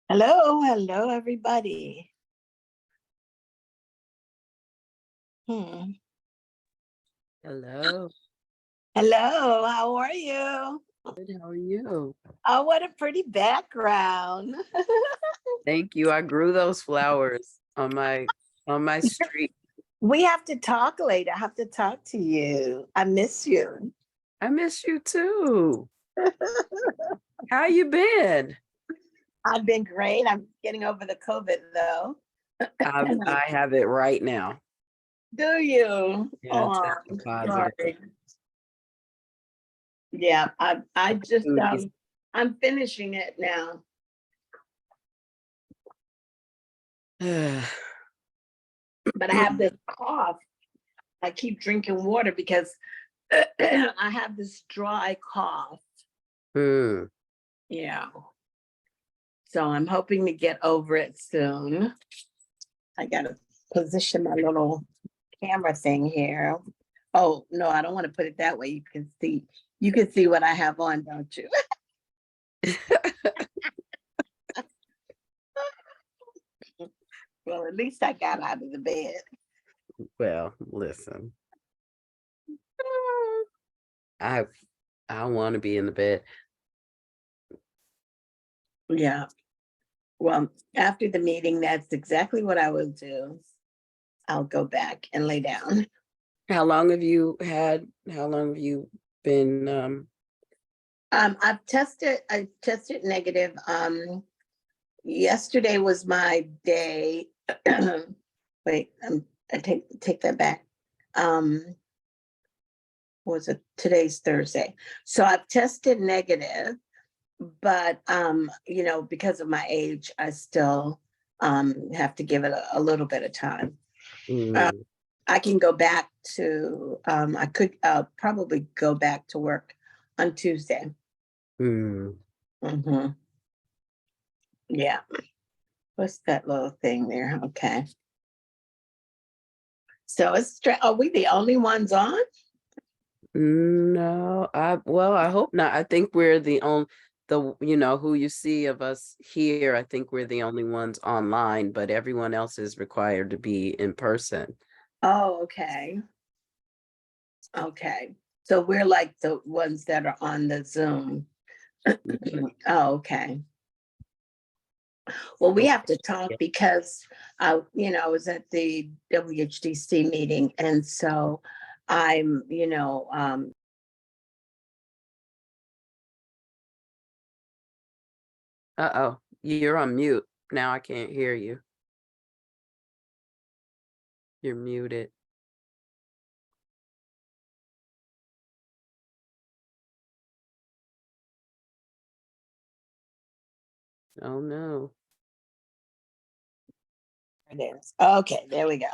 Hello, hello, everybody. Hmm. Hello. Hello, how are you? Good. How are you? Oh, what a pretty background. Thank you. I grew those flowers on my street. We have to talk later. I have to talk to you. I miss you. I miss you too. How you been? I've been great. I'm getting over the COVID though. I have it right now. Do you? Yeah, Oh, testing I'm positive. sorry. Yeah, I just I'm finishing it now. But I have this cough. I keep drinking water because I have this dry cough. Hmm. Yeah. So I'm hoping to get over it soon. I gotta position my little camera thing here. Oh no, I don't want to put it that way. You can see what I have on, don't you? Well, at least I got out of the bed. Well, listen. I I want to be in the bed. Yeah. Well, after the meeting, that's exactly what I will do. I'll go back and lay down. How long have you been I tested negative. Yesterday was my day. Wait, I take that back. Was it today's Thursday? So I've tested negative, but because of my age, I still have to give it a little bit of time. mm, I can go back to I could probably go back to work on Tuesday. mm. Hmm. Yeah. What's that little thing there? Okay. So are we the only ones on? No, I hope not. I think we're the only who you see of us here, I think we're the only ones online, but everyone else is required to be in person. Oh, okay. Okay. So we're like the ones that are on the Zoom. Oh, okay. Well, we have to talk because I was at the WHDC meeting, and so I'm, Uh-oh, you're on mute. Now I can't hear you. You're muted. Oh no. it is. Okay, there we go.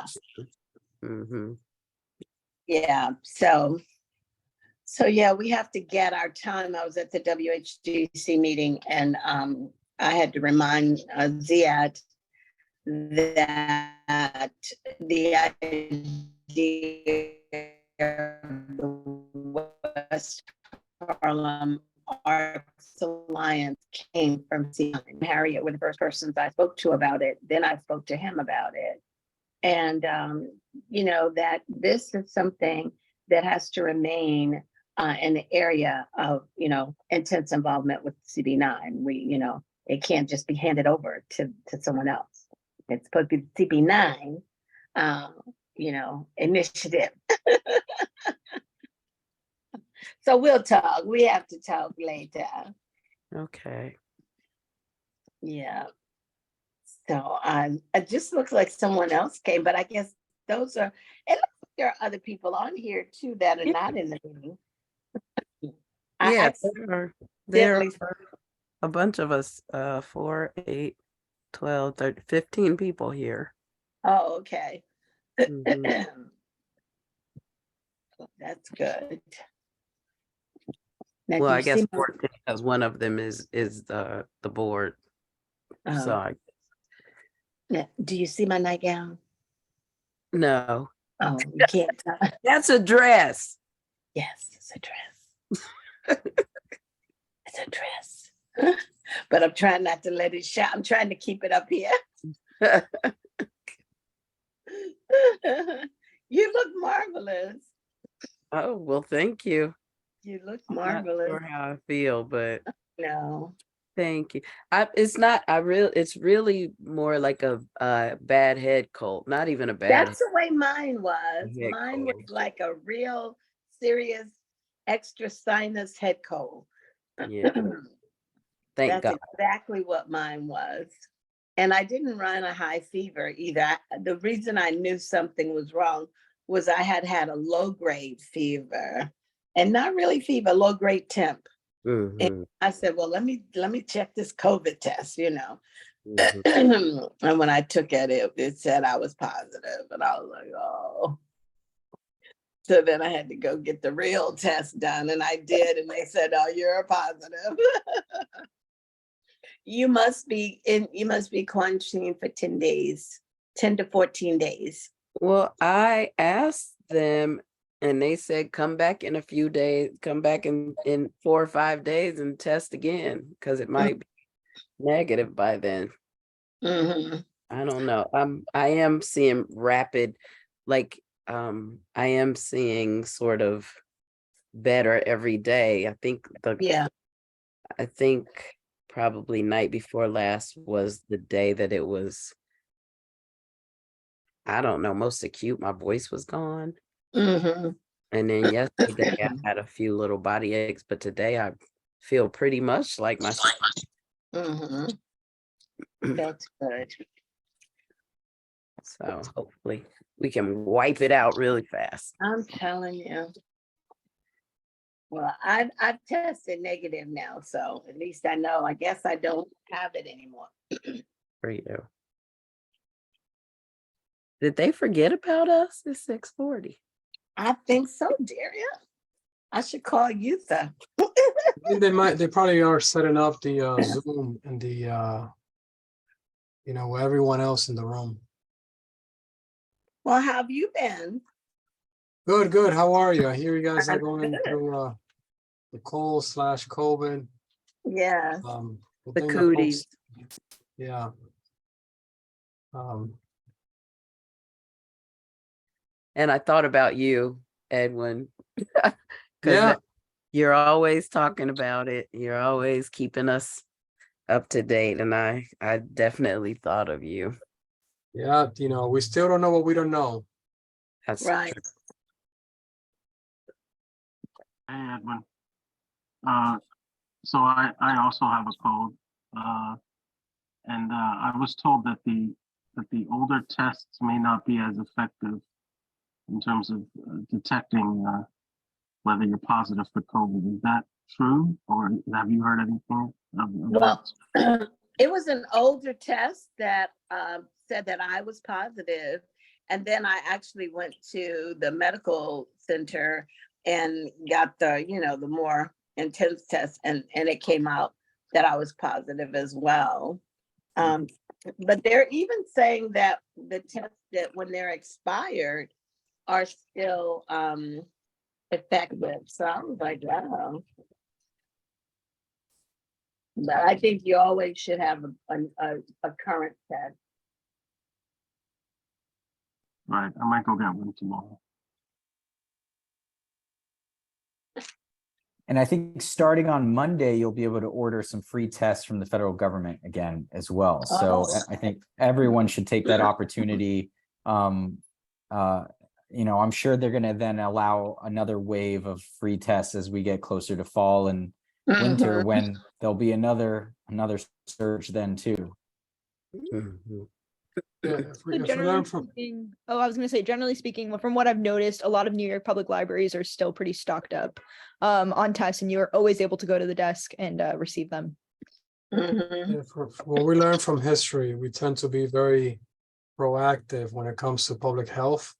Mm-hmm. Yeah. So yeah, we have to get our time. I was at the WHDC meeting, and I had to remind Ziad that the idea of the West Harlem Arts Alliance came from Harriet were the first persons I spoke to about it. Then I spoke to him about it. And, that this is something that has to remain in the area of, intense involvement with CB9. It can't just be handed over to someone else. It's supposed to be the CB9, initiative. So we'll talk. We have to talk later. Okay. Yeah. So it just looks like someone else came, but I guess it looks like there are other people on here too that are Yeah, not in the meeting. yeah, I there accidentally, are a bunch of us, 4, 8, 12, 13, 15 people here. oh, okay. Mhm. That's good. Now, Well, do I you guess see 14 because one of them is the board. oh, do you see my nightgown? No, Oh, you can't tell. that's a dress. Yes, it's a dress. It's a dress. but I'm trying not to let it shout. I'm trying to keep it up here. You look marvelous. Oh, well, thank you. You look I'm not marvelous. sure how I feel, but No. thank you. It's not, it's really more like a bad head cold, not even a bad That's the way mine was. head Mine was cold. like a real serious extra sinus head cold. Yeah, thank That's God. exactly what mine was. And I didn't run a high fever either. The reason I knew something was wrong was I had a low grade fever, and not really fever, low grade temp. And Hmm. I said, well, let me check this COVID test, you know. Hmm. And when I took it said I was positive, and I was like, oh. So then I had to go get the real test done, and I did, and they said, oh, you're positive. You must be quarantined for 10 days, 10 to 14 days. Well, I asked them and they said, come back in a few days, come back in 4 or 5 days and test again, because it might be negative by then. Mm-hmm. I don't know. I am seeing rapid, like, I am seeing sort of better every day. Yeah. I think probably night before last was the day that it was, I don't know, most acute. My voice was gone. Mm-hmm. And then yesterday I had a few little body aches, but today I feel pretty much like myself. Mm-hmm. That's good. So hopefully we can wipe it out really fast. I'm telling you. Well, I've tested negative now, so at least I know. I guess I don't have it anymore. For you. Did they forget about us? It's 6:40. I think so, Daria. I should call you the. I think they probably are setting up the Zoom and the everyone else in the room. Well, how have you been? Good. How are you? I hear you guys are going through the cold/COVID. Yeah. The thing that cooties. yeah. And I thought about you, Edwin, because Yeah. you're always talking about it. You're always keeping us up to date. And I definitely thought of you. Yeah. We still don't know what we don't know. That's Right. true. Hey, Edwin. So I also have a cold, and I was told that the older tests may not be as effective in terms of detecting whether you're positive for COVID. Is that true, or have you heard anything of Well, that? it was an older test that said that I was positive, and then I actually went to the medical center and got the more intense test, and it came out that I was positive as well. But they're even saying that the tests that when they're expired are still effective. So I was like, wow. But I think you always should have a current test. Right. I might go get one tomorrow. And I think starting on Monday, you'll be able to order some free tests from the federal government again as well. So I think everyone should take that opportunity. I'm sure they're going to then allow another wave of free tests as we get closer to fall and winter, when there'll be another surge then too. Mhm. Yeah. Generally speaking, from what I've noticed, a lot of New York public libraries are still pretty stocked up on tests, and you're always able to go to the desk and receive them. Yeah, for what we learned from history, we tend to be very proactive when it comes to public health.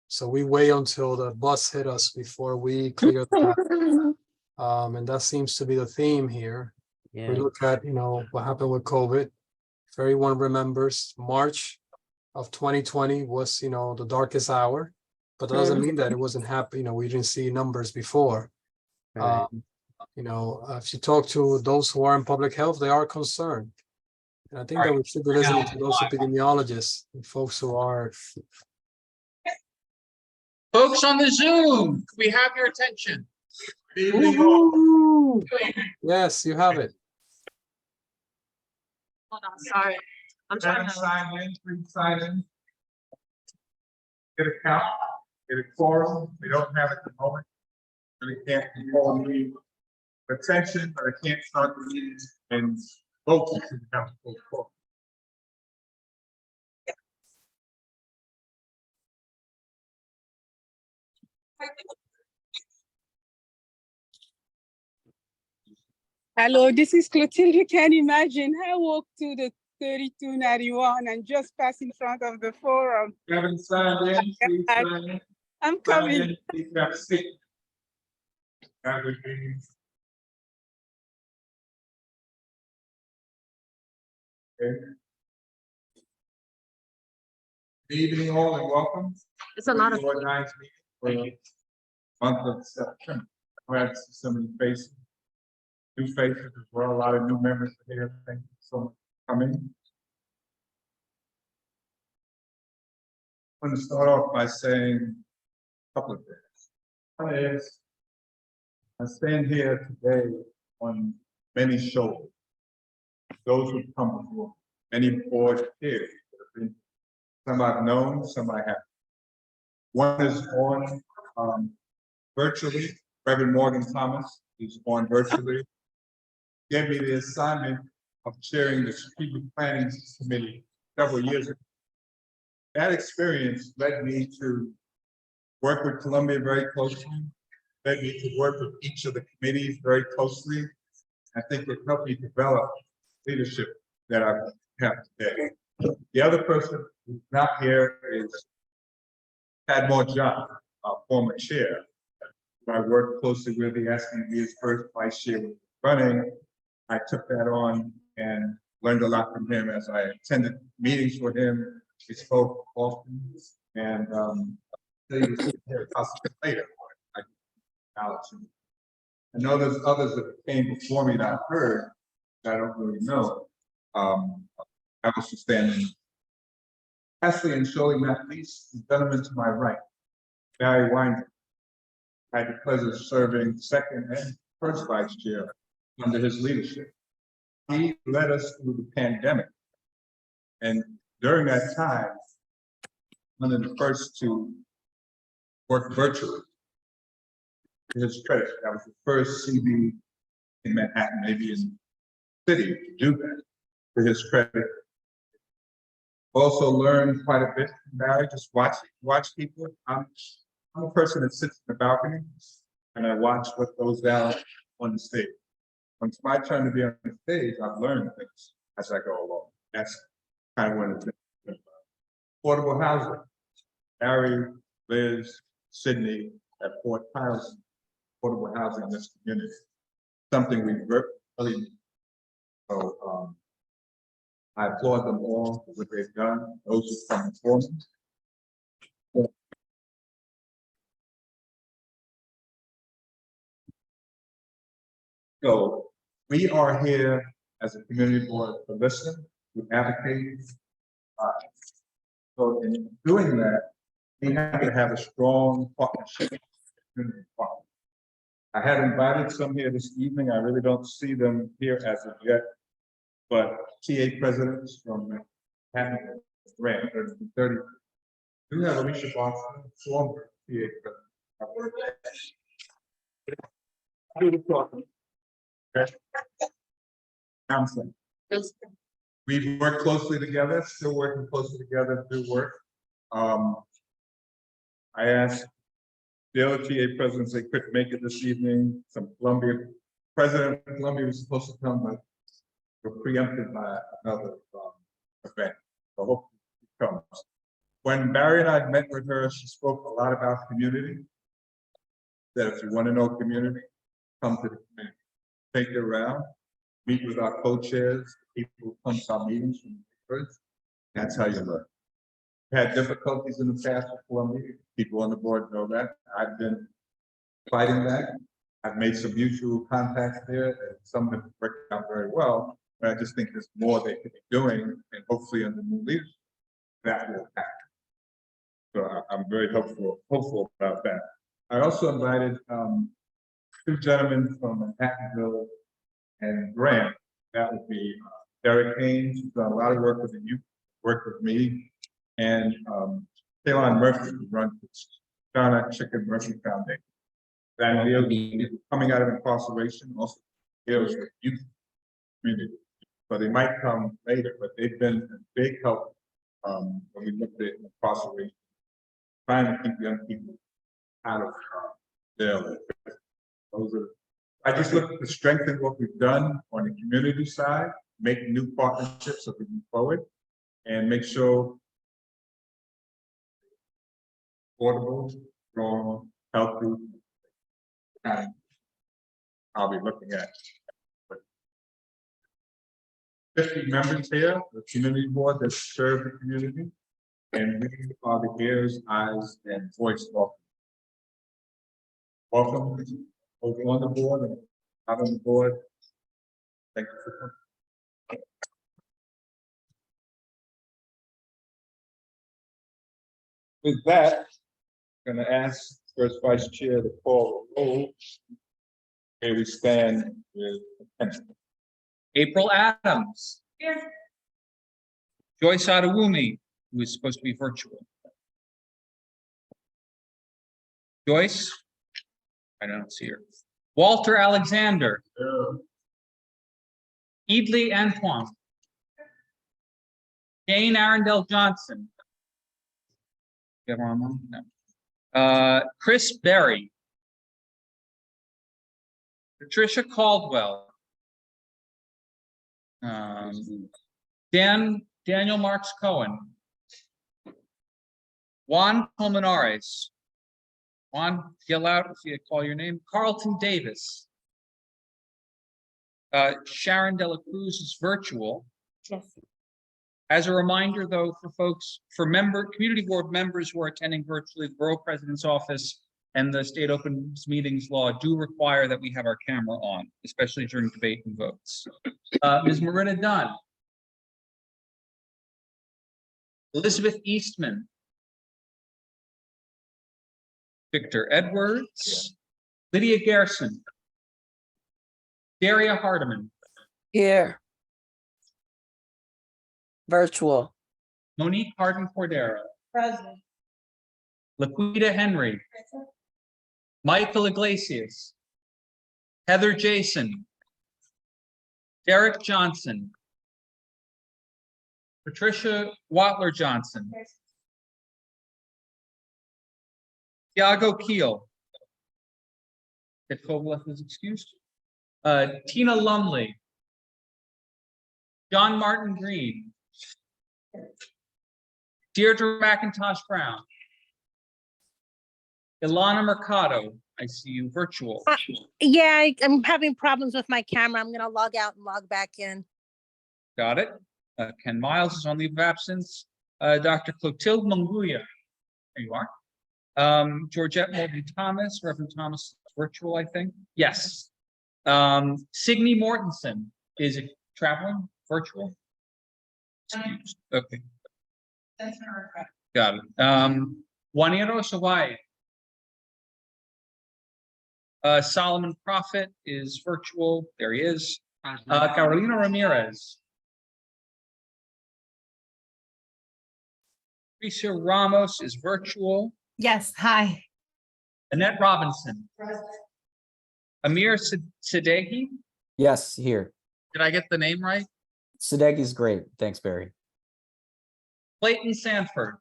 So we wait until the bus hit us before we clear the path. And that seems to be the theme here. Yeah. We look at, what happened with COVID. If everyone remembers, March of 2020 was, the darkest hour, but that doesn't mean that it wasn't happening. We didn't see numbers before. Right. You know, if you talk to those who are in public health, they are concerned. And I think that we should be listening to those epidemiologists and folks who are. Folks on the Zoom, we have your attention. Woo-hoo! Yes, you have it. Hold on, sorry. I'm trying to. Sign in, please sign in. Get a count, get a quorum. We don't have it at the moment. Really can't control the attention, but I can't start the meeting and vote. If we have a full quorum. Hello, this is Clotilde. You can imagine. I walked to the 3291 and just passed in front of the forum. You haven't signed in, please sign in. I'm Sign coming. in, please have a seat. That would be. Okay. Good evening all and welcome. It's a lot of. Board Nine's meeting for the month of September. Glad to see so many faces. New faces as well, a lot of new members here. Thank you so much for coming. I'm going to start off by saying a couple of things. One is, I stand here today on many shoulders. Those who come before, many board chairs. Some I've known, some I haven't. One is on virtually. Reverend Morgan Thomas is on virtually. Gave me the assignment of chairing the Strategic Planning Committee several years ago. That experience led me to work with Columbia very closely, led me to work with each of the committees very closely. I think it helped me develop leadership that I have today. The other person who's not here is Padmore John, our former chair. I worked closely with, he asked me to be his first vice chair running. I took that on and learned a lot from him as I attended meetings with him. We spoke often, and he was here later. I acknowledge him. I know there's others that came before me that I've heard that I don't really know. I was just standing. Lastly, and showing not least, the gentleman to my right, Barry Winder. I had the pleasure of serving second and first vice chair under his leadership. He led us through the pandemic. And during that time, one of the first to work virtually. To his credit, that was the first CB in Manhattan, maybe in the city, to do that. To his credit. Also learned quite a bit from Barry, just watch people. I'm a person that sits in the balcony and I watch what goes down on the stage. When it's my turn to be on the stage, I've learned things as I go along. That's kind of what it's been. Affordable housing. Barry, Liz, Sydney at Fort Piles, affordable housing in this community. Something we really need. So I applaud them all for what they've done. Those who come before me. So we are here as a community board to listen, to advocate. So in doing that, we have to have a strong partnership with the community partner. I have invited some here this evening. I really don't see them here as of yet, but TA presidents from Manhattan, Grant, 30. We have Alicia Boston, former TA president. Do the talking. Okay. Counseling. We've worked closely together, still working closely together to do work. I asked the other TA presidents they couldn't make it this evening. Some Columbia president of Columbia was supposed to come, but were preempted by another event. So hopefully it comes. When Barry and I met with her, she spoke a lot about community. That if you want to know community, come to the community. Take it around, meet with our co-chairs, people who come to our meetings from the neighborhoods. That's how you learn. Had difficulties in the past with Columbia. People on the board know that. I've been fighting that. I've made some mutual contacts there, and some of them worked out very well. But I just think there's more they could be doing, and hopefully under new leadership, that will happen. So I'm very hopeful about that. I also invited two gentlemen from Manhattanville and Grant. That would be Derek Haynes, who's done a lot of work with the youth, worked with me, and Kaylon Murphy, who runs the Ghana Chicken Murphy Foundation. That deals with coming out of incarceration, also deals with youth community. So they might come later, but they've been a big help when we looked at incarceration, trying to keep young people out of jail. Those are, I just look to strengthen what we've done on the community side, make new partnerships so we move forward, and make sure affordable, strong, healthy, and I'll be looking at 50 members here, the community board that serve the community, and we are the ears, eyes, and voice of. Welcome, over on the board and out on the board. Thank you for coming. With that, I'm going to ask First Vice Chair to call the roll. Here we stand with attention. April Adams. Here. Joyce Adewumi, who is supposed to be virtual. Joyce? I don't see her. Walter Alexander. Idley Antoine. Jane Arundel Johnson. You have her on? No. Chris Berry. Patricia Caldwell. Daniel Marks Cohen. Juan Colmenares. Juan, yell out if you call your name. Carlton Davis. Sharon Dela Cruz is virtual. Yes. As a reminder, though, for folks, for community board members who are attending virtually, the Borough President's Office and the State Open Meetings Law do require that we have our camera on, especially during debate and votes. Ms. Marina Dunn. Elizabeth Eastman. Victor Edwards. Lydia Gerson. Daria Hardiman. Here. Virtual. Monique Hardin Cordero. Present. Laquita Henry. Michael Iglesias. Heather Jason. Derek Johnson. Patricia Watler Johnson. Thiago Keel. Ted Kovalev is excused. Tina Lumley. John Martin Green. Deirdre McIntosh Brown. Ilana Mercado. I see you virtual. Yeah, I'm having problems with my camera. I'm gonna log out and log back in. Got it. Ken Miles is on leave of absence. Dr. Clotilde Munguia. There you are. Georgette Morgan Thomas, Reverend Thomas, virtual, I think. Yes. Signe Mortensen is it traveling virtual? Excused. Okay. Got it. Juanito Savay. Solomon Prophet is virtual. There he is. Carolina Ramirez. Teresa Ramos is virtual. Yes, hi. Annette Robinson. Amir Sadeghi. Yes, here. Did I get the name right? Sadeghi's great. Thanks, Barry. Clayton Sanford.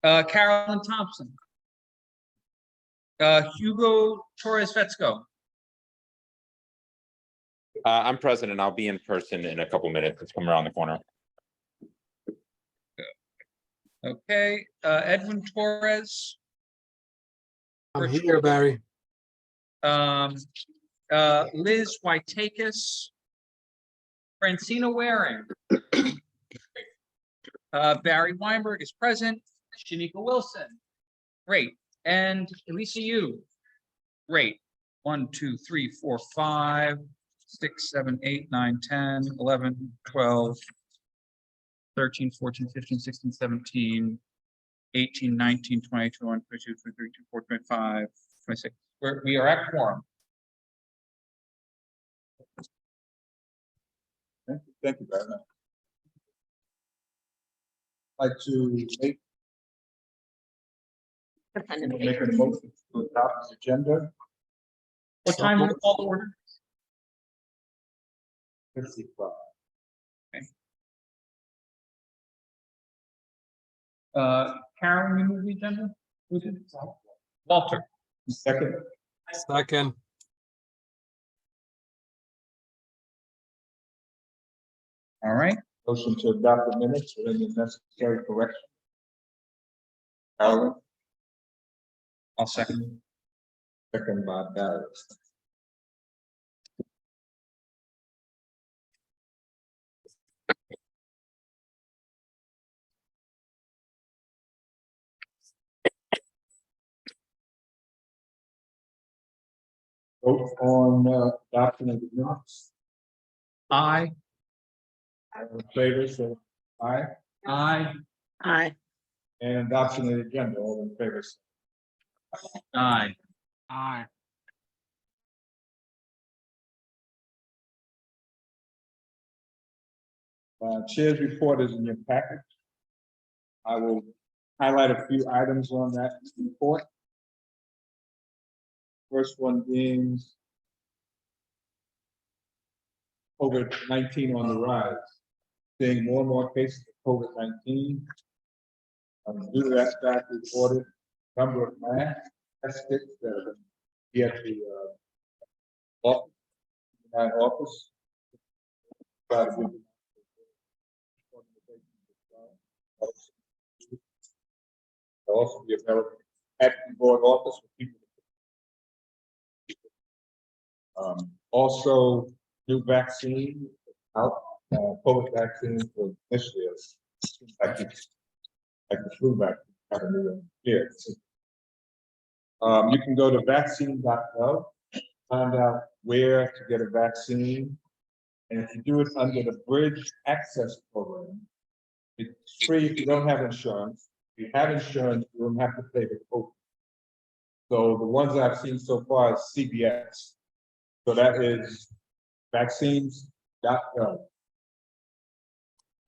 Carolyn Thompson. Hugo Torres Vetzko. I'm present and I'll be in person in a couple minutes. It's coming around the corner. Okay, Edwin Torres. I'm here, Barry. Liz Whiteakis. Francina Waring. Barry Weinberg is present. Shanika Wilson. Great. And Elisa Yu. Great. 1, 2, 3, 4, 5, 6, 7, 8, 9, 10, 11, 12, 13, 14, 15, 16, 17, 18, 19, 20, 21, 22, 23, 24, 25, 26. We are at quorum. Thank you very much. I'd like to make a motion to adopt the agenda. What time will we call the order? 55. Karen, you move the agenda? Who's it? Walter. Second, Second, All right, motion to adopt the minutes with any necessary correction. Carolyn, I'll second. second by Barry. Vote on adoption of the minutes. Aye. All in favor, say aye. Aye. Aye. And adoption of the agenda, all in favor. say Aye. Aye. Chair's report is in your package. I will highlight a few items on that report. First one being COVID-19 on the rise. Seeing more and more cases of COVID-19. Due to that fact, we ordered a number of mass test kits that are here at the office. Try to give They'll also be available at the board office for people. Also, new vaccine out, COVID vaccine was initially like the flu vaccine, kind of new here. You can go to vaccine.gov, find out where to get a vaccine, and if you do it under the Bridge Access Program, it's free if you don't have insurance. If you have insurance, you don't have to pay the copay. So the ones I've seen so far is CBS. So that is vaccines.gov.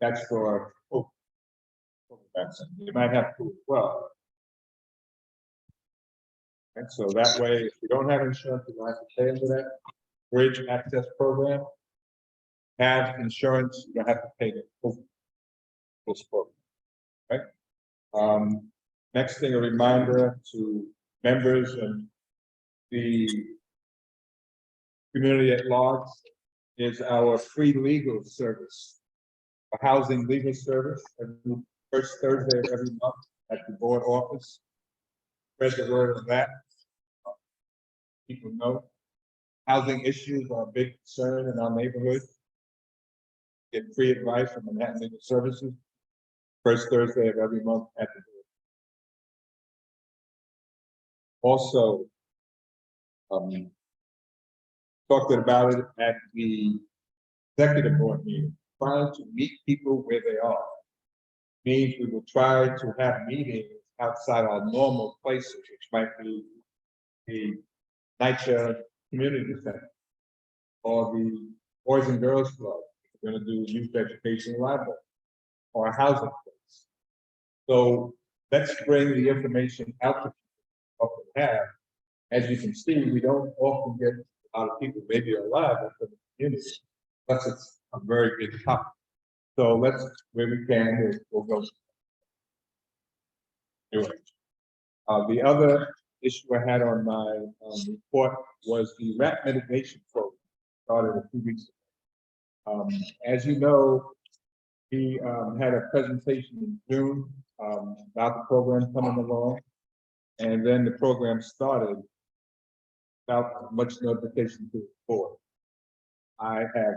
That's for COVID vaccine. You might have to as well. And so that way, if you don't have insurance, you don't have to pay into that Bridge Access Program. Have insurance, you don't have to pay the COVID program. Right? Next thing, a reminder to members and the community at large is our free legal service, a housing legal service, every first Thursday of every month at the board office. Spread the word of that. People know housing issues are a big concern in our neighborhood. Get free advice from Manhattan Legal Services. First Thursday of every month at the board. Also, talked about it at the executive board meeting, trying to meet people where they are. Means we will try to have meetings outside our normal places, which might be the NYCHA Community Center or the Boys and Girls Club. We're going to do youth education library or a housing place. So let's bring the information out to people what we have. As you can see, we don't often get a lot of people, maybe alive in the community, unless it's a very big topic. So let's, where we can, we'll go. Anyway, the other issue I had on my report was the rat mitigation program, started a few weeks ago. As you know, we had a presentation in June about the program coming along, and then the program started without much notification to the board. I have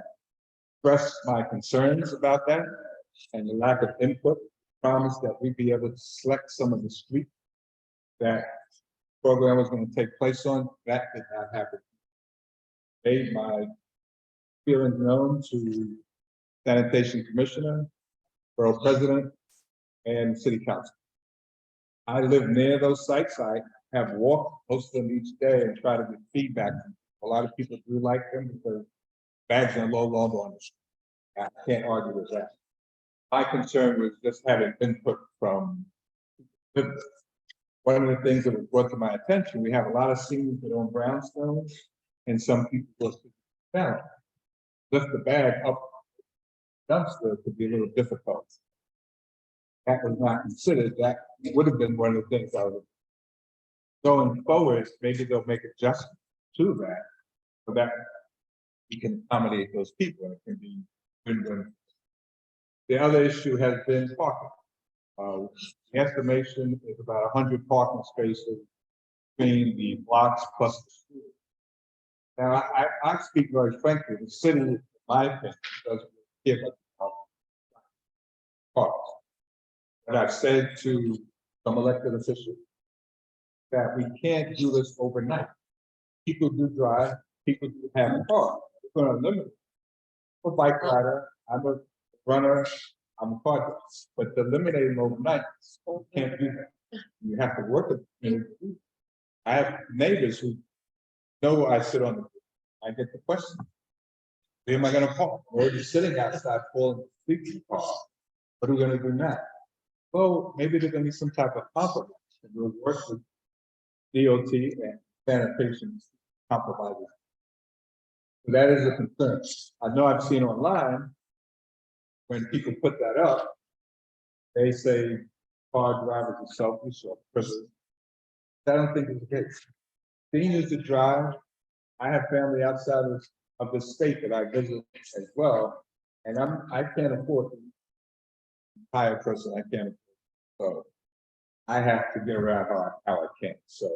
expressed my concerns about that and the lack of input. Promised that we'd be able to select some of the streets that program was going to take place on. That did not happen made my feelings known to sanitation commissioner, borough president, and city council. I live near those sites. I have walked most of them each day and try to get feedback. A lot of people do like them because bags are low longer on the street. I can't argue with that. My concern was just having input from one of the things that was brought to my attention. We have a lot of seniors that own brownstones, and some people go down. Lift the bag up dumpster could be a little difficult. That was not considered. That would have been one of the things I would. Going forward, maybe they'll make adjustments to that, so that we can accommodate those people and it can be win-win. The other issue has been parking. The estimation is about 100 parking spaces between the blocks plus the school. Now, I speak very frankly, the city, in my opinion, doesn't give us parks. But I've said to some elected officials that we can't do this overnight. People do drive, people do have cars. We're going to limit it. I'm a bike rider, I'm a runner, I'm a car driver, but to eliminate them overnight, can't do that. You have to work it. I have neighbors who know I sit on the, I get the question, where am I going to park? I'm already sitting outside falling asleep in the car. What are we going to do now? Well, maybe there's going to be some type of compromise. And we'll work with DOT and sanitation compromises. So that is a concern. I know I've seen online when people put that up, they say car drivers are selfish or privileged. I don't think it's the case. Seniors that drive, I have family outside of the state that I visit as well, and I can't afford to hire a person. I can't afford. So I have to get around how I can. So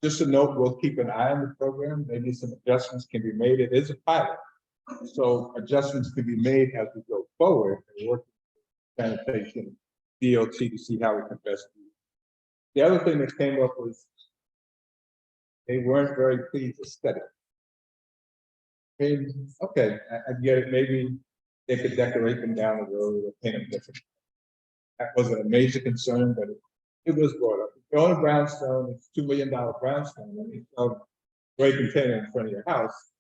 just a note, we'll keep an eye on the program. Maybe some adjustments can be made. It is a pilot. So adjustments can be made as we go forward and work with sanitation, DOT to see how we can best do it. The other thing that came up was they weren't very pleased aesthetic. And okay, I get it. Maybe they could decorate them down the road or paint them different. That wasn't a major concern, but it was brought up. If you own a brownstone, it's $2 million brownstone, and you have a gray container in front of your house.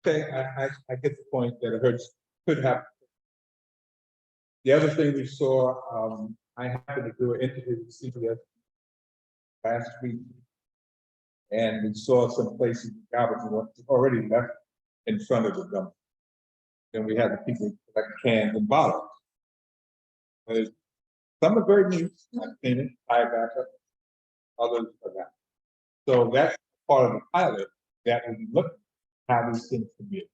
Okay, I get the point that it hurts, could happen. The other thing we saw, I happened to do an interview with CBS last week, and we saw some places garbage already left in front of the dump. Then we had the people collect cans and bottles. Some are very neat, I've seen it, tie back up, others are not. So that's part of the pilot that we look at how these things can be.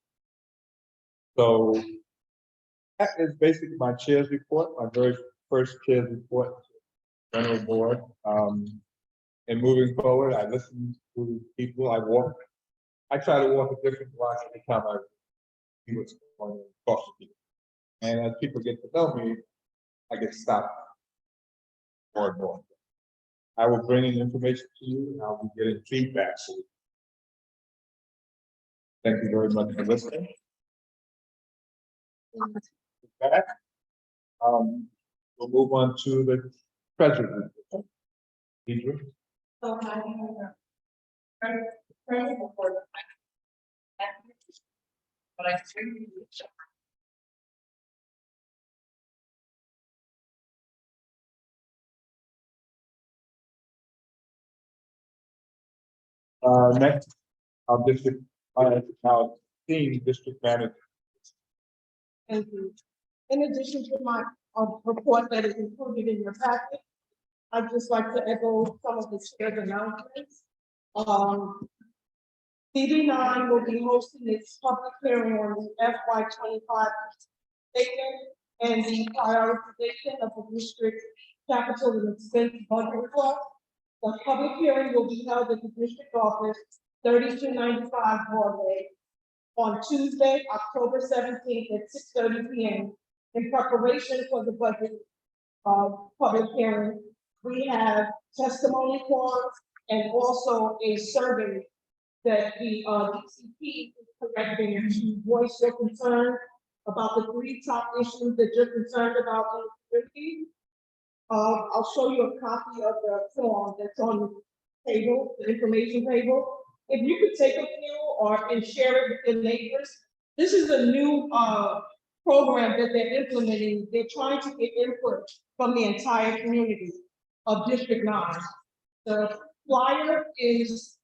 So that is basically my chair's report, my very first chair's report to the general board. And moving forward, I listen to people, I try to walk a different block every time I see what's going on and talk to people. And as people get to know me, I get stopped more and more. I will bring in information to you and I'll be getting feedback. So thank you very much for listening. With that, we'll move on to the treasurer. Deidre. So I but I think Next, our district, our team district manager. Thank you. In addition to my report that is included in your packet, I'd just like to echo some of the chair's announcements. MCB9 will be hosting its public hearing on the FY25 statement and the prioritization of the district capital and expense budget request. The public hearing will be held at the district office, 3295 Broadway, on Tuesday, October 17th at 6:30 p.m. In preparation for the budget public hearing, we have testimony forms and also a survey that the DCP is correcting to voice your concern about the 3 top issues that you're concerned about in the community. I'll show you a copy of the form that's on the table, the information table. If you could take a few and share it with your neighbors. This is a new program that they're implementing. They're trying to get input from the entire community of District 9. The flyer is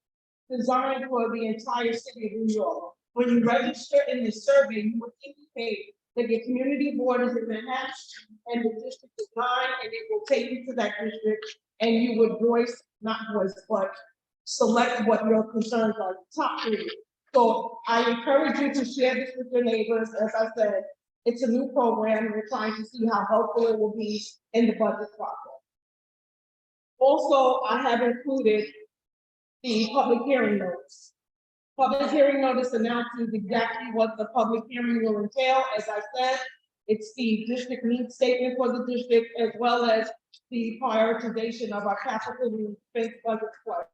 designed for the entire city of New York. When you register in the survey, you would indicate that your community board is in Manhattan and the district is 9, and it will take you to that district, and you would but select what your concerns are, top 3. So I encourage you to share this with your neighbors. As I said, it's a new program, and we're trying to see how helpful it will be in the budget process. Also, I have included the public hearing notice. Public hearing notice announces exactly what the public hearing will entail. As I said, it's the district needs statement for the district, as well as the prioritization of our capital expense budget plan.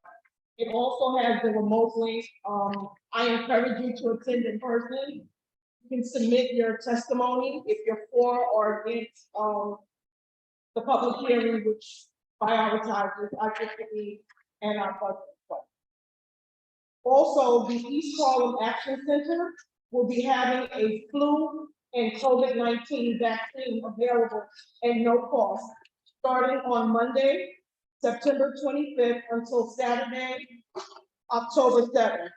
It also has the remote link. I encourage you to attend in person. You can submit your testimony if you're for or against the public hearing, which prioritizes our district needs and our budget plan. Also, the East Harlem Action Center will be having a flu and COVID-19 vaccine available at no cost, starting on Monday, September 25th until Saturday, October 7th.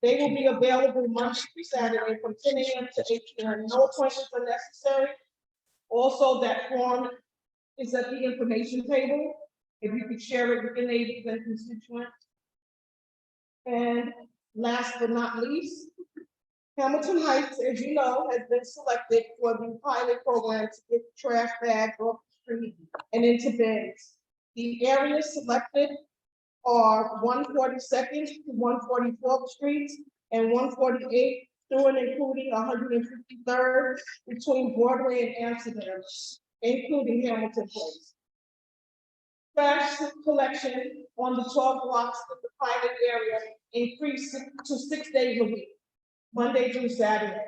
They will be available Monday through Saturday from 10 a.m. to 8 p.m. No appointments are necessary. Also, that form is at the information table. If you could share it with your neighbors and constituents. And last but not least, Hamilton Heights, as you know, has been selected for the pilot program to get trash bags off the street and into bins. The areas selected are 142nd to 144th Streets and 148 through and including 153rd between Broadway and Amsterdam, including Hamilton Place. Trash collection on the 12 blocks of the pilot area increased to 6 days a week, Monday through Saturday.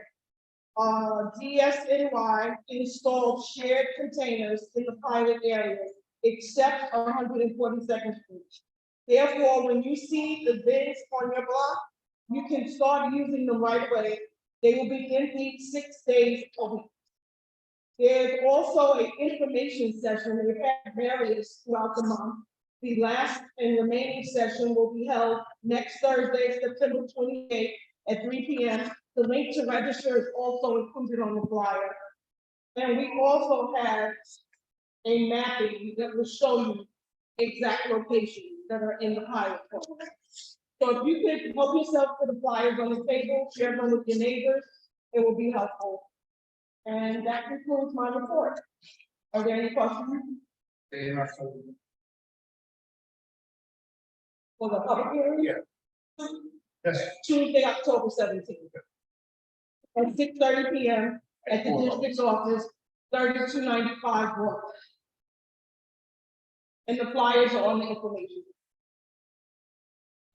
DSNY installed shared containers in the pilot area, except 142nd Street. Therefore, when you see the bins on your block, you can start using them right away. They will be empty 6 days a week. There's also an information session. We've had various throughout the month. The last and remaining session will be held next Thursday, September 28th at 3 p.m. The link to register is also included on the flyer. And we also have a mapping that will show you exact locations that are in the pilot program. So if you could help yourself to the flyers on the table, share them with your neighbors, it will be helpful. And that concludes my report. Are there any questions? For the public hearing? Yeah. Yes. Tuesday, October 17th. At 6:30 p.m. at the district's office, 3295 Broadway. And the flyers are on the information.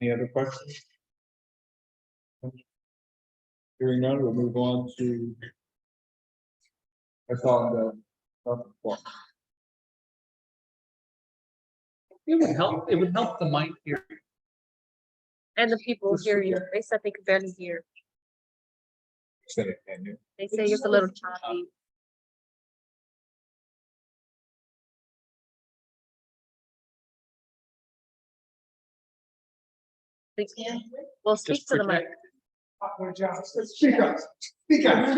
Any other questions? Hearing none, we'll move on to. That's all the. It would help the mic here. And the people hear you. They said they could barely hear. They say it's a little choppy. They can. Well, speak to the mic. Speak up. Speak up.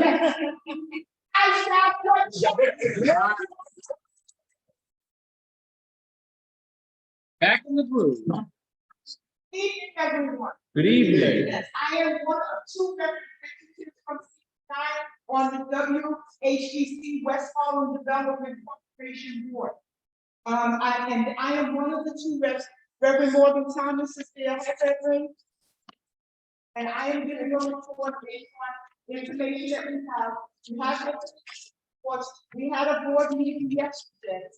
Back in the groove. Good evening, everyone. Good evening. Yes, I am one of 2 representatives from MCB9 on the WHGC West Harlem Development Corporation Board. I am one of the 2 reps. Reverend Morgan Thomas is there, Reverend. And I am giving you a report based on the information that we had a board meeting yesterday,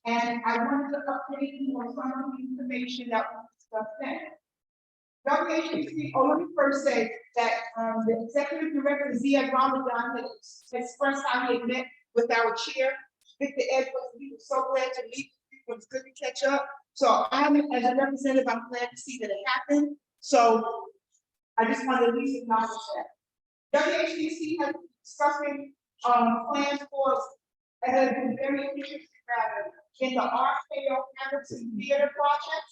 and I wanted to update you on some of the information that we discussed then. WHPC, let me first say that, the executive director, Ziad Ramadan, has expressed how he had met with our chair, Victor Edwards. We were so glad to meet. It was good to catch up. So as a representative, I'm glad to see that it happened. So I just want to at least acknowledge that. WHPC has been discussing, plans for, and has been very interested rather, in the RKO Hamilton Theater project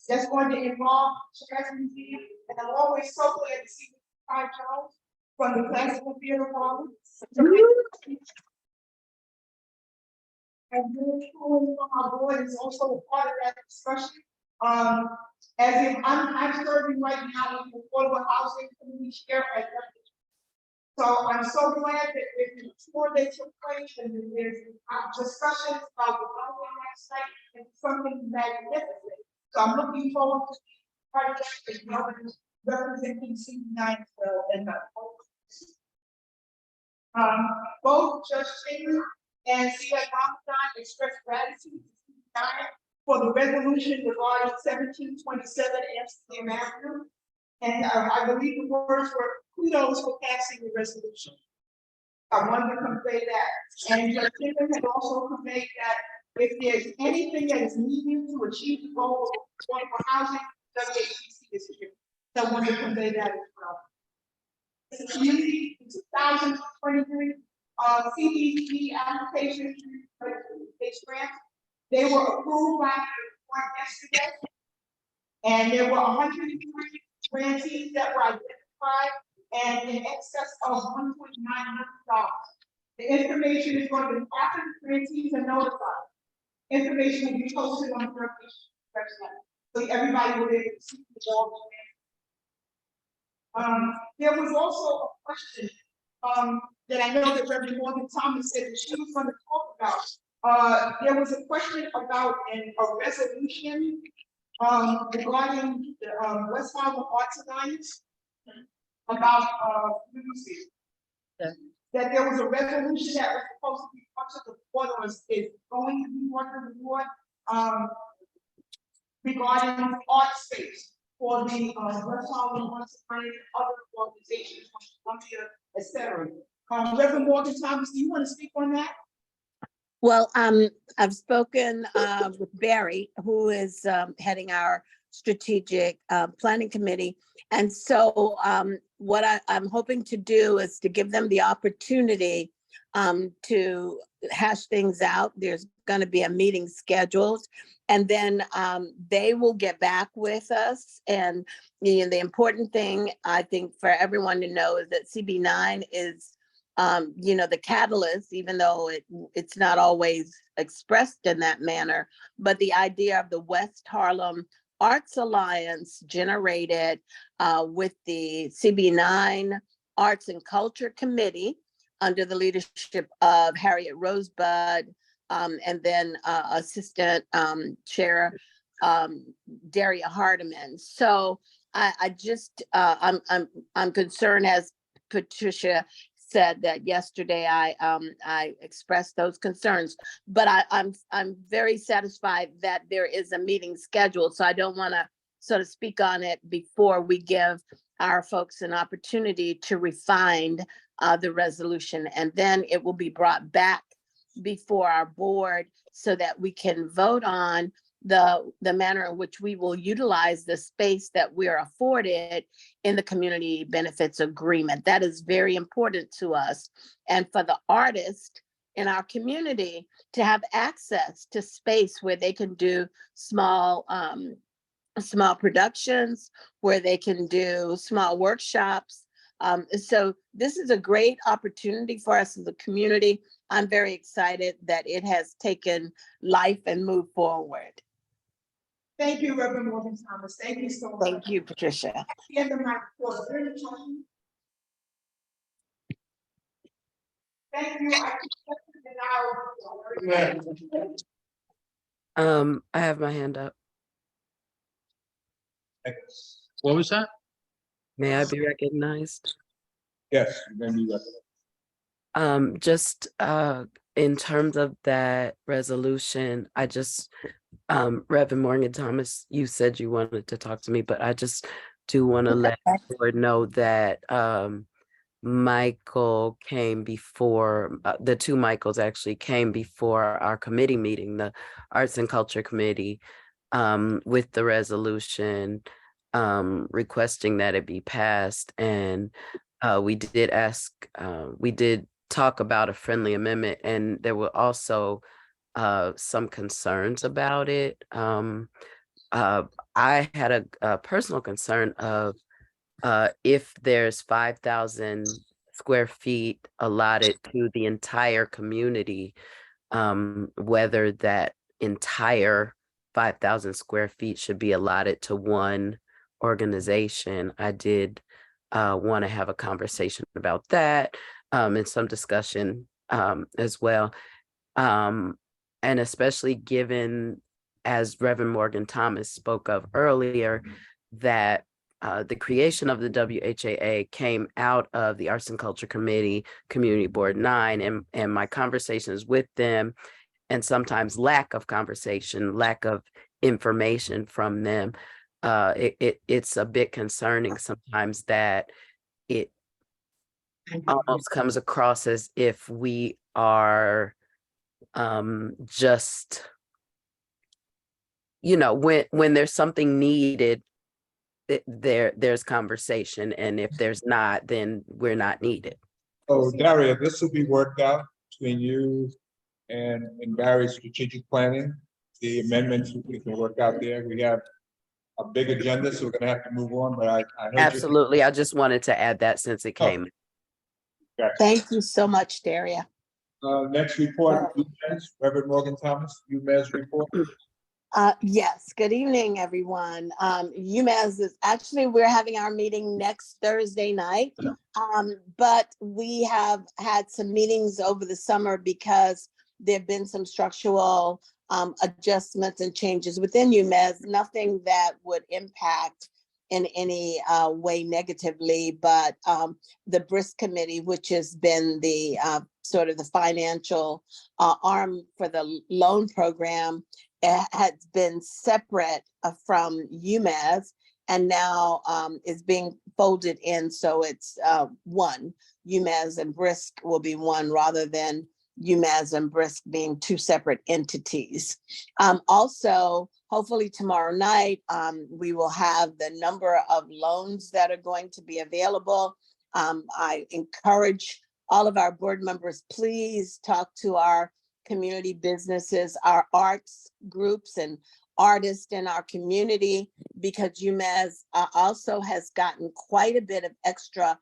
that's going to involve Jazz Museum, and I'm always so glad to see Ty Jones from the Classical Theater Hall. And really cool from our board is also a part of that discussion. As in, I'm serving right now in the Affordable Housing Committee Chair at so I'm so glad that there's a tour that took place and that there's discussions about the housing next site and something magnificent. So I'm looking forward to the project as well as representing MCB9 and both Judge Taylor and Ziad Ramadan expressed gratitude to MCB9 for the resolution regarding 1727 Amsterdam Avenue. And I believe the words were kudos for passing the resolution. I wanted to convey that. And Judge Taylor had also conveyed that if there's anything that is needed to achieve the goal of affordable housing, WHPC is here. So I wanted to convey that as well. The community in 2023 CDC applications grants, they were approved by the board yesterday, and there were 103 grantees that were identified, and in excess of $1.9 million. The information is going to be after the grantees are notified. Information will be posted on the website, so everybody will be able to see the all. There was also a question that I know that Reverend Morgan Thomas said that she was going to talk about. There was a question about a resolution regarding the West Harlem Arts Alliance about that there was a resolution that was supposed to be brought to the board or is going to be brought to the board regarding art space for the West Harlem Arts Alliance and other organizations from Columbia, etc. Reverend Morgan Thomas, do you want to speak on that? Well, I've spoken with Barry, who is heading our strategic planning committee. And so what I'm hoping to do is to give them the opportunity to hash things out. There's going to be a meeting scheduled, and then they will get back with us. And the important thing I think for everyone to know is that CB9 is the catalyst, even though it's not always expressed in that manner, but the idea of the West Harlem Arts Alliance generated with the CB9 Arts and Culture Committee under the leadership of Harriet Rosebud, and then Assistant Chair Daria Hardiman. So I'm concerned, as Patricia said, that yesterday I expressed those concerns, but I'm very satisfied that there is a meeting scheduled. So I don't want to sort of speak on it before we give our folks an opportunity to refine the resolution, and then it will be brought back before our board so that we can vote on the manner in which we will utilize the space that we are afforded in the community benefits agreement. That is very important to us. And for the artists in our community to have access to space where they can do small productions, where they can do small workshops. So this is a great opportunity for us as a community. I'm very excited that it has taken life and moved forward. Thank you, Reverend Morgan Thomas. Thank you so much. Thank you, Patricia. The end of my report. Is there any questions? Thank you. I have my hand up. What was that? May I be recognized? Yes, then you got Just in terms of that resolution, I just Reverend Morgan Thomas, you said you wanted to talk to me, but I just do want to let the board know that Michael came before, the two Michaels actually came before our committee meeting, the Arts and Culture Committee, with the resolution requesting that it be passed. And we did ask, we did talk about a friendly amendment, and there were also some concerns about it. I had a personal concern of if there's 5,000 square feet allotted to the entire community, whether that entire 5,000 square feet should be allotted to one organization. I did want to have a conversation about that and some discussion as well. And especially given, as Reverend Morgan Thomas spoke of earlier, that the creation of the WHAA came out of the Arts and Culture Committee, Community Board 9, and my conversations with them, and sometimes lack of conversation, lack of information from them. It's a bit concerning sometimes that it almost comes across as if we are just, when there's something needed, there's conversation, and if there's not, then we're not needed. So Daria, this will be worked out between you and Barry's strategic planning. The amendments we can work out there. We have a big agenda, so we're gonna have to move on, but I heard you. Absolutely. I just wanted to add that since it came. Gotcha. Thank you so much, Daria. Next report, UMass, Reverend Morgan Thomas, UMass report. Yes, good evening, everyone. UMass is actually, we're having our meeting next Thursday night. But we have had some meetings over the summer because there've been some structural adjustments and changes within UMass, nothing that would impact in any way negatively, but the BRISC committee, which has been the sort of the financial arm for the loan program, has been separate from UMass, and now is being folded in. So it's one. UMass and BRISC will be one rather than UMass and BRISC being two separate entities. Also, hopefully tomorrow night, we will have the number of loans that are going to be available. I encourage all of our board members, please talk to our community businesses, our arts groups and artists in our community, because UMass also has gotten quite a bit of extra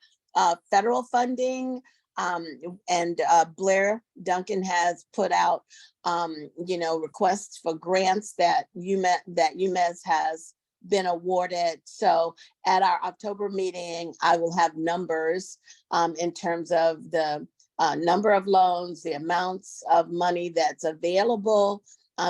federal funding. And Blair Duncan has put out, requests for grants that UMass has been awarded. So at our October meeting, I will have numbers in terms of the number of loans, the amounts of money that's available,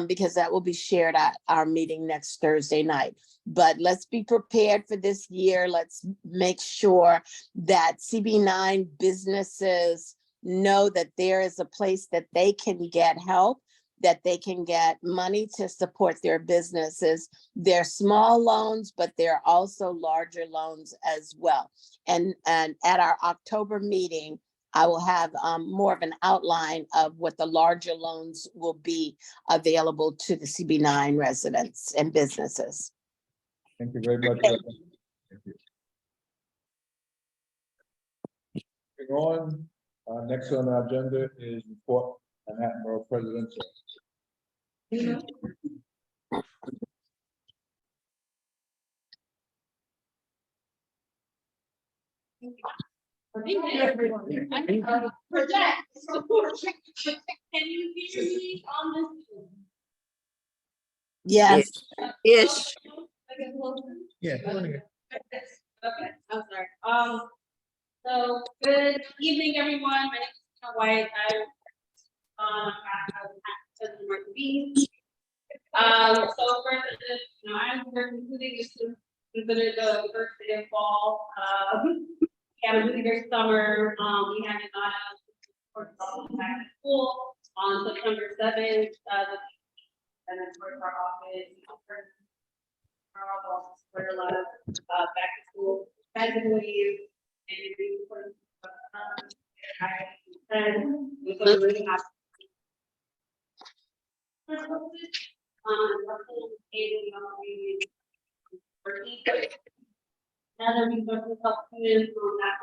because that will be shared at our meeting next Thursday night. But let's be prepared for this year. Let's make sure that CB9 businesses know that there is a place that they can get help, that they can get money to support their businesses. They're small loans, but there are also larger loans as well. And at our October meeting, I will have more of an outline of what the larger loans will be available to the CB9 residents and businesses. Thank you very much. Thank you. Moving on, next on our agenda is report Manhattan Borough Presidential. Project. Can you hear me on this? Yes. Ish. Yeah. Okay, I'm sorry. So good evening, everyone. My name is Tina White. I'm President Martin B. So first, we're concluding this to consider the first day of fall. We have a really great summer. We had back to school on September 7th. And of course, our office, a lot of back to will graduate and be put, and we're going to really have another resources help students on that.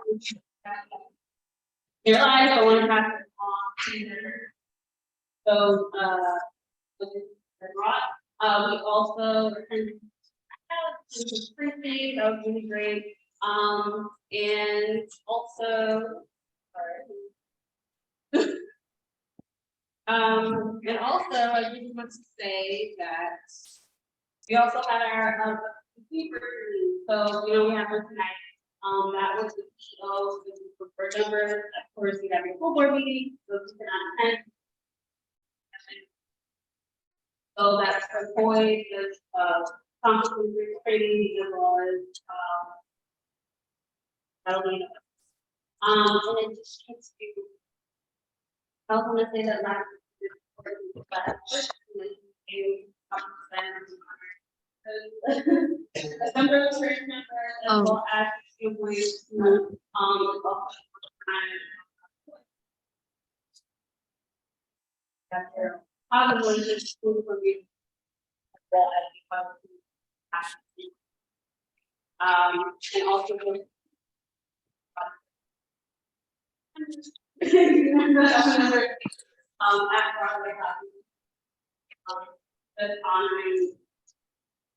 Realize I want to pass it on to their. So, with the rock, we also attended pre-K, that was really great. And also, sorry. And also, I just want to say that we also had our speaker meeting. So, we have one tonight. That was the CEO, the board members. Of course, we have a full board meeting, so you cannot attend. So that's the point of competency training as well as that'll be enough. In addition to, I also want to say that last a number of church members as well as employees probably just school for me as well as and also at Broadway just honoring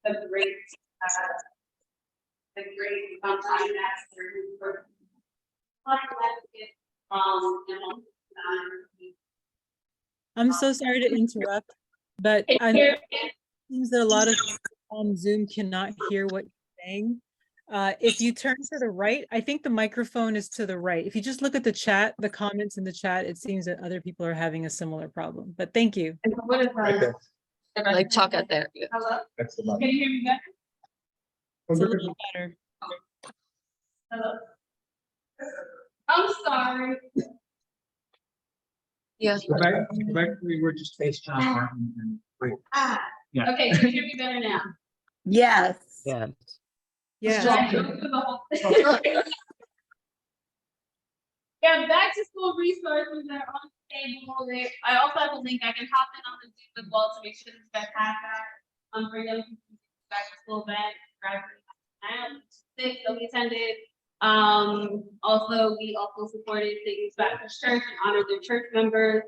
the great time master for I'm so sorry to interrupt, but it seems that a lot of people on Zoom cannot hear what you're saying. If you turn to the right, I think the microphone is to the right. If you just look at the chat, the comments in the chat, it seems that other people are having a similar problem, but thank you. And what is that? Like talk out there. Yeah. Hello? That's the Can you hear me better? It's a little better. Hello? I'm sorry. Yeah. We were just FaceTime. Yeah. Okay, can you hear me better now? Yes. Yeah. Yeah. Yeah, back to school resources that are on the table. I also have a link. I can hop in on the Zoom as well to make sure that have that for young people back to school event, graduating. So we attended. Also, we also supported St. Luke's Baptist Church and honored their church members.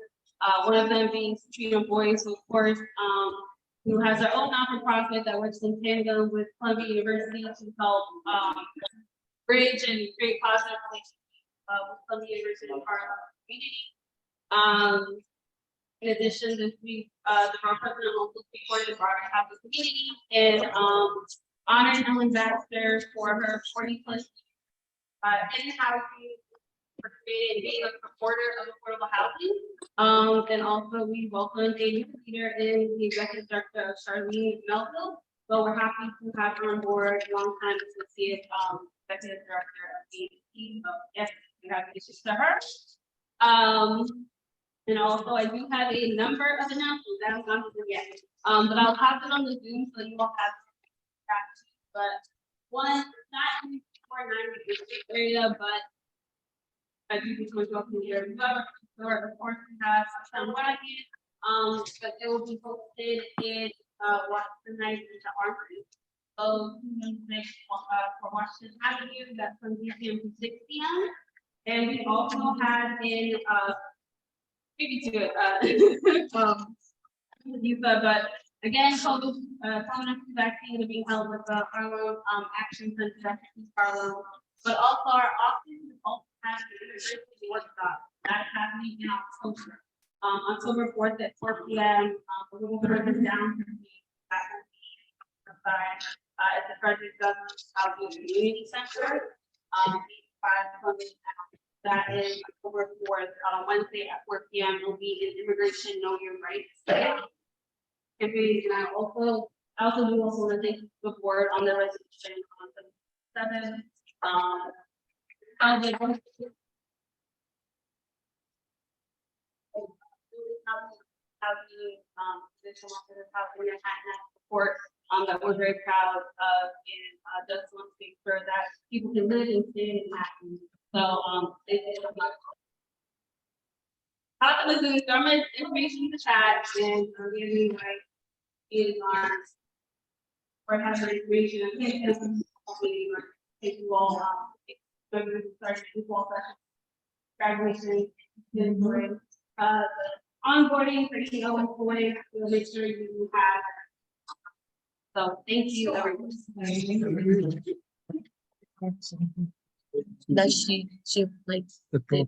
One of them being Freedom Boys, so of course, who has our own non-for-profit that works in tandem with Columbia University to help bridge and create positive relationships with Columbia University and part of our community. In addition, the borough president also supported the broader Catholic community and honored Ellen Baxter for her 40+ in housing for being a supporter of affordable housing. And also we welcomed a new leader in the executive director of Charlene Melville. So we're happy to have her on board, longtime associate executive director of the team. So yes, we have issues to her. And also I do have a number of announcements that I'm not doing yet. But I'll have it on the Zoom so you all have that. But one, not in the area, but I do just want to go here. Of course, we have some wagon, but it will be posted in Washington Night into Armory. So next for Washington Avenue, that's from 3 p.m. to 6 p.m. And we also had in maybe to it but again, COVID vaccine is being held with the Harlem Action Center in Harlem, but also our office is also having an university workshop that's happening in October. October 4th at 4 p.m. We're going to bring this down to at the Frederick Douglass Housing Community Center. That is October 4th, Wednesday at 4 p.m. Will be in Immigration Know Your Rights. And I also do want to thank the board on the resolution on the 7th. Support that we're very proud of, and just want to make sure that people can live and stay and happy. So, thank you so much. I'll listen to some information in the chat, and giving like is on or has the information. Thank you all. Graduation, the onboarding, creating open boarding, we'll make sure you have. So thank you, everyone. Does she like? Okay,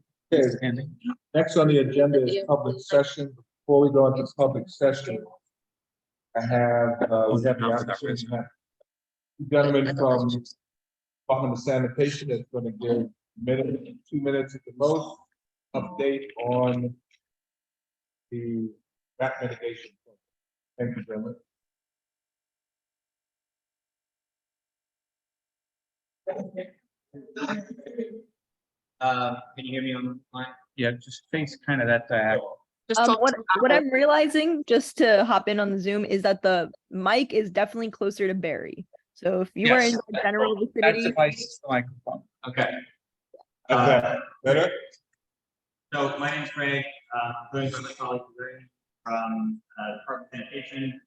Andy. Next on the agenda is public session. Before we go into public session, we have the opportunity to have two gentlemen from Department of Sanitation that's going to give 2 minutes at the most, update on the rat mitigation. Thank you, gentlemen. Can you hear me on the line? Yeah, just face kind of that diagonal. What I'm realizing, just to hop in on the Zoom, is that the mic is definitely closer to Barry. So if you are in the general That's vicinity, the microphone. Okay. Better? So my name is Greg, going from my colleague from Department of Sanitation.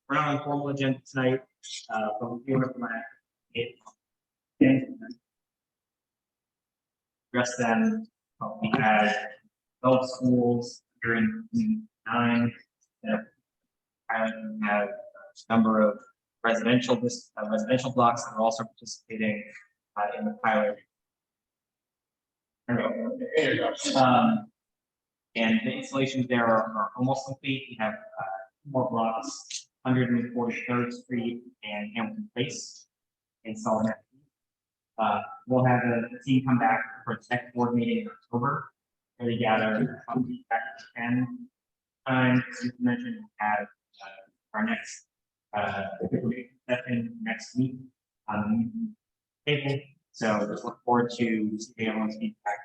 We're not on the formal agenda tonight, but we do want to address them. We had adult schools during MCB9 that have a number of residential blocks that are also participating in the pilot. And the installations there are almost complete. We have 2 more blocks, 143rd Street and Hamilton Place installed. We'll have the team come back for its next board meeting in October. Really gather feedback and time, as you mentioned, we'll have our next session next week on the table. So just look forward to everyone's feedback.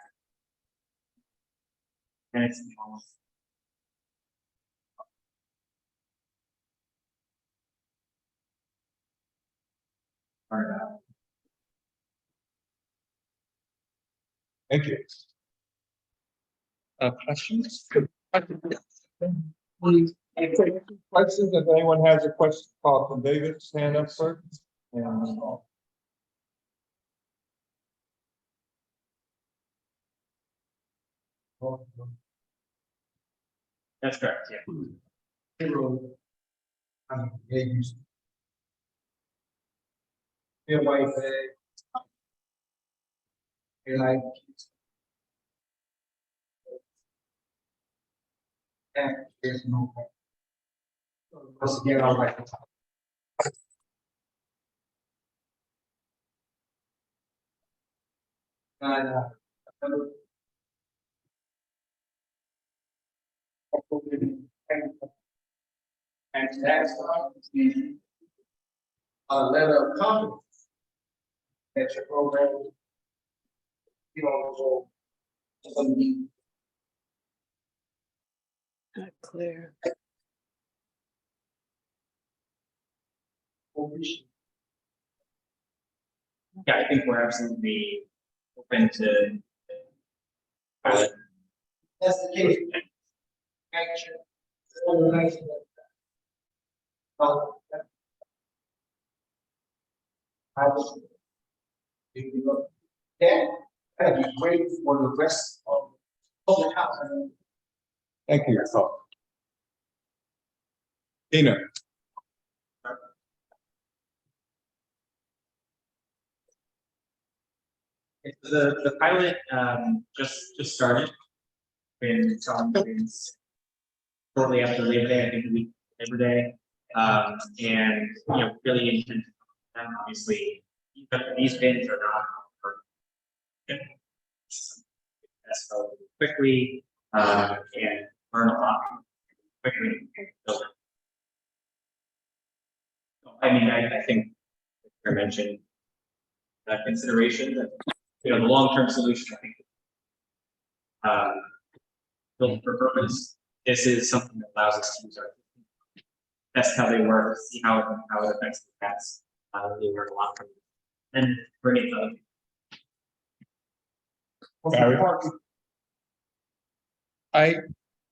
Minutes. Thank you. Questions? Questions, if anyone has a question, call from David, stand up first. And, That's correct, yeah. your wife, like, there's no. Let's get all right. And that's a letter of confidence that your program, you know, Not clear. Yeah, I think we're absolutely open to pilot. That's the case. Action. Organization. I was. If you look, that, I'd be great for the rest of the house. Thank you, that's all. Tina. The pilot just started. Been talking shortly after Labor Day, I think the week Labor Day, and you know, really intent. Obviously, these bins are not for so quickly and learn a lot quickly. I mean, I think I mentioned that consideration that, you know, the long-term solution, I think, built for purpose. This is something that allows us to use our test how they work, see how it affects the cats. They learn a lot from it. And bring it to other people.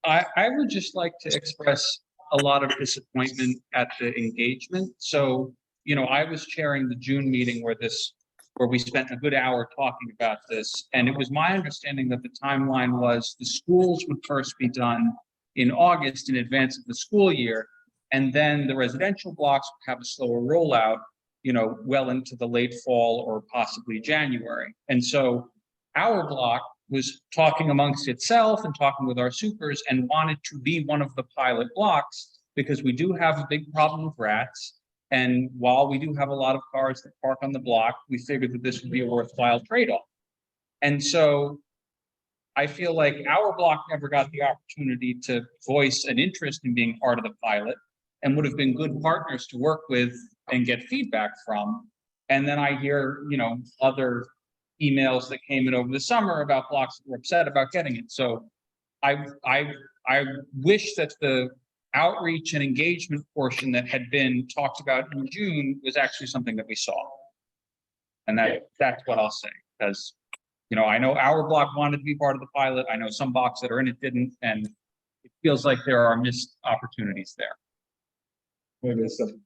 I would just like to express a lot of disappointment at the engagement. So, you know, I was chairing the June meeting where we spent a good hour talking about this. And it was my understanding that the timeline was the schools would first be done in August in advance of the school year. And then the residential blocks would have a slower rollout, you know, well into the late fall or possibly January. And so our block was talking amongst itself and talking with our supers and wanted to be one of the pilot blocks because we do have a big problem with rats. And while we do have a lot of cars that park on the block, we figured that this would be a worthwhile trade-off. And so I feel like our block never got the opportunity to voice an interest in being part of the pilot and would have been good partners to work with and get feedback from. And then I hear, you know, other emails that came in over the summer about blocks that were upset about getting it. So I wish that the outreach and engagement portion that had been talked about in June was actually something that we saw. And that's what I'll say, because, you know, I know our block wanted to be part of the pilot. I know some blocks that are in it didn't, and it feels like there are missed opportunities there. Maybe some.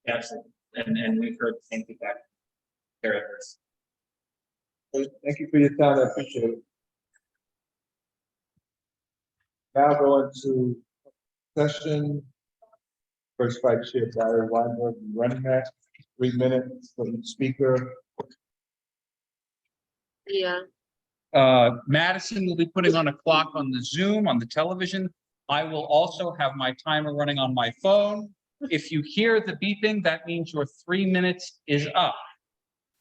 Absolutely, and we've heard the same feedback. Thank you for your time. I appreciate it. Now going to session. First Vice Chair Barry Weinberg running that 3 minutes for each speaker. Yeah. Madison will be putting on a clock on the Zoom, on the television. I will also have my timer running on my phone. If you hear the beeping, that means your 3 minutes is up.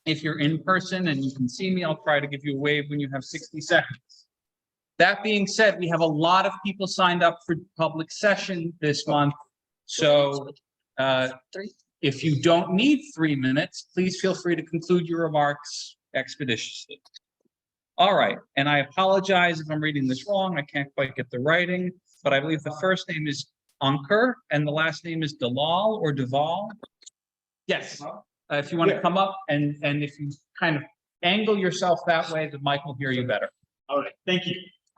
If you're in person and you can see me, I'll try to give you a wave when you have 60 seconds. That being said, we have a lot of people signed up for public session this month. So if you don't need 3 minutes, please feel free to conclude your remarks expeditiously. All right, and I apologize if I'm reading this wrong. I can't quite get the writing, but I believe the first name is Ankur and the last name is Dalal or Deval. Yes, if you want to come up and if you kind of angle yourself that way, the mic will hear you better. All right, thank you.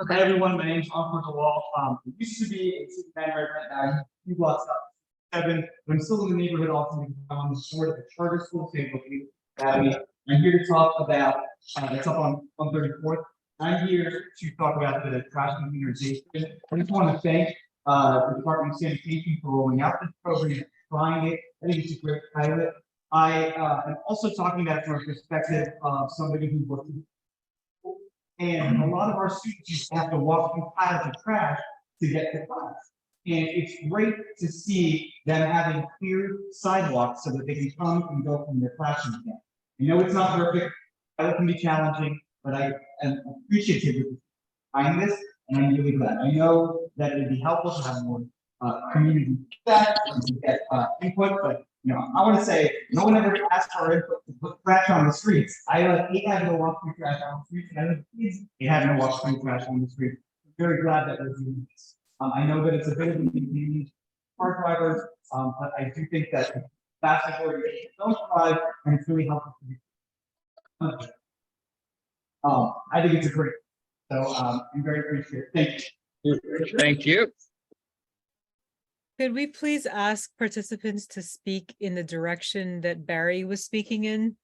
Hi, everyone. My name is Ankur Dalal. It used to be a city manager right now, a few blocks up, 7. But I'm still in the neighborhood often because I'm on the board of the charter school, St. Academy. I'm here to talk about, it's up on 34th. I'm here to talk about the trash containerization. I just want to thank the Department of Sanitation for rolling out this program, trying it. I think it's a great pilot. I am also talking about it from a perspective of somebody who works in school. And a lot of our students used to have to walk through piles of trash to get to class. And it's great to see them having clear sidewalks so that they can come and go from their classrooms again. I know it's not perfect, it can be challenging, but I am appreciative of behind this, and I'm really glad. I know that it'd be helpful to have more community feedback and to get input, but you know, I want to say no one ever asked for input to put trash on the streets. I hate having to walk through trash on the streets, and I know kids hate having to walk through trash on the street. I'm very glad that we're doing this. I know that it's a bit of an inconvenience for car drivers, but I do think that the vast majority don't drive, and it's really helpful to you. I think it's a great. So I'm very appreciative. Thank you. Thank you. Could we please ask participants to speak in the direction that Barry was speaking in?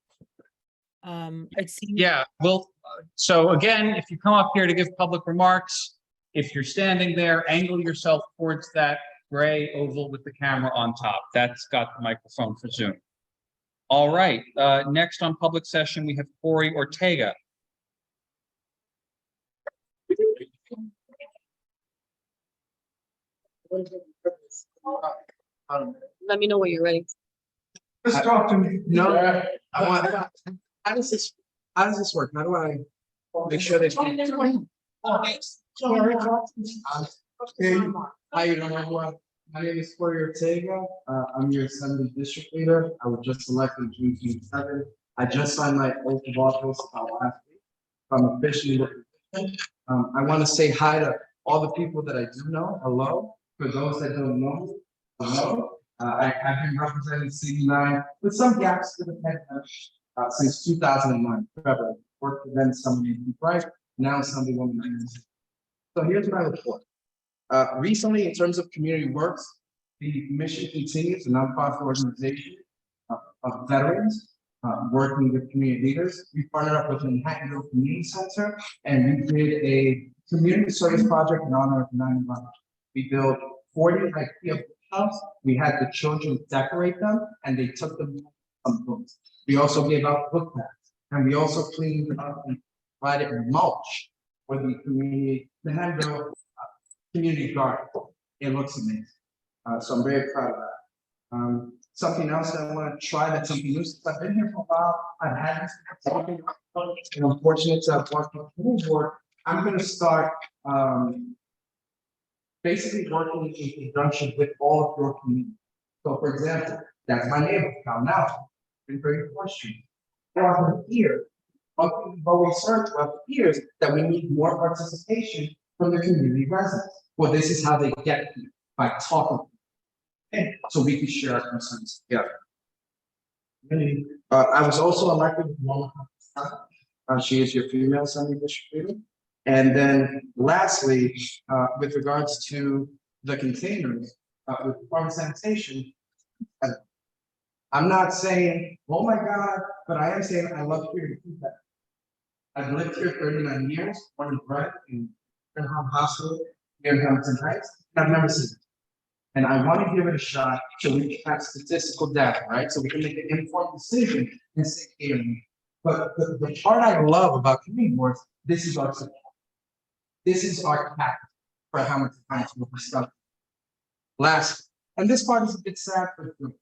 It seems. Yeah, well, so again, if you come up here to give public remarks, if you're standing there, angle yourself towards that gray oval with the camera on top. That's got the microphone for Zoom. All right, next on public session, we have Corey Ortega. Let me know when you're ready. Just talk to me. No, I want. How does this work? How do I make sure they? Okay, How you doing? My name is Corey Ortega. I'm your Assembly District Leader. I was just elected June 27th. I just signed my oath of office last week. I'm officially. I want to say hi to all the people that I do know. Hello. For those that don't know, Hello, I've been representing MCB9 with some gaps to the pandemic since 2009. February, worked with them Sunday right now Sunday woman. So here's my report. Recently, in terms of community works, the mission continues, a nonprofit organization of veterans working with community leaders. We partnered up with the Manhattanville Community Center, and we did a community service project in honor of 9/11. We built 40 IKEA house. We had the children decorate them, and they took them some books. We also gave out book bags, and we also cleaned up and provided mulch for the community, the Manhattanville community garden. It looks amazing. So I'm very proud of that. Something else that I want to try, that's something new, since I've been here for a while, I've had this, and I'm fortunate to have worked with the board. I'm going to start basically working in conjunction with all of your community. So for example, that's my neighbor, now, been very fortunate. For years, we've always searched for years that we need more participation from the community residents. Well, this is how they get here, by talking. Okay, so we can share our concerns together. I was also elected with Mona. She is your female assembly district leader. And then lastly, with regards to the containers, with farm sanitation, I'm not saying, oh my God, but I am saying I love hearing feedback. I've lived here 39 years, born and bred in Brenham Hospital here in Hamilton Heights. I've never seen it. And I want to give it a shot so we can have statistical data, right? So we can make an informed decision and say, hey, but the part I love about community boards, this is our support. This is our cap for Hamilton Heights with stuff. Last, and this part is a bit sad for you.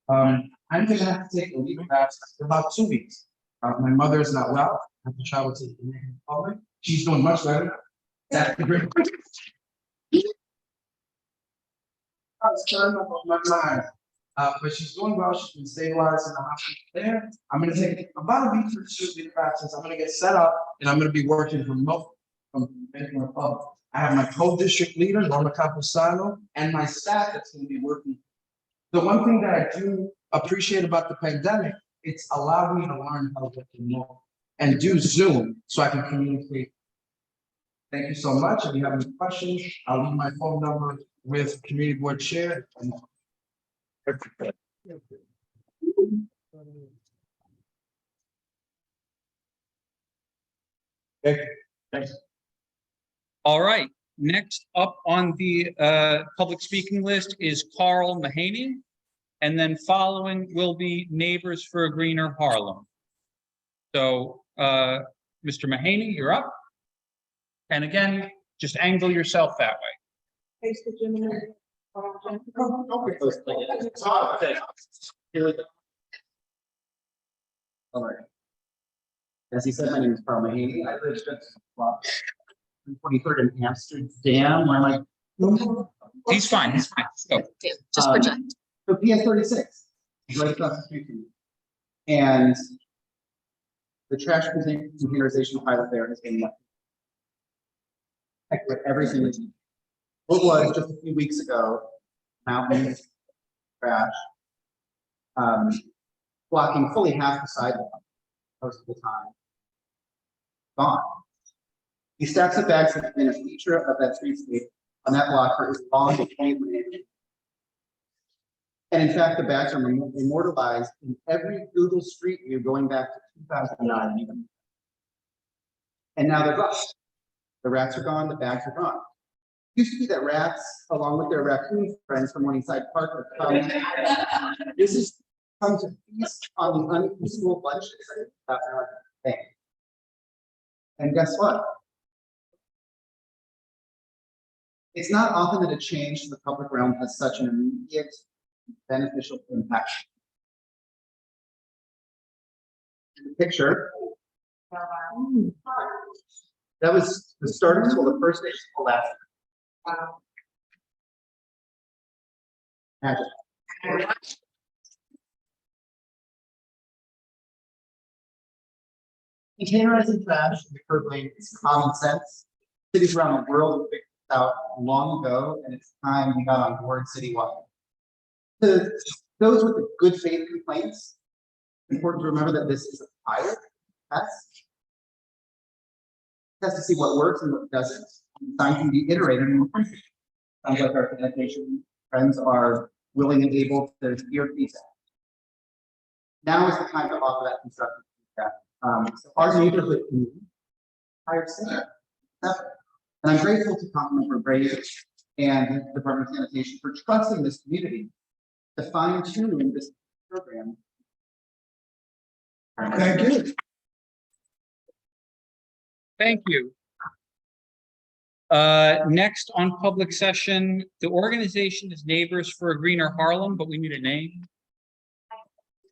I'm going to have to take a leave of absence for about 2 weeks. My mother is not well. I have to travel to the Dominican Republic. She's doing much better. That's the great. I was trying up on my mind. But she's doing well. She's been stabilized in the hospital there. I'm going to take about a week or 2 leave of absence. I'm going to get set up and I'm going to be working remote from the Dominican Republic. I have my co-district leader, Norma Camposano, and my staff that's going to be working. The one thing that I do appreciate about the pandemic, it's allowed me to learn how to work remote and do Zoom so I can communicate. Thank you so much. If you have any questions, I'll leave my phone number with community board chair. Thank you. Thanks. All right, next up on the public speaking list is Carl Mahaney, and then following will be Neighbors for a Greener Harlem. So, Mr. Mahaney, you're up. And again, just angle yourself that way. All right. As he said, my name is Carl Mahaney. I live just 23rd in Amsterdam. Where am I? He's fine. He's fine. So, just project. So PS 36 is right across the street from me. And the trash containerization pilot there has been every single day. What was just a few weeks ago, mountains, trash, blocking fully half the sidewalk most of the time. Gone. These stacks of bags have been a feature of that streetscape on that block for as long as 20 years. And in fact, the bags are immortalized in every Google Street View going back to 2009 even. And now they're gone. The rats are gone, the bags are gone. It used to be that rats, along with their raccoon friends from Morningside Park, would come. This is come to feast on the unpeaceful bunches that are thing. And guess what? It's not often that a change to the public realm has such an immediate beneficial impact. The picture. That was the start of school, the first day of school last year. Magic. Containerizing trash in the curb lane is common sense. Cities around the world have figured this out long ago, and it's time we got on board citywide. To those with the good faith complaints, important to remember that this is a pilot test. Test to see what works and what doesn't. Design can be iterated and improved. Sounds like our sanitation friends are willing and able to hear feedback. Now is the time to offer that constructive feedback. So our neighborhood community hired Sarah. And I'm grateful to compliment her Brave and the Department of Sanitation for trusting this community to fine tune this program. Thank you. Thank you. Next on public session, the organization is Neighbors for a Greener Harlem, but we need a name.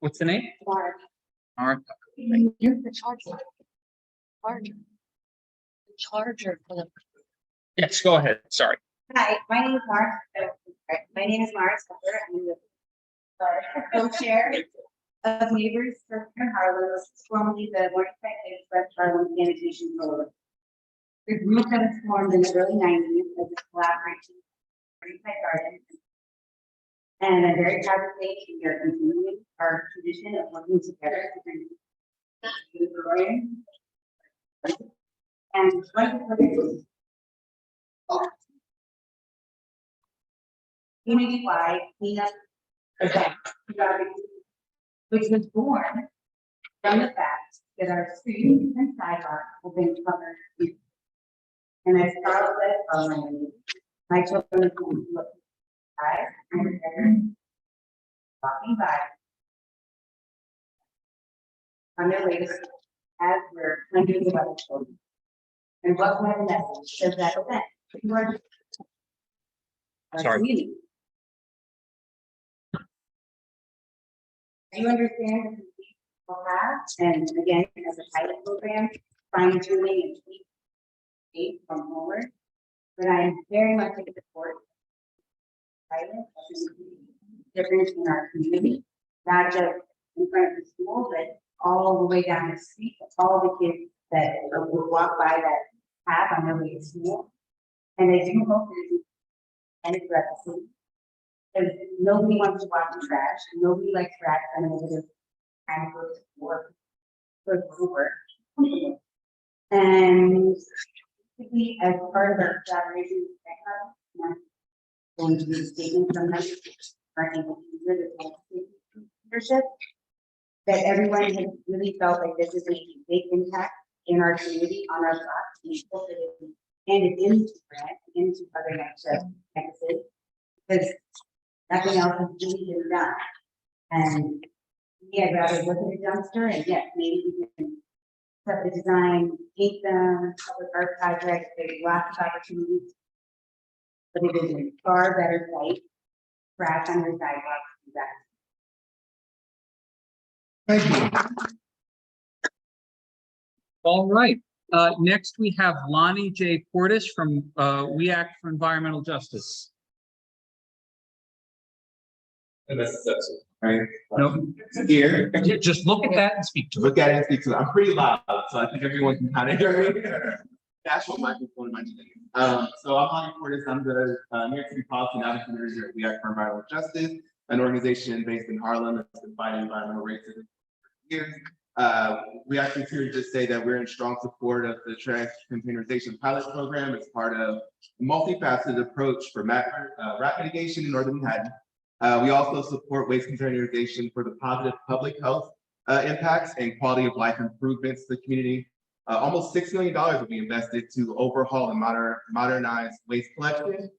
What's the name? Mark. Martha. You're the charger. Charger. The charger for the. Yes, go ahead. Sorry. Hi, my name is Mark. My name is Mark. I'm the co-chair of Neighbors for Greener Harlem, formerly the Morningside Express Harlem Sanitation Coalition. The group that was formed in the early 90s as a collaboration with Morningside Garden. And I'm very proud to say we are continuing our tradition of working together to bring the program. And one of the programs community-wide cleanup event, which was born from the fact that our streets and sidewalks have been covered. And as Carl said, my children look and walking by on their way to school, as were hundreds of other children. And what kind of message does that event? Sorry. Community. Do you understand what these people have? And again, as a pilot program, fine tuning and tweak from forward. But I am very much in support difference in our community, not just in front of the school, but all the way down the street, all the kids that will walk by that path on their way to school. And I do hope that it's and it's representative. Because nobody wants to watch the trash, nobody likes trash and it kind of goes to work, goes over. And we, as part of our collaboration with going to be a statement from them, are able to use it as leadership, that everyone has really felt like this is a big impact in our community, on our blocks, and it into grant, into other next campuses, because nothing else has really been done. And yeah, I'd rather look at a dumpster, and yes, maybe we can set the design, paint them, public art projects, there's lots of opportunities. But it is a far better site, trash on your sidewalks, do that. Thank you. All right. Next, we have Lonnie J. Portis from We Act for Environmental Justice. And that's it, right? No, Here. just look at that and speak to it. Look at it and speak to it. I'm pretty loud, so I think everyone can kind of hear me. That's what microphone am I doing? So I'm Lonnie Portis. I'm the New York City Policy and Advocacy Manager at We Act for Environmental Justice, an organization based in Harlem that's been fighting environmental racism for years. We actually here to just say that we're in strong support of the trash containerization pilot program as part of a multifaceted approach for rat mitigation in Northern Manhattan. We also support waste containerization for the positive public health impacts and quality of life improvements to the community. Almost $6 million will be invested to overhaul and modernize waste collection.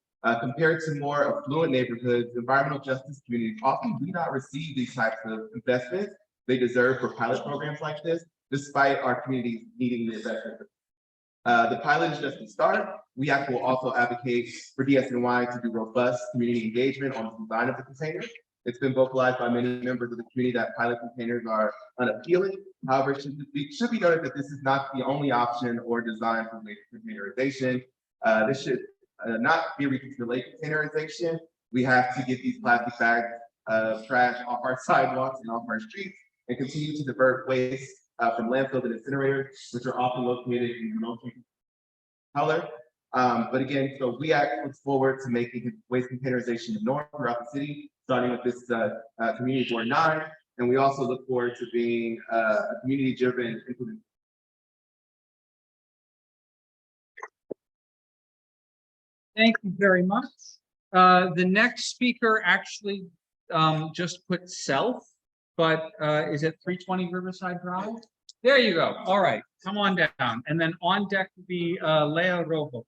Compared to more affluent neighborhoods, environmental justice communities often do not receive these types of investments they deserve for pilot programs like this, despite our communities needing the investment. The pilot is just the start. We will also advocate for DSNY to do robust community engagement on the design of the container. It's been vocalized by many members of the community that pilot containers are unappealing. However, it should be noted that this is not the only option or design for waste containerization. This should not be reconciliation containerization. We have to get these plastic bags of trash off our sidewalks and off our streets and continue to divert waste from landfills and incinerators, which are often located in color. But again, so We Act looks forward to making waste containerization the norm throughout the city. starting with this Community Board 9. And we also look forward to being a community-driven implementation. Thank you very much. The next speaker actually just put self, but is it 320 Riverside Drive? There you go. All right, come on down. And then on deck will be Leo Rojo.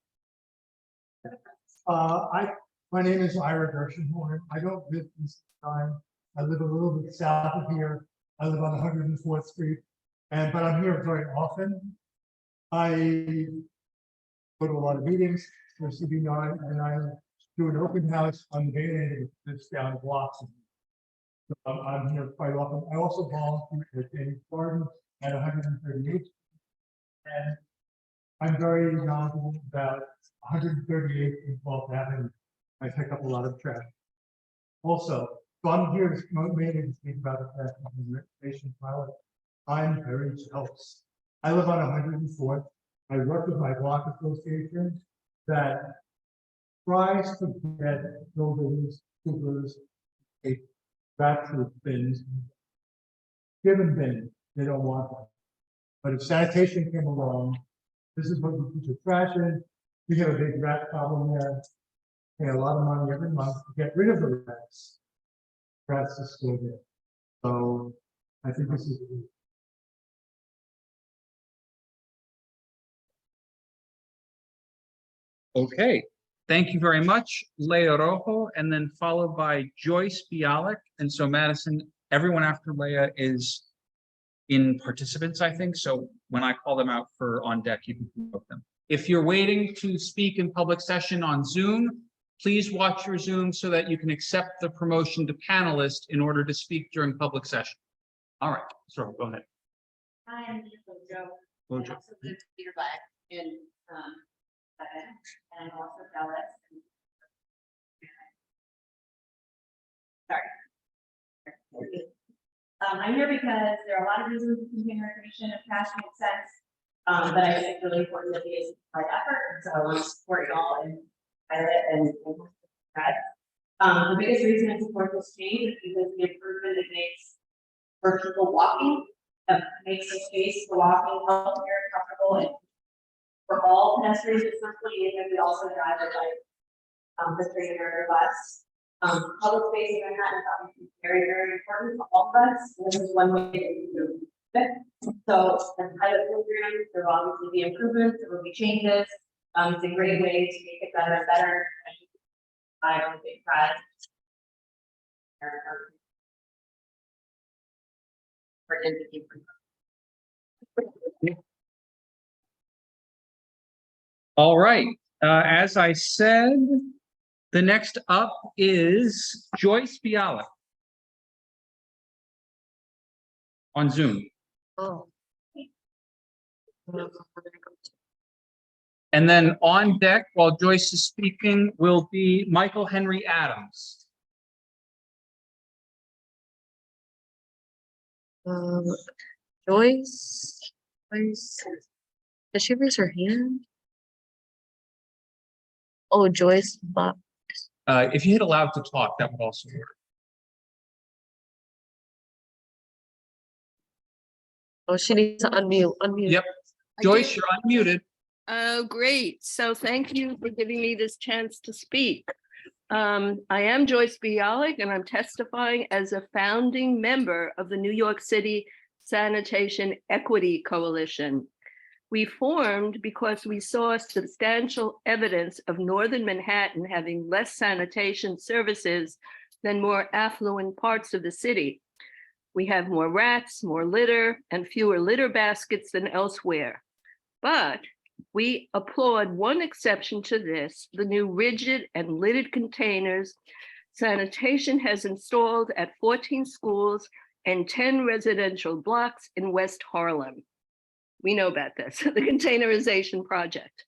My name is Ira Gershenhorn. I don't live in time. I live a little bit south of here. I live on 104th Street, but I'm here very often. I go to a lot of meetings for MCB9, and I do an open house on the main end that's down the blocks. So I'm here quite often. I also volunteer at Danny's Garden at 138th, and I'm very knowledgeable about 138th and 12th Avenue. I pick up a lot of trash. Also, so I'm here to mainly to speak about the trash implementation pilot. I'm very jealous. I live on 104th. I work with my block association that tries to get buildings, supers, a battery bins, given bins. They don't want them. But if sanitation came along, this is what we put the trash in. We have a big rat problem there. Pay a lot of money every month to get rid of the rats. Rats are still there. So I think this is. Okay, thank you very much, Leo Rojo, and then followed by Joyce Bialik. And so Madison, everyone after Leah is in participants, I think. So when I call them out for on deck, you can promote them. If you're waiting to speak in public session on Zoom, please watch your Zoom so that you can accept the promotion to panelist in order to speak during public session. All right, so go ahead. Hi, I'm Joe. Joe. I also live nearby in and I'm also jealous. Sorry. I'm here because there are a lot of reasons container creation of cash makes sense. But I think it's really important that we supply effort. And so I want to support y'all and pilot and that. The biggest reason I support this change is because the improvement it makes for people walking, makes the space for walking healthier, comfortable, and for all pedestrians, especially, and we also drive a bike, the train or bus. Public space in Manhattan is obviously very, very important for all of us. And this is one way to improve it. So, as pilot program, there will obviously be improvements, there will be changes. It's a great way to make it better and better. I don't think that. For entity. All right, as I said, the next up is Joyce Bialik on Zoom. Oh. And then on deck while Joyce is speaking will be Michael Henry Adams. Joyce, does she raise her hand? Oh, Joyce, but If you hit allowed to talk, that would also work. oh, she needs to unmute. Yep. Joyce, you're unmuted. Oh, great. So thank you for giving me this chance to speak. I am Joyce Bialik, and I'm testifying as a founding member of the New York City Sanitation Equity Coalition. We formed because we saw substantial evidence of Northern Manhattan having less sanitation services than more affluent parts of the city. We have more rats, more litter, and fewer litter baskets than elsewhere. But we applaud one exception to this, the new rigid and lidded containers sanitation has installed at 14 schools and 10 residential blocks in West Harlem. We know about this, the containerization project.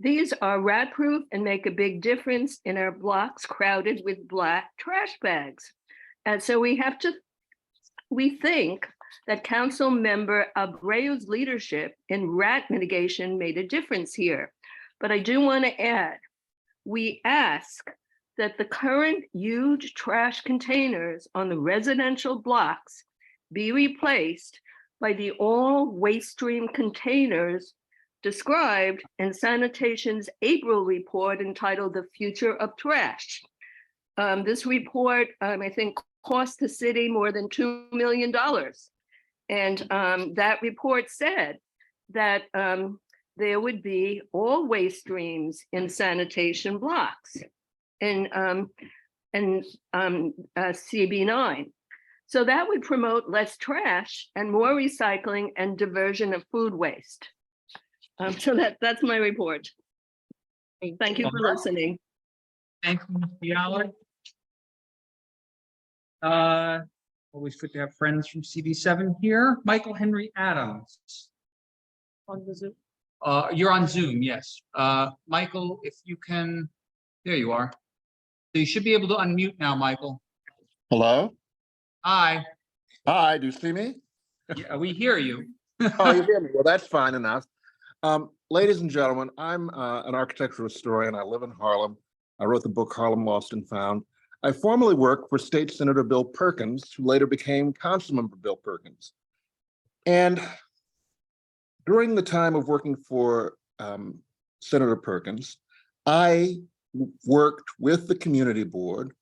These are rat-proof and make a big difference in our blocks crowded with black trash bags. And so we think that Council Member Abreu's leadership in rat mitigation made a difference here. But I do want to add, we ask that the current huge trash containers on the residential blocks be replaced by the all waste stream containers described in sanitation's April report entitled The Future of Trash. This report, I think, cost the city more than $2 million. And that report said that there would be all waste streams in sanitation blocks in CB9. So that would promote less trash and more recycling and diversion of food waste. So that's my report. Thank you for listening. Thank you, Ms. Bialik. Always good to have friends from CB7 here. Michael Henry Adams. On the Zoom? You're on Zoom, yes. Michael, if you can, there you are. So you should be able to unmute now, Michael. Hello? Hi. Hi, do you see me? Yeah, we hear you. Oh, you hear me? Well, that's fine enough. Ladies and gentlemen, I'm an architectural historian. I live in Harlem. I wrote the book Harlem Lost and Found. I formerly worked for State Senator Bill Perkins, who later became Councilmember Bill Perkins. And during the time of working for Senator Perkins, I worked with the community board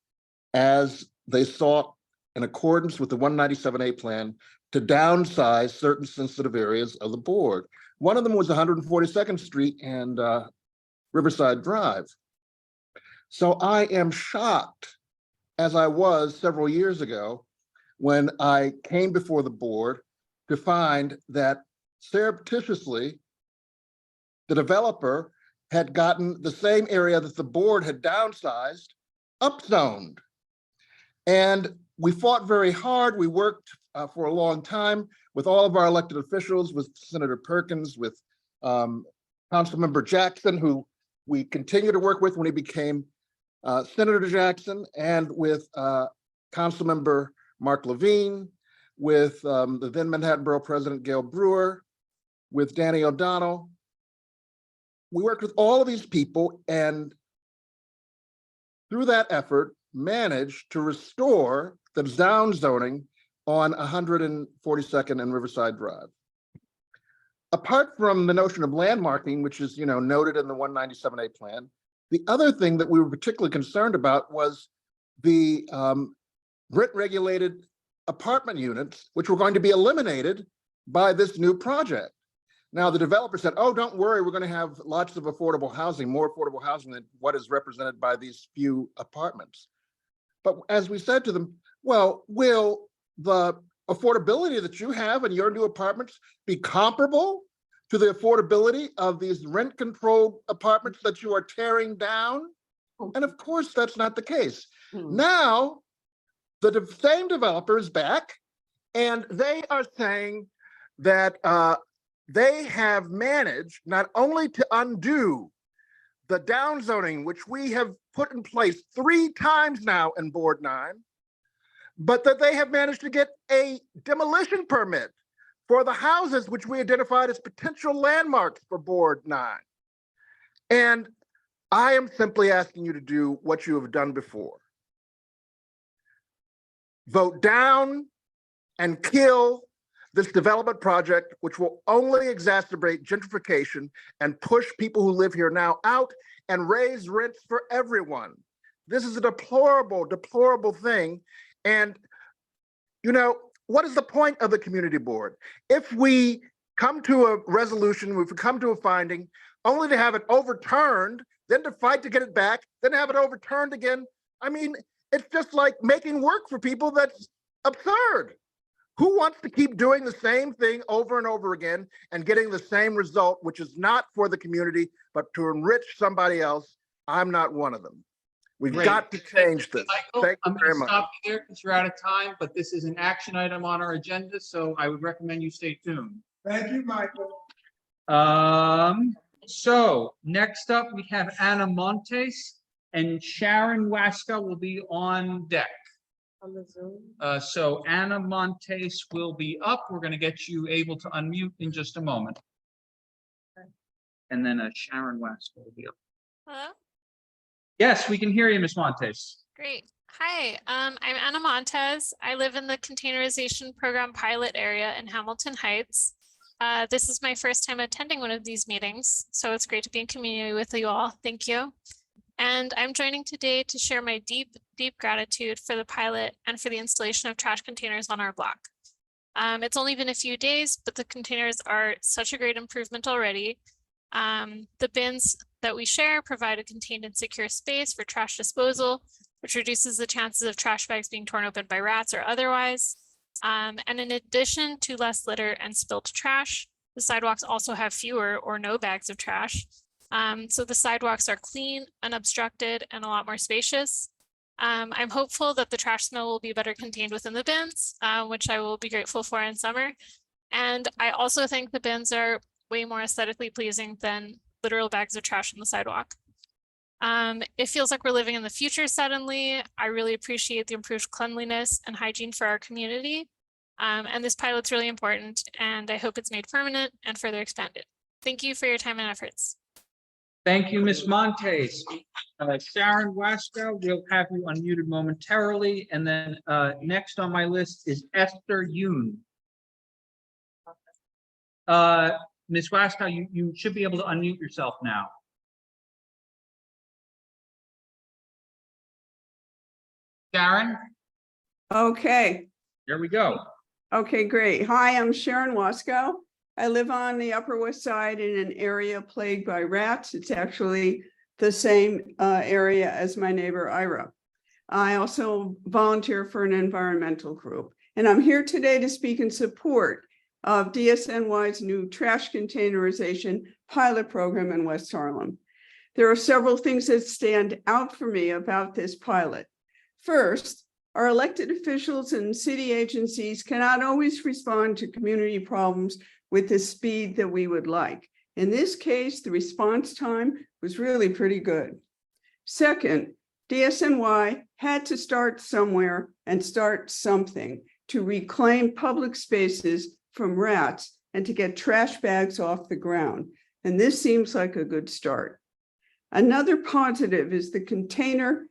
as they sought, in accordance with the 197A plan, to downsize certain sensitive areas of the board. One of them was 142nd Street and Riverside Drive. So I am shocked, as I was several years ago, when I came before the board to find that surreptitiously, the developer had gotten the same area that the board had downsized, upzoned. And we fought very hard. We worked for a long time with all of our elected officials, with Senator Perkins, with Councilmember Jackson, who we continue to work with when he became Senator Jackson, and with Councilmember Mark Levine, with the then Manhattan Borough President Gail Brewer, with Danny O'Donnell. We worked with all of these people, and through that effort, managed to restore the down zoning on 142nd and Riverside Drive. Apart from the notion of landmarking, which is noted in the 197A plan, the other thing that we were particularly concerned about was the rent-regulated apartment units, which were going to be eliminated by this new project. Now, the developer said, oh, don't worry, we're going to have lots of affordable housing, more affordable housing than what is represented by these few apartments. But as we said to them, well, will the affordability that you have in your new apartments be comparable to the affordability of these rent-controlled apartments that you are tearing down? And of course, that's not the case. Now, the same developer is back, and they are saying that they have managed not only to undo the downzoning, which we have put in place 3 times now in Board 9, but that they have managed to get a demolition permit for the houses which we identified as potential landmarks for Board 9. And I am simply asking you to do what you have done before. Vote down and kill this development project, which will only exacerbate gentrification and push people who live here now out and raise rents for everyone. This is a deplorable, deplorable thing. And, what is the point of the community board? If we come to a resolution, if we come to a finding, only to have it overturned, then to fight to get it back, then have it overturned again. I mean, it's just like making work for people. That's absurd. Who wants to keep doing the same thing over and over again and getting the same result, which is not for the community, but to enrich somebody else? I'm not one of them. We've got to change this. Michael, Thank I'm you going very to much. stop you there because you're out of time, but this is an action item on our agenda, so I would recommend you stay tuned. Thank you, Michael. So next up, we have Anna Montes, and Sharon Waska will be on deck. On the Zoom. So Anna Montes will be up. We're going to get you able to unmute in just a moment. And then Sharon Waska will be up. Hello? Yes, we can hear you, Ms. Montes. Great. Hi, I'm Anna Montez. I live in the containerization program pilot area in Hamilton Heights. This is my first time attending one of these meetings, so it's great to be in community with you all. Thank you. And I'm joining today to share my deep gratitude for the pilot and for the installation of trash containers on our block. It's only been a few days, but the containers are such a great improvement already. The bins that we share provide a contained and secure space for trash disposal, which reduces the chances of trash bags being torn open by rats or otherwise. And in addition to less litter and spilled trash, the sidewalks also have fewer or no bags of trash. So the sidewalks are clean, unobstructed, and a lot more spacious. I'm hopeful that the trash smell will be better contained within the bins, which I will be grateful for in summer. And I also think the bins are way more aesthetically pleasing than literal bags of trash on the sidewalk. It feels like we're living in the future suddenly. I really appreciate the improved cleanliness and hygiene for our community. And this pilot's really important, and I hope it's made permanent and further expanded. Thank you for your time and efforts. Thank you, Ms. Montes. Sharon Wasco, we'll have you unmuted momentarily. And then next on my list is Esther Yoon. Ms. Wasco, you should be able to unmute yourself now. Sharon? Okay. There we go. Okay, great. Hi, I'm Sharon Wasco. I live on the Upper West Side in an area plagued by rats. It's actually the same area as my neighbor Ira. I also volunteer for an environmental group, and I'm here today to speak in support of DSNY's new trash containerization pilot program in West Harlem. There are several things that stand out for me about this pilot. First, our elected officials and city agencies cannot always respond to community problems with the speed that we would like. In this case, the response time was really pretty good. Second, DSNY had to start somewhere and start something to reclaim public spaces from rats and to get trash bags off the ground. And this seems like a good start. Another positive is the container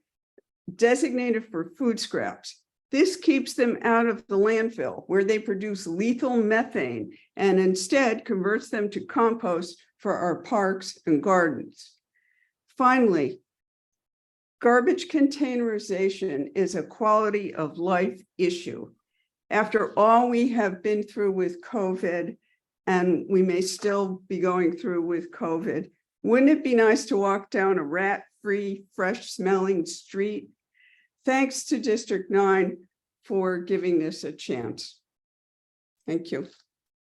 designated for food scraps. This keeps them out of the landfill where they produce lethal methane and instead converts them to compost for our parks and gardens. Finally, garbage containerization is a quality of life issue. After all we have been through with COVID, and we may still be going through with COVID, wouldn't it be nice to walk down a rat-free, fresh-smelling street? Thanks to District 9 for giving this a chance. Thank you.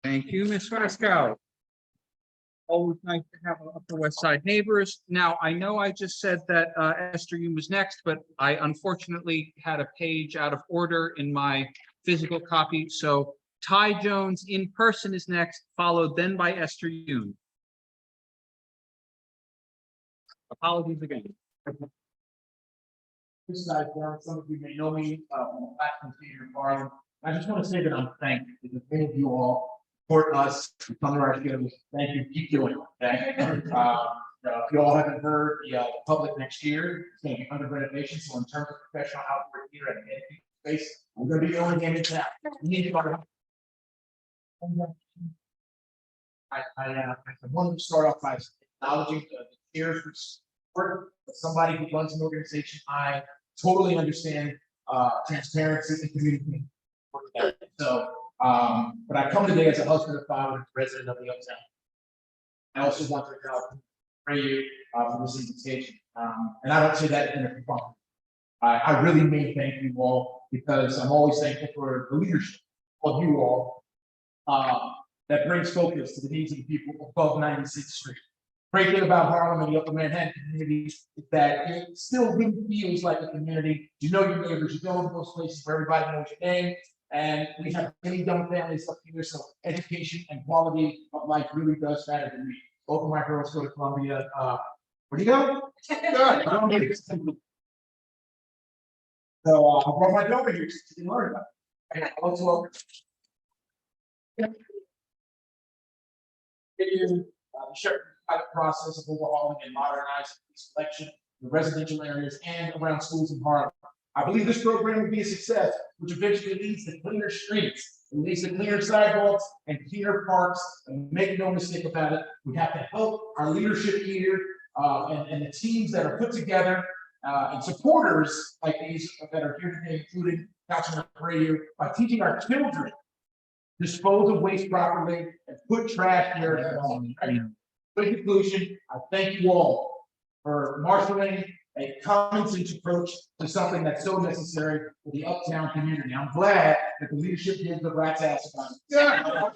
Thank you, Ms. Wasco. Always nice to have Upper West Side neighbors. Now, I know I just said that Esther Yoon was next, but I unfortunately had a page out of order in my physical copy. So Ty Jones in person is next, followed then by Esther Yoon. Apologies again. This is some of you may know me from the platform theater in Harlem. I just want to say that I'm thankful because many of you all support us, come to our shows. Thank you. Keep doing it. Okay? If you all haven't heard, the public next year is going to be under renovation. So in terms of professional outdoor theater and space, I'm going to be the only game in town. You need to go to. I wanted to start off by acknowledging the cheers for support. Somebody who runs an organization, I totally understand transparency and communication. So, but I come today as a husband of five and a resident of the Uptown. I also want to pray you for this invitation. And I don't say that in a compliment. I really mean thank you all because I'm always thankful for the leadership of you all that brings focus to the needs of the people above 96th Street. Great thing about Harlem and the Upper Manhattan community is that it still really feels like a community. You know your neighbors, you go to those places where everybody knows your name, and we have many young families up here, so education and quality of life really does matter to me. Both of my girls go to Columbia. Where do you go? So I brought my daughter here to learn about it. And also, it is the pilot process of overhauling and modernizing this collection the residential areas, and around schools in Harlem. I believe this program will be a success, which eventually leads to cleaner streets, it leads to cleaner sidewalks and cleaner parks. And make no mistake about it, we have to help our leadership here and the teams that are put together and supporters like these that are here today, including Councilman Prayer, by teaching our children dispose of waste properly and put trash where it belongs. In conclusion, I thank you all for marshaling a common sense approach to something that's so necessary for the uptown community. I'm glad that the leadership gives the rat's ass about it. Yeah.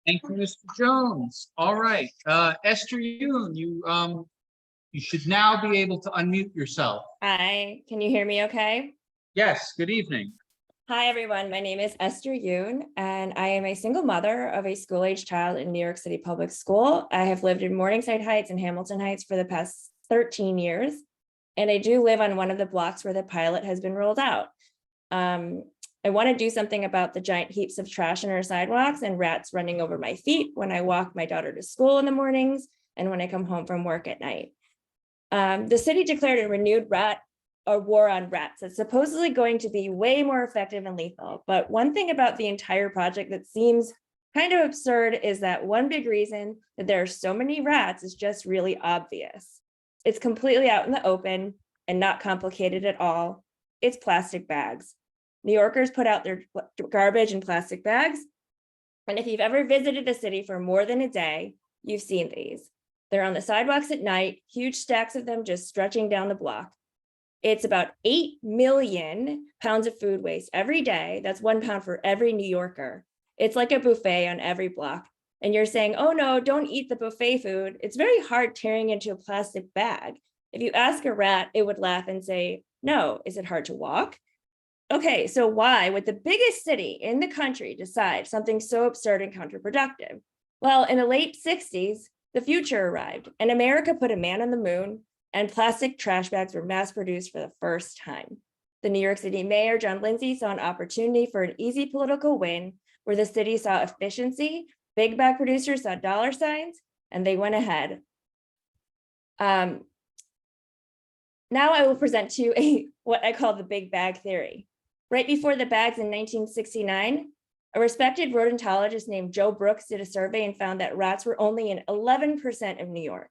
Thank you, Mr. Jones. All right, Esther Yoon, you should now be able to unmute yourself. Hi, can you hear me okay? Yes, good evening. Hi, everyone. My name is Esther Yoon, and I am a single mother of a school-age child in New York City Public School. I have lived in Morningside Heights and Hamilton Heights for the past 13 years, and I do live on one of the blocks where the pilot has been rolled out. I want to do something about the giant heaps of trash in our sidewalks and rats running over my feet when I walk my daughter to school in the mornings and when I come home from work at night. The city declared a renewed war on rats. It's supposedly going to be way more effective and lethal. But one thing about the entire project that seems kind of absurd is that one big reason that there are so many rats is just really obvious. It's completely out in the open and not complicated at all. It's plastic bags. New Yorkers put out their garbage in plastic bags. And if you've ever visited a city for more than a day, you've seen these. They're on the sidewalks at night, huge stacks of them just stretching down the block. It's about 8 million pounds of food waste every day. That's 1 pound for every New Yorker. It's like a buffet on every block. And you're saying, oh no, don't eat the buffet food. It's very hard tearing into a plastic bag. If you ask a rat, it would laugh and say, no. Is it hard to walk? Okay, so why would the biggest city in the country decide something so absurd and counterproductive? Well, in the late 60s, the future arrived and America put a man on the moon, and plastic trash bags were mass produced for the first time. The New York City Mayor, John Lindsay, saw an opportunity for an easy political win where the city saw efficiency, big bag producers saw dollar signs, and they went ahead. Now I will present to you what I call the big bag theory. Right before the bags in 1969, a respected rodentologist named Joe Brooks did a survey and found that rats were only in 11% of New York.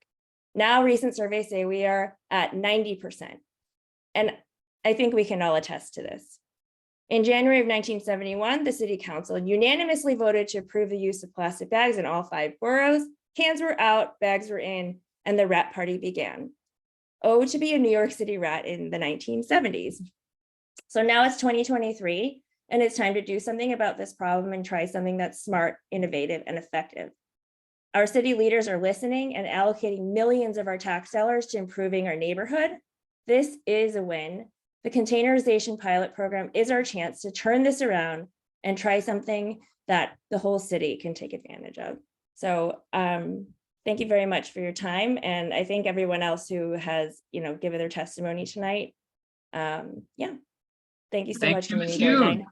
Now, recent surveys say we are at 90%. And I think we can all attest to this. In January of 1971, the city council unanimously voted to approve the use of plastic bags in all 5 boroughs. Cans were out, bags were in, and the rat party began. Oh, to be a New York City rat in the 1970s. So now it's 2023, and it's time to do something about this problem and try something that's smart, innovative, and effective. Our city leaders are listening and allocating millions of our tax dollars to improving our neighborhood. This is a win. The containerization pilot program is our chance to turn this around and try something that the whole city can take advantage of. So thank you very much for your time. And I thank everyone else who has, given their testimony tonight. Yeah, thank you so much for Ms. meeting. Yoon.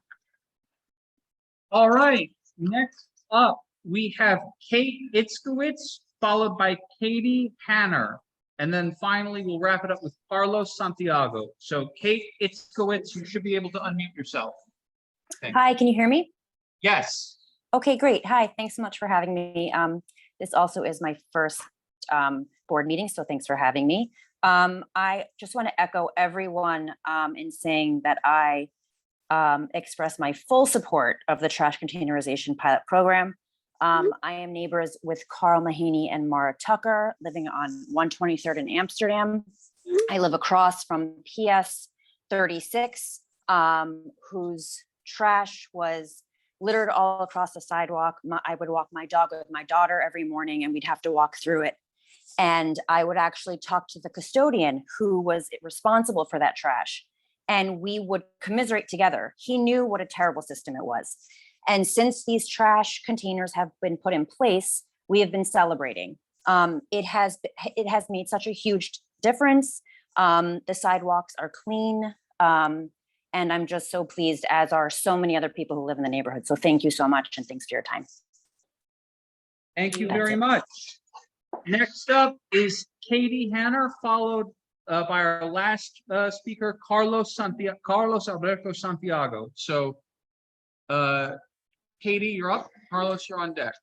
All right, next up, we have Kate Itzkowitz, followed by Katie Hanner. And then finally, we'll wrap it up with Carlos Santiago. So Kate Itzkowitz, you should be able to unmute yourself. Hi, can you hear me? Yes. Okay, great. Hi, thanks so much for having me. This also is my first board meeting, so thanks for having me. I just want to echo everyone in saying that I express my full support of the trash containerization pilot program. I am neighbors with Carl Mahaney and Mara Tucker, living on 123rd in Amsterdam. I live across from PS 36, whose trash was littered all across the sidewalk. I would walk my dog with my daughter every morning and we'd have to walk through it. And I would actually talk to the custodian who was responsible for that trash. And we would commiserate together. He knew what a terrible system it was. And since these trash containers have been put in place, we have been celebrating. It has made such a huge difference. The sidewalks are clean. And I'm just so pleased, as are so many other people who live in the neighborhood. So thank you so much, and thanks for your time. Thank you very much. Next up is Katie Hanner, followed by our last speaker, Carlos Alberto Santiago. So, Katie, you're up. Carlos, you're on deck.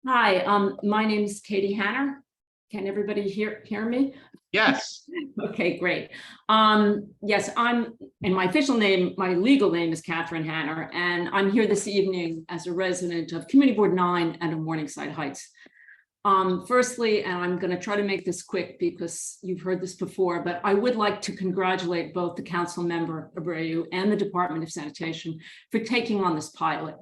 Hi, my name is Katie Hanner. Can everybody hear me? Yes. Okay, great. Yes, and my official name, my legal name is Catherine Hanner, and I'm here this evening as a resident of Community Board 9 and of Morningside Heights. Firstly, and I'm going to try to make this quick because you've heard this before, but I would like to congratulate both the council member Abreu and the Department of Sanitation for taking on this pilot.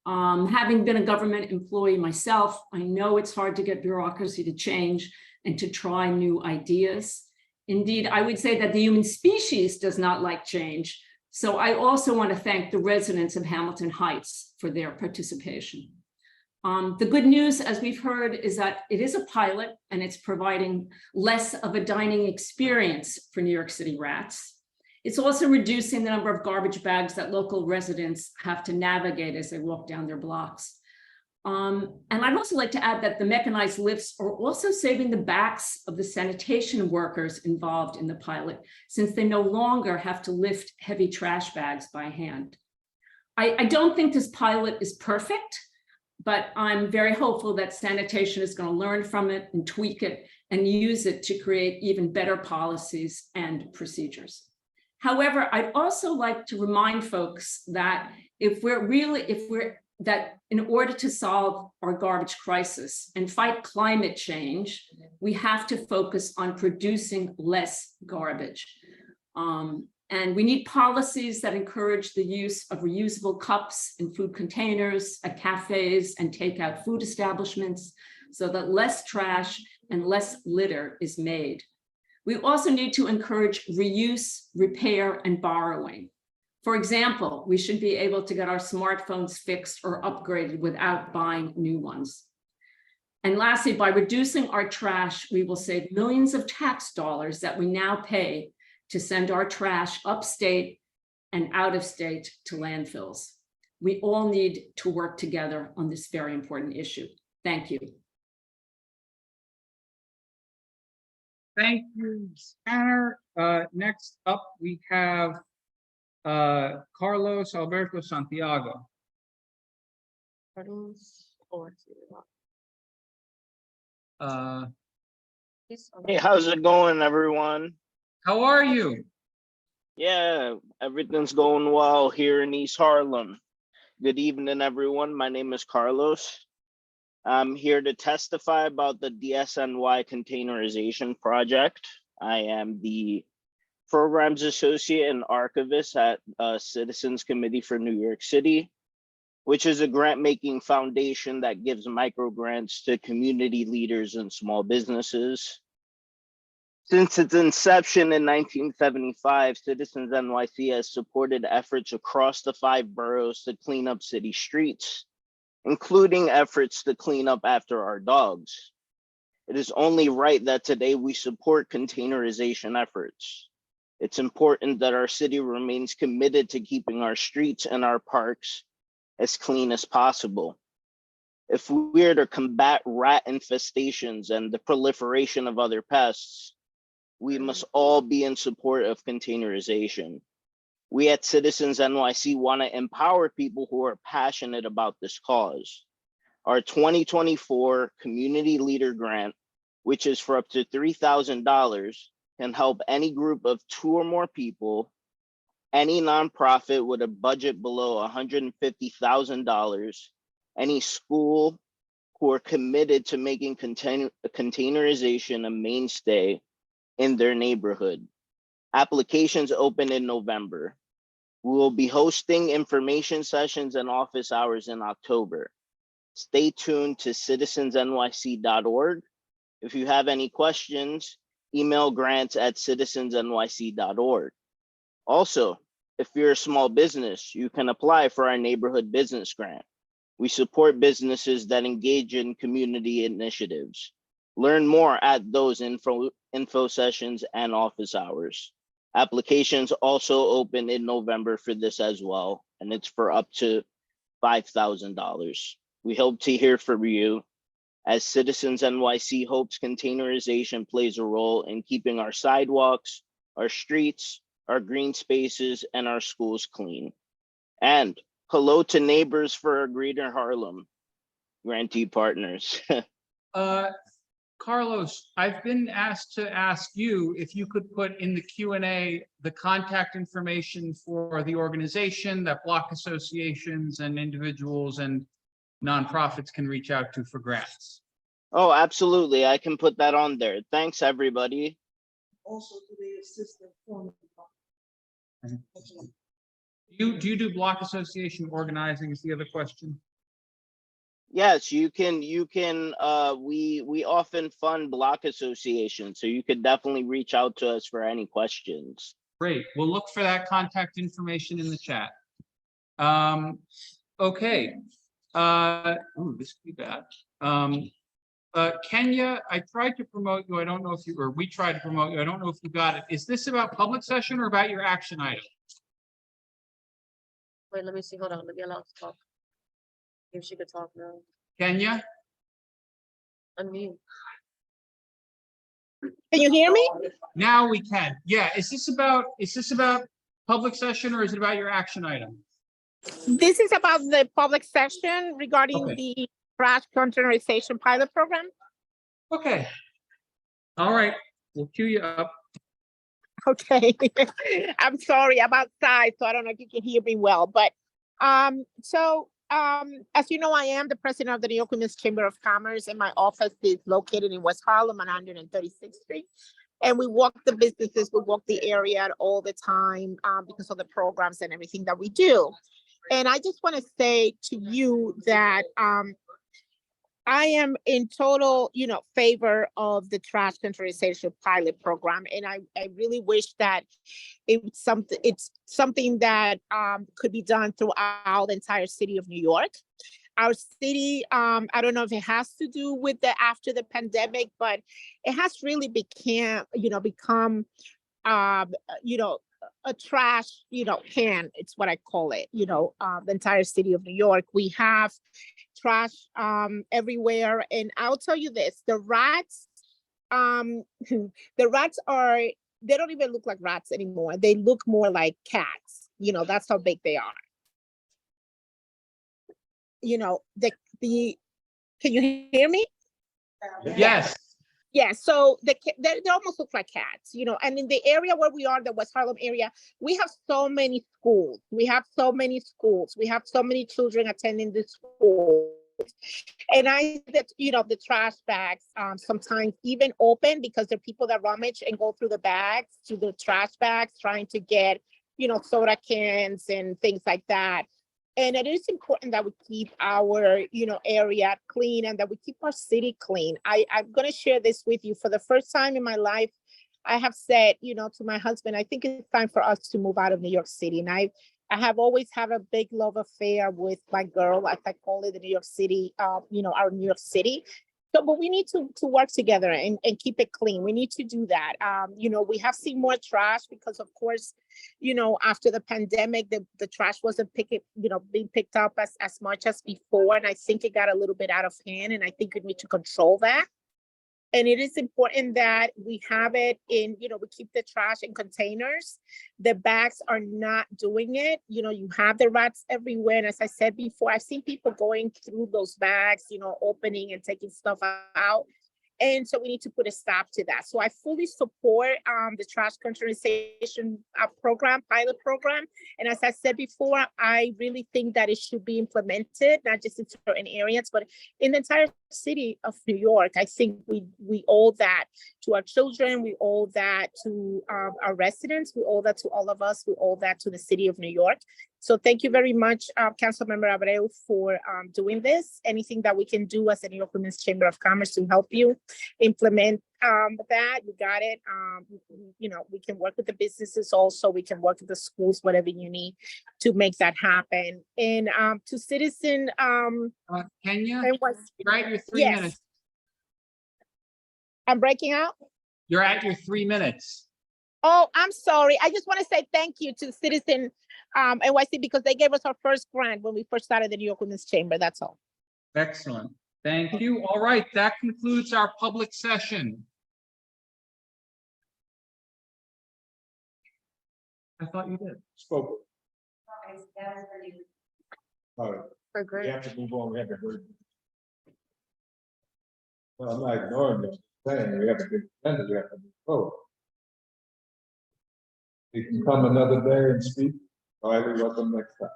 Having been a government employee myself, I know it's hard to get bureaucracy to change and to try new ideas. Indeed, I would say that the human species does not like change. So I also want to thank the residents of Hamilton Heights for their participation. The good news, as we've heard, is that it is a pilot and it's providing less of a dining experience for New York City rats. It's also reducing the number of garbage bags that local residents have to navigate as they walk down their blocks. And I'd also like to add that the mechanized lifts are also saving the backs of the sanitation workers involved in the pilot, since they no longer have to lift heavy trash bags by hand. I don't think this pilot is perfect, but I'm very hopeful that sanitation is going to learn from it and tweak it and use it to create even better policies and procedures. However, I'd also like to remind folks that that in order to solve our garbage crisis and fight climate change, we have to focus on producing less garbage. And we need policies that encourage the use of reusable cups and food containers at cafes and takeout food establishments so that less trash and less litter is made. We also need to encourage reuse, repair, and borrowing. For example, we should be able to get our smartphones fixed or upgraded without buying new ones. And lastly, by reducing our trash, we will save millions of tax dollars that we now pay to send our trash upstate and out of state to landfills. We all need to work together on this very important issue. Thank you. Thank you, Hanner. Next up, we have Carlos Alberto Santiago. Hey, how's it going, everyone? How are you? Yeah, everything's going well here in East Harlem. Good evening, everyone. My name is Carlos. I'm here to testify about the DSNY containerization project. I am the Programs Associate and Archivist at Citizens Committee for New York City, which is a grant-making foundation that gives micro grants to community leaders and small businesses. Since its inception in 1975, Citizens NYC has supported efforts across the 5 boroughs to clean up city streets, including efforts to clean up after our dogs. It is only right that today we support containerization efforts. It's important that our city remains committed to keeping our streets and our parks as clean as possible. If we are to combat rat infestations and the proliferation of other pests, we must all be in support of containerization. We at Citizens NYC want to empower people who are passionate about this cause. Our 2024 Community Leader Grant, which is for up to $3,000, can help any group of 2 or more people, any nonprofit with a budget below $150,000, any school who are committed to making containerization a mainstay in their neighborhood. Applications open in November. We will be hosting information sessions and office hours in October. Stay tuned to citizensnyc.org. If you have any questions, email grants@citizensnyc.org. Also, if you're a small business, you can apply for our neighborhood business grant. We support businesses that engage in community initiatives. Learn more at those info sessions and office hours. Applications also open in November for this as well, and it's for up to $5,000. We hope to hear from you. As citizens, NYC hopes containerization plays a role in keeping our sidewalks, our streets, our green spaces, and our schools clean. And hello to Neighbors for a Greener Harlem, grantee partners. Carlos, I've been asked to ask you if you could put in the Q&A the contact information for the organization that block associations and individuals and nonprofits can reach out to for grants. Oh, absolutely. I can put that on there. Thanks, everybody. Also to the assistant form. Do you do block association organizing is the other question? Yes, you can, we often fund block associations, so you could definitely reach out to us for any questions. Great. We'll look for that contact information in the chat. Okay. Ooh, this could be bad. Kenya, I tried to promote you. I don't know if you, or we tried to promote you. I don't know if you got it. Is this about public session or about your action item? Wait, let me see. Hold on. Let me allow to talk. If she could talk now. Kenya? Unmute. Can you hear me? Now we can. Yeah. Is this about public session or is it about your action item? This is about the public session regarding Okay. the trash containerization pilot program. Okay. All right. We'll queue you up. Okay. I'm sorry, I'm outside, so I don't know if you can hear me well, but as you know, I am the president of the New York Women's Chamber of Commerce, and my office is located in West Harlem on 136th Street. And we walk the businesses, we walk the area all the time because of the programs and everything that we do. And I just want to say to you that I am in total, favor of the trash containerization pilot program. And I really wish that it's something that could be done throughout the entire city of New York. Our city, I don't know if it has to do with after the pandemic, but it has really become a trash, can, it's what I call it, the entire city of New York. We have trash everywhere. And I'll tell you this, the rats they don't even look like rats anymore. They look more like cats. That's how big they are. Can you hear me? Yes. Yeah, so they almost look like cats, and in the area where we are, the West Harlem area, we have so many schools. We have so many children attending the schools. And the trash bags sometimes even open because there are people that rummage and go through the bags to the trash bags trying to get, soda cans and things like that. And it is important that we keep our, area clean and that we keep our city clean. I'm going to share this with you. For the first time in my life, I have said, to my husband, I think it's time for us to move out of New York City. And I have always had a big love affair with my girl, as I call it, the New York City, our New York City. So, but we need to work together and keep it clean. We need to do that. We have seen more trash because, of course, after the pandemic, the trash wasn't being picked up as much as before. And I think it got a little bit out of hand. And I think we need to control that. And it is important that we have it in, we keep the trash in containers. The bags are not doing it. You have the rats everywhere. And as I said before, I've seen people going through those bags, opening and taking stuff out. And so we need to put a stop to that. So I fully support the trash containerization pilot program. And as I said before, I really think that it should be implemented, not just in certain areas, but in the entire city of New York. I think we owe that to our children. We owe that to our residents. We owe that to all of us. We owe that to the city of New York. So thank you very much, Councilmember Abreu, for doing this. Anything that we can do as the New York Women's Chamber of Commerce to help you implement that, you got it. We can work with the businesses also. We can work with the schools, whatever you need to make that happen. And to citizen, Kenya, you're at your 3 yes. minutes. I'm breaking out. You're at your 3 minutes. Oh, I'm sorry. I just want to say thank you to Citizen NYC because they gave us our first grant when we first started the New York Women's Chamber. That's all. Excellent. Thank you. All right, that concludes our public session. I thought you did. Spoke. All right. For We great. have to move on. We have to move. Well, I'm not ignoring you. I'm saying we have to get agenda. We have to move forward. You can come another day and speak. All right, we welcome next time.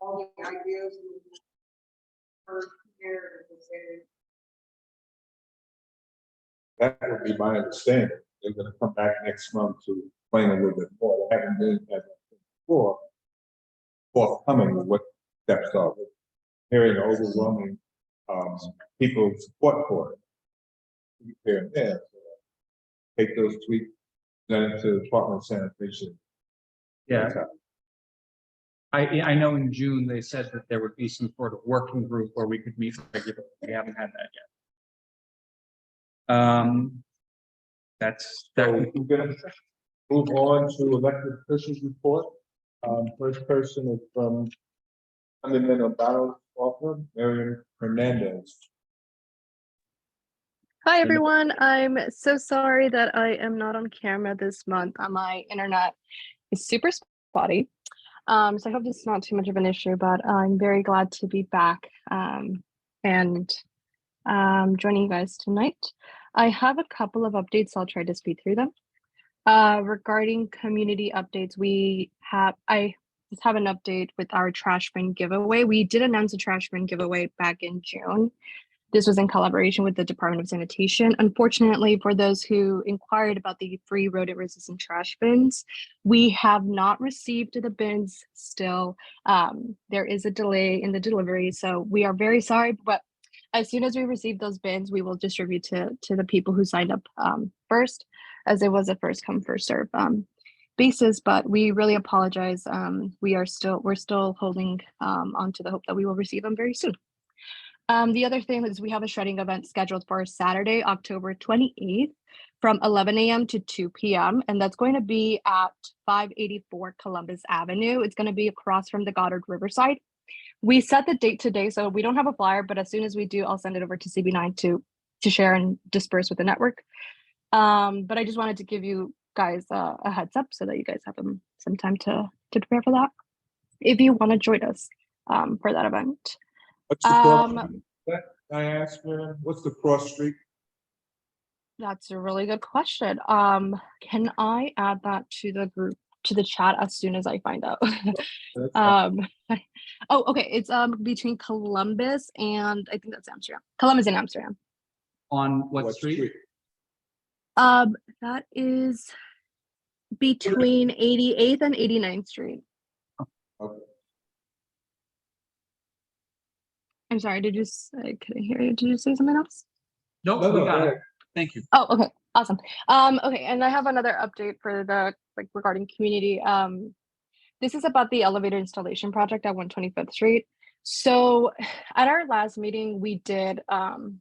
All the ideas. First year, That would be my understanding. They're gonna come back next month to explain a little bit more. They haven't been as before. Forthcoming with what steps are. Hearing overwhelming, people's support for it. Here and there. So take those tweets, send it to the Department of Sanitation. Yeah. I know in June, they said that there would be some sort of working group where we could meet regularly. We haven't had that yet. That's that. So we're gonna move on to elected officials report. First person is from Fundamental Ballot Offer, Marion Hernandez. Hi, everyone. I'm so sorry that I am not on camera this month. My internet is super spotty. So I hope this is not too much of an issue, but I'm very glad to be back and joining you guys tonight. I have a couple of updates. I'll try to speed through them. Regarding community updates, I just have an update with our trash bin giveaway. We did announce a trash bin giveaway back in June. This was in collaboration with the Department of Sanitation. Unfortunately, for those who inquired about the free rodent resistant trash bins, we have not received the bins still. There is a delay in the delivery, so we are very sorry, but as soon as we receive those bins, we will distribute to the people who signed up first, as it was a first come, first serve basis, but we really apologize. We're still holding on to the hope that we will receive them very soon. The other thing is we have a shredding event scheduled for Saturday, October 28th from 11 a.m. to 2 p.m. And that's going to be at 584 Columbus Avenue. It's going to be across from the Goddard Riverside. We set the date today, so we don't have a flyer, but as soon as we do, I'll send it over to CB9 to share and disperse with the network. But I just wanted to give you guys a heads up so that you guys have some time to prepare for that if you want to join us for that event. What's the cross street? I asked her, what's the cross street? That's a really good question. Can I add that to the group, to the chat as soon as I find out? Oh, okay. It's between Columbus and I think that's Amsterdam. Columbus and Amsterdam. On what street? That is between 88th and 89th Street. Okay. I'm sorry, I couldn't hear you. Did you say something else? Nope, No, we go got it. ahead. Thank you. Oh, okay, awesome. Okay, and I have another update for the regarding community. This is about the elevator installation project at 125th Street. So at our last meeting, we did end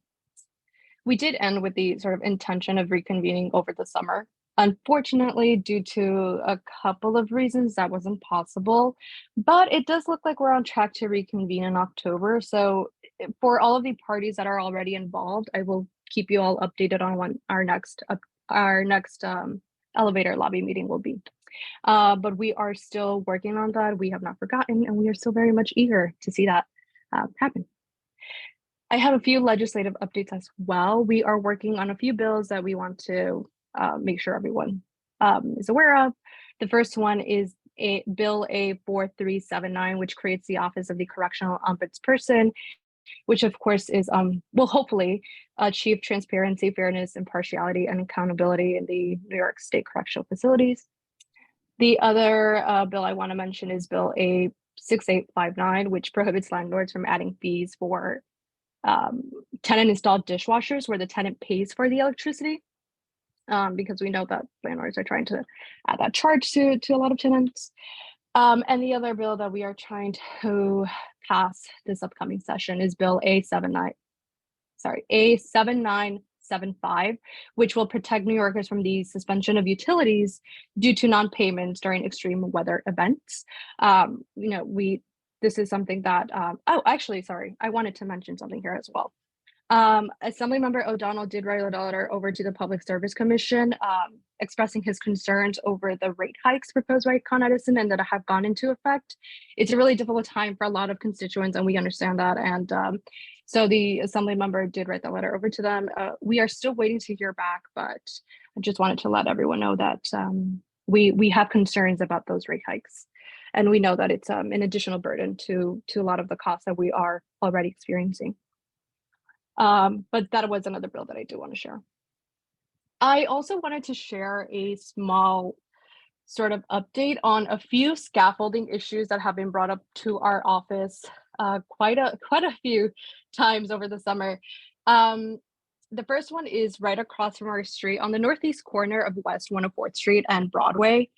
with the sort of intention of reconvening over the summer. Unfortunately, due to a couple of reasons, that wasn't possible, but it does look like we're on track to reconvene in October. So for all of the parties that are already involved, I will keep you all updated on when our next elevator lobby meeting will be. But we are still working on that. We have not forgotten, and we are still very much eager to see that happen. I have a few legislative updates as well. We are working on a few bills that we want to make sure everyone is aware of. The first one is Bill A4379, which creates the Office of the Correctional Ombudsperson, which of course is will hopefully achieve transparency, fairness, impartiality, and accountability in the New York State correctional facilities. The other bill I want to mention is Bill A6859, which prohibits landlords from adding fees for tenant installed dishwashers where the tenant pays for the electricity, because we know that landlords are trying to add that charge to a lot of tenants. And the other bill that we are trying to pass this upcoming session is Bill A79 75, which will protect New Yorkers from the suspension of utilities due to non-payments during extreme weather events. This is something that, oh, actually, sorry, I wanted to mention something here as well. Assemblymember O'Donnell did write a letter over to the Public Service Commission expressing his concerns over the rate hikes proposed by Con Edison and that have gone into effect. It's a really difficult time for a lot of constituents, and we understand that. And so the Assembly member did write the letter over to them. We are still waiting to hear back, but I just wanted to let everyone know that we have concerns about those rate hikes. And we know that it's an additional burden to a lot of the costs that we are already experiencing. But that was another bill that I do want to share. I also wanted to share a small sort of update on a few scaffolding issues that have been brought up to our office quite a few times over the summer. The first one is right across from our street on the northeast corner of West 104th Street and Broadway.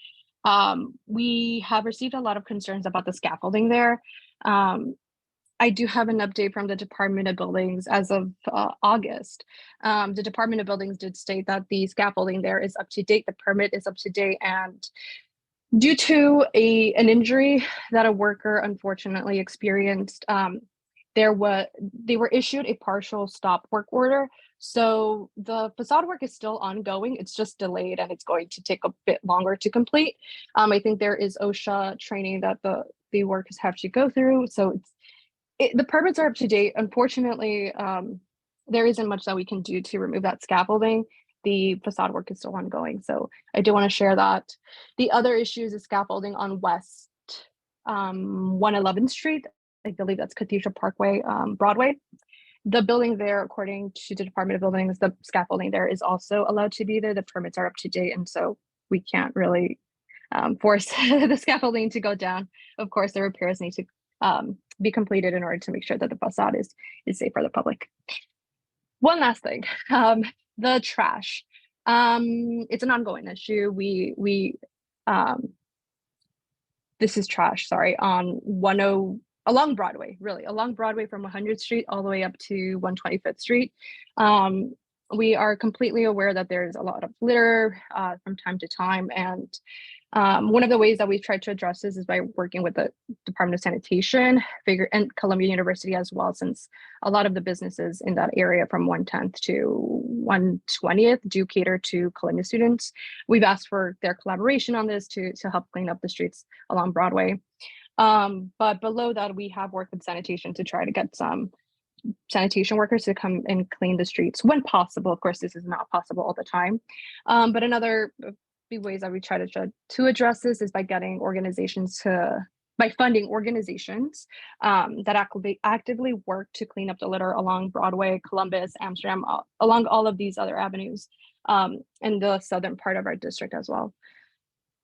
We have received a lot of concerns about the scaffolding there. I do have an update from the Department of Buildings as of August. The Department of Buildings did state that the scaffolding there is up to date, the permit is up to date, and due to an injury that a worker unfortunately experienced, they were issued a partial stop work order. So the facade work is still ongoing. It's just delayed and it's going to take a bit longer to complete. I think there is OSHA training that the workers have to go through. So the permits are up to date. Unfortunately, there isn't much that we can do to remove that scaffolding. The facade work is still ongoing. So I do want to share that. The other issue is the scaffolding on West 111th Street. I believe that's Cathedral Parkway, Broadway. The building there, according to the Department of Buildings, the scaffolding there is also allowed to be there. The permits are up to date. And so we can't really force the scaffolding to go down. Of course, the repairs need to be completed in order to make sure that the facade is safe for the public. One last thing, the trash. It's an ongoing issue. This is trash, sorry, on along Broadway, really, along Broadway from 100th Street all the way up to 125th Street. We are completely aware that there's a lot of litter from time to time. And one of the ways that we've tried to address this is by working with the Department of Sanitation and Columbia University as well, since a lot of the businesses in that area from 110th to 120th do cater to Columbia students. We've asked for their collaboration on this to help clean up the streets along Broadway. But below that, we have worked with sanitation to try to get some sanitation workers to come and clean the streets when possible. Of course, this is not possible all the time. But another big ways that we try to address this is by getting organizations by funding organizations that actively work to clean up the litter along Broadway, Columbus, Amsterdam, along all of these other avenues in the southern part of our district as well.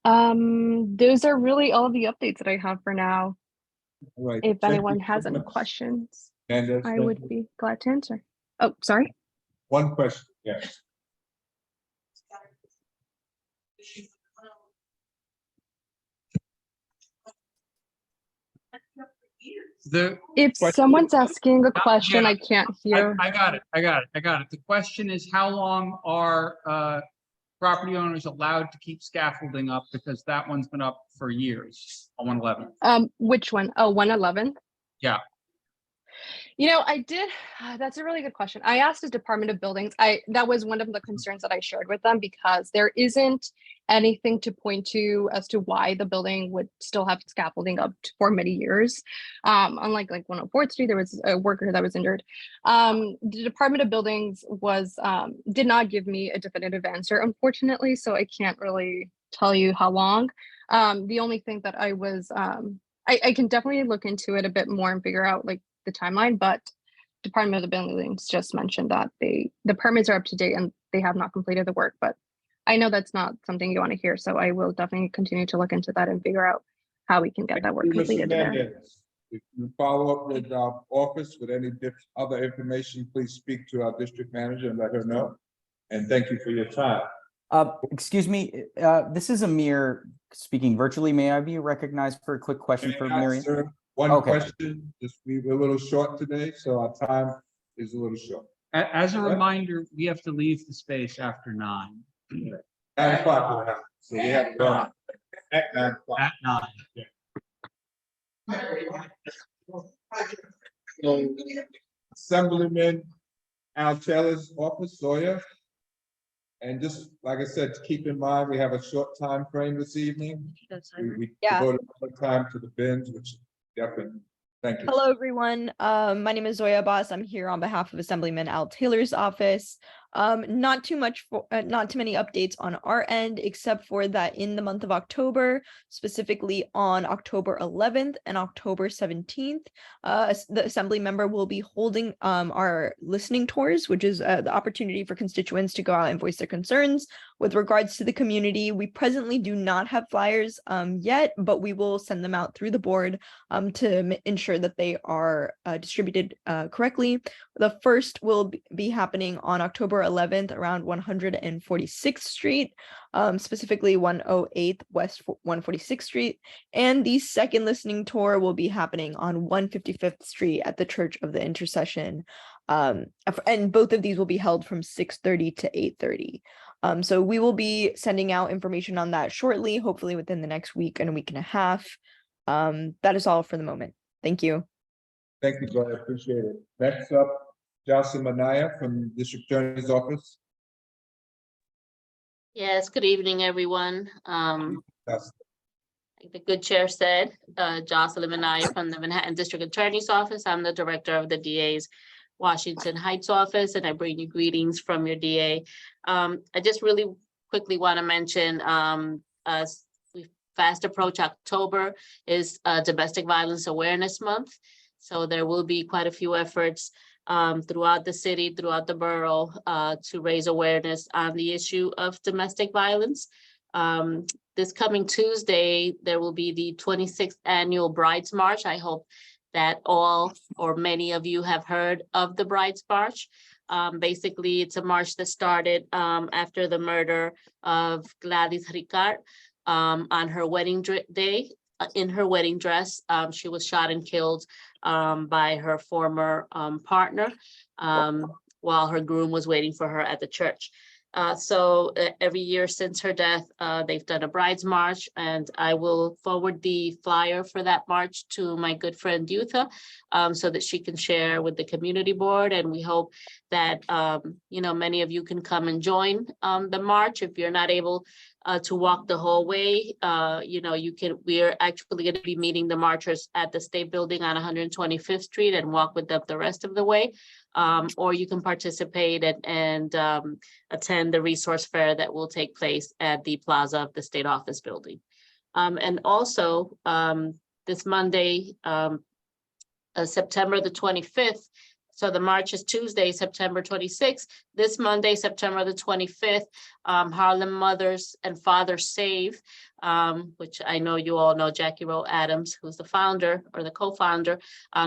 Those are really all of the updates that I have for now. All right. If Thank anyone you has so any much. questions, Candace, I thank would you. be glad to answer. Oh, sorry. One question, yes. If question- someone's asking a question, Yeah, I can't hear. I got it. The question is, how long are property owners allowed to keep scaffolding up? Because that one's been up for years on 111. Which one? Oh, 111th. Yeah. That's a really good question. I asked the Department of Buildings. That was one of the concerns that I shared with them, because there isn't anything to point to as to why the building would still have scaffolding up for many years. Unlike 104th Street, there was a worker that was injured. The Department of Buildings did not give me a definitive answer, unfortunately, so I can't really tell you how long. The only thing that I can definitely look into it a bit more and figure out the timeline, but Department of the Buildings just mentioned that the permits are up to date and they have not completed the work. But I know that's not something you want to hear, so I will definitely continue to look into that and figure out how we can get that work Mr. completed there. Mendez, if you follow up with our office with any other information, please speak to our district manager and let her know. And thank you for your time. Excuse me, this is Amir speaking virtually. May I be recognized for a quick question for Miriam? Sir, one Okay. question, just we were a little short today, so our time is a little short. As a reminder, we have to leave the space after 9. 9 o'clock will happen, so we have to go at 9 o'clock. At 9. So, Assemblyman Al Taylor's office, Zoya. And just like I said, keep in mind, we have a short time frame this evening. We Yeah. devoted more time to the bins, which definitely, thank you. Hello, everyone. My name is Zoya Boss. I'm here on behalf of Assemblyman Al Taylor's office. Not too many updates on our end, except for that in the month of October, specifically on October 11th and October 17th, the Assembly member will be holding our listening tours, which is the opportunity for constituents to go out and voice their concerns with regards to the community. We presently do not have flyers yet, but we will send them out through the board to ensure that they are distributed correctly. The first will be happening on October 11th around 146th Street, specifically 108th West 146th Street. And the second listening tour will be happening on 155th Street at the Church of the Intercession. And both of these will be held from 6:30 to 8:30. So we will be sending out information on that shortly, hopefully within the next week and a week and a half. That is all for the moment. Thank you. Thank you, Zoya, appreciate it. Next up, Jocelyn Manaya from District Attorney's Office. Yes, good evening, everyone. Yes. Like the good chair said, Jocelyn Manaya from the Manhattan District Attorney's Office. I'm the director of the DA's Washington Heights office, and I bring you greetings from your DA. I just really quickly want to mention, as we fast approach October is Domestic Violence Awareness Month. So there will be quite a few efforts throughout the city, throughout the borough, to raise awareness on the issue of domestic violence. This coming Tuesday, there will be the 26th annual Brides March. I hope that all or many of you have heard of the Brides March. Basically, it's a march that started after the murder of Gladys Ricard on her wedding day. In her wedding dress, she was shot and killed by her former partner while her groom was waiting for her at the church. So every year since her death, they've done a brides march, and I will forward the flyer for that march to my good friend Yutha so that she can share with the community board. And we hope that, many of you can come and join the march. If you're not able to walk the whole way, we're actually going to be meeting the marchers at the State Building on 125th Street and walk with them the rest of the way. Or you can participate and attend the resource fair that will take place at the plaza of the State Office Building. And also this Monday, September the 25th, so the march is Tuesday, September 26th. This Monday, September the 25th, Harlem Mothers and Fathers Save, which I know you all know Jackie Rowe Adams, who's the founder or the co-founder.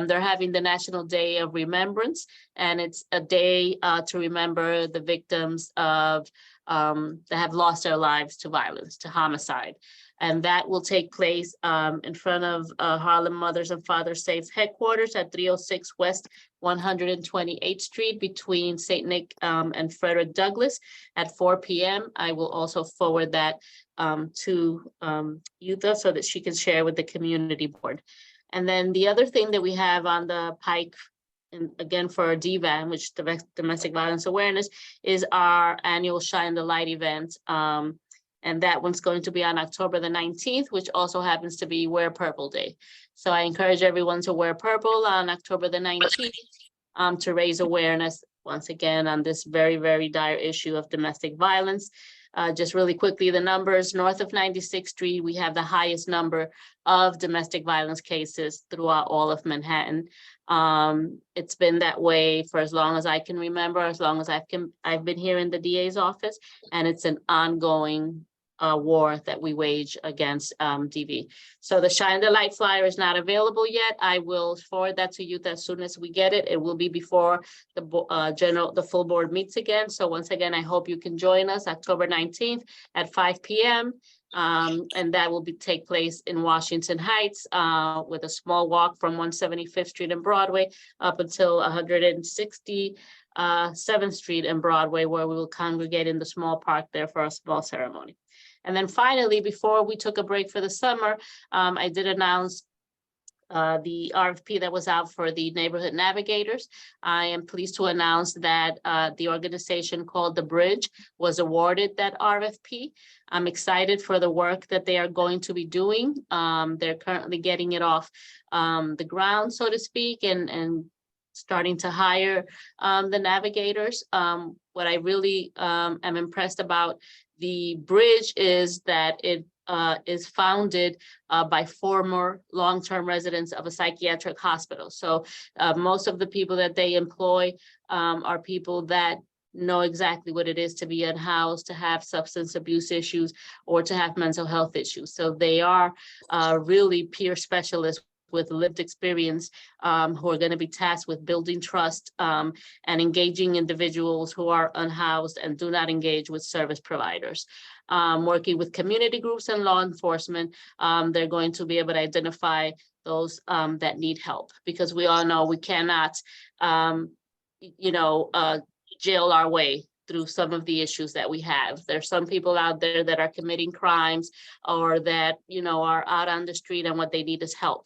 They're having the National Day of Remembrance, and it's a day to remember the victims of that have lost their lives to violence, to homicide. And that will take place in front of Harlem Mothers and Fathers Save's headquarters at 306 West 128th Street between St. Nick and Frederick Douglass at 4 p.m. I will also forward that to Yutha so that she can share with the community board. And then the other thing that we have on the pike, and again for our DVAN, which is Domestic Violence Awareness, is our annual Shine the Light event. And that one's going to be on October the 19th, which also happens to be Wear Purple Day. So I encourage everyone to wear purple on October the 19th to raise awareness once again on this very, very dire issue of domestic violence. Just really quickly, the numbers north of 96th Street, we have the highest number of domestic violence cases throughout all of Manhattan. It's been that way for as long as I can remember, as long as I've been here in the DA's office, and it's an ongoing war that we wage against DV. So the Shine the Light flyer is not available yet. I will forward that to you as soon as we get it. It will be before the full board meets again. So once again, I hope you can join us October 19th at 5 p.m. And that will take place in Washington Heights with a small walk from 175th Street and Broadway up until 167th Street and Broadway, where we will congregate in the small park there for a small ceremony. And then finally, before we took a break for the summer, I did announce the RFP that was out for the neighborhood navigators. I am pleased to announce that the organization called The Bridge was awarded that RFP. I'm excited for the work that they are going to be doing. They're currently getting it off the ground, so to speak, and starting to hire the navigators. What I really am impressed about the bridge is that it is founded by former long-term residents of a psychiatric hospital. So most of the people that they employ are people that know exactly what it is to be unhoused, to have substance abuse issues, or to have mental health issues. So they are really peer specialists with lived experience who are going to be tasked with building trust and engaging individuals who are unhoused and do not engage with service providers. Working with community groups and law enforcement, they're going to be able to identify those that need help, because we all know we cannot, jail our way through some of the issues that we have. There's some people out there that are committing crimes or that, are out on the street, and what they need is help.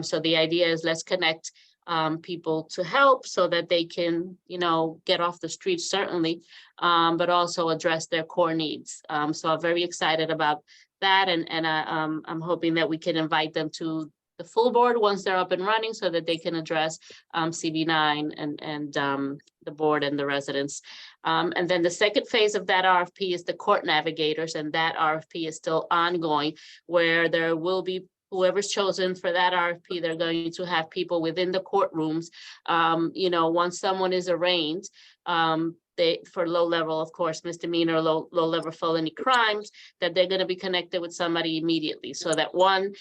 So the idea is, let's connect people to help so that they can, get off the street, certainly, but also address their core needs. So I'm very excited about that. And I'm hoping that we can invite them to the full board once they're up and running, so that they can address CB9 and the board and the residents. And then the second phase of that RFP is the court navigators, and that RFP is still ongoing, where there will be, whoever's chosen for that RFP, they're going to have people within the courtrooms. Once someone is arraigned, for low level, of course, misdemeanor, low level felony crimes, that they're going to be connected with somebody immediately, so that one,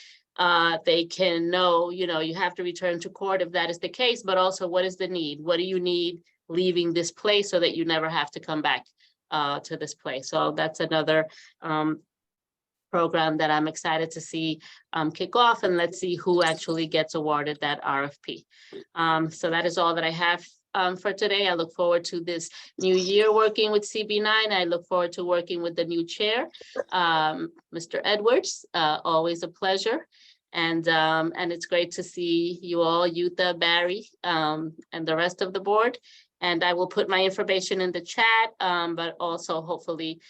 they can know, you have to return to court if that is the case, but also, what is the need? What do you need leaving this place, so that you never have to come back to this place? So that's another program that I'm excited to see kick off, and let's see who actually gets awarded that RFP. So that is all that I have for today. I look forward to this new year working with CB9. I look forward to working with the new chair, Mr. Edwards. Always a pleasure. And it's great to see you all, Yutha, Barry, and the rest of the board. And I will put my information in the chat, but also hopefully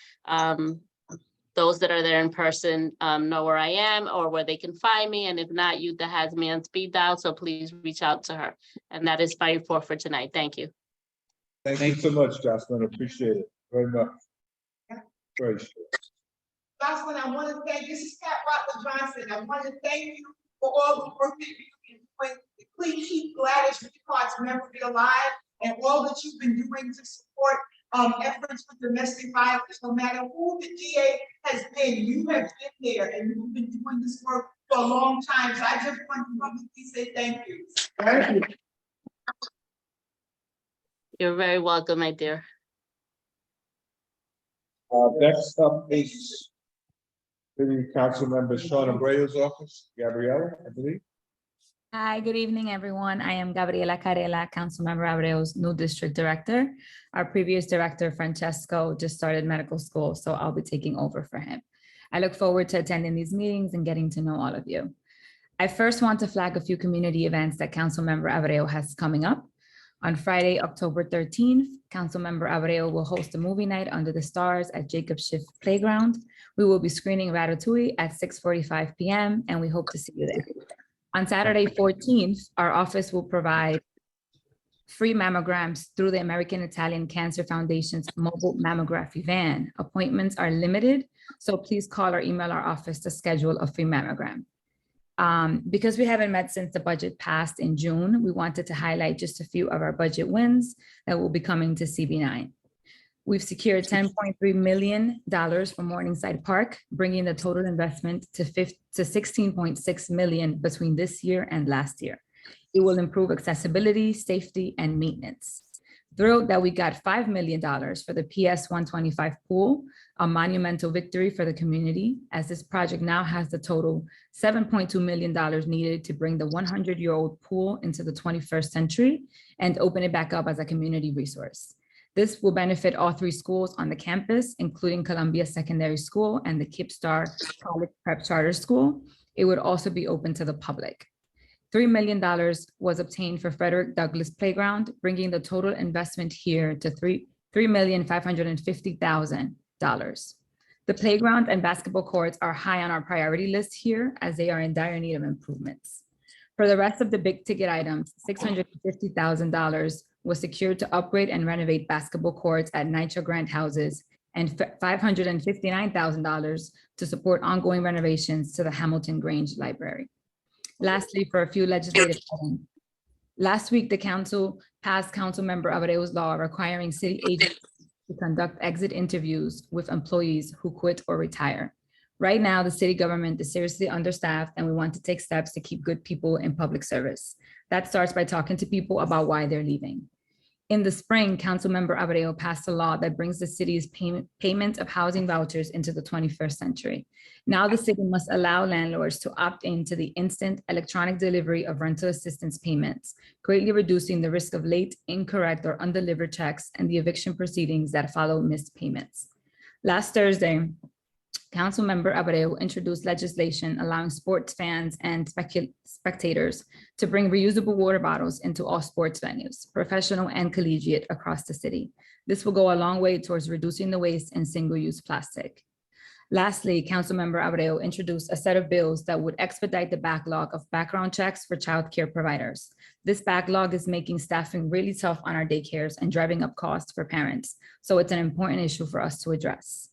those that are there in person know where I am or where they can find me. And if not, Yutha has me on speed dial, so please reach out to her. And that is my report for tonight. Thank you. Thank you so much, Jocelyn. Appreciate it very much. Very sure. Jocelyn, I want to thank, this is Pat Butler Johnson. I want to thank you for all the work that you've been doing. Please keep Gladys Richard's memory alive, and all that you've been doing to support efforts with domestic violence. No matter who the DA has been, you have been there, and you've been doing this work for a long time. So I just want to publicly say thank you. Thank you. You're very welcome, my dear. Next up is City Council Member Sean Abreu's office, Gabriella, I believe. Hi, good evening, everyone. I am Gabriela Carela, Councilmember Abreu's new district director. Our previous director, Francesco, just started medical school, so I'll be taking over for him. I look forward to attending these meetings and getting to know all of you. I first want to flag a few community events that Councilmember Abreu has coming up. On Friday, October 13th, Councilmember Abreu will host a movie night under the stars at Jacob Schiff Playground. We will be screening Ratatouille at 6:45 p.m. and we hope to see you there. On Saturday, 14th, our office will provide free mammograms through the American Italian Cancer Foundation's mobile mammography van. Appointments are limited, so please call or email our office to schedule a free mammogram. Because we haven't met since the budget passed in June, we wanted to highlight just a few of our budget wins that will be coming to CB9. We've secured $10.3 million for Morningside Park, bringing the total investment to $16.6 million between this year and last year. It will improve accessibility, safety, and maintenance. Thrilled that we got $5 million for the PS 125 pool, a monumental victory for the community, as this project now has the total $7.2 million needed to bring the 100-year-old pool into the 21st century and open it back up as a community resource. This will benefit all 3 schools on the campus, including Columbia Secondary School and the Kipstar College Prep Charter School. It would also be open to the public. $3 million was obtained for Frederick Douglass Playground, bringing the total investment here to $3,550,000. The playground and basketball courts are high on our priority list here as they are in dire need of improvements. For the rest of the big ticket items, $650,000 was secured to upgrade and renovate basketball courts at Nitro Grant houses and $559,000 to support ongoing renovations to the Hamilton Grange Library. Lastly, for a few legislative items. Last week, the council passed Councilmember Abreo's law requiring city agents to conduct exit interviews with employees who quit or retire. Right now, the city government is seriously understaffed and we want to take steps to keep good people in public service. That starts by talking to people about why they're leaving. In the spring, Councilmember Abreu passed a law that brings the city's payment of housing vouchers into the 21st century. Now the city must allow landlords to opt into the instant electronic delivery of rental assistance payments, greatly reducing the risk of late, incorrect, or undelivered checks and the eviction proceedings that follow missed payments. Last Thursday, Councilmember Abreu introduced legislation allowing sports fans and spectators to bring reusable water bottles into all sports venues, professional and collegiate, across the city. This will go a long way towards reducing the waste in single-use plastic. Lastly, Councilmember Abreu introduced a set of bills that would expedite the backlog of background checks for childcare providers. This backlog is making staffing really tough on our daycares and driving up costs for parents, so it's an important issue for us to address.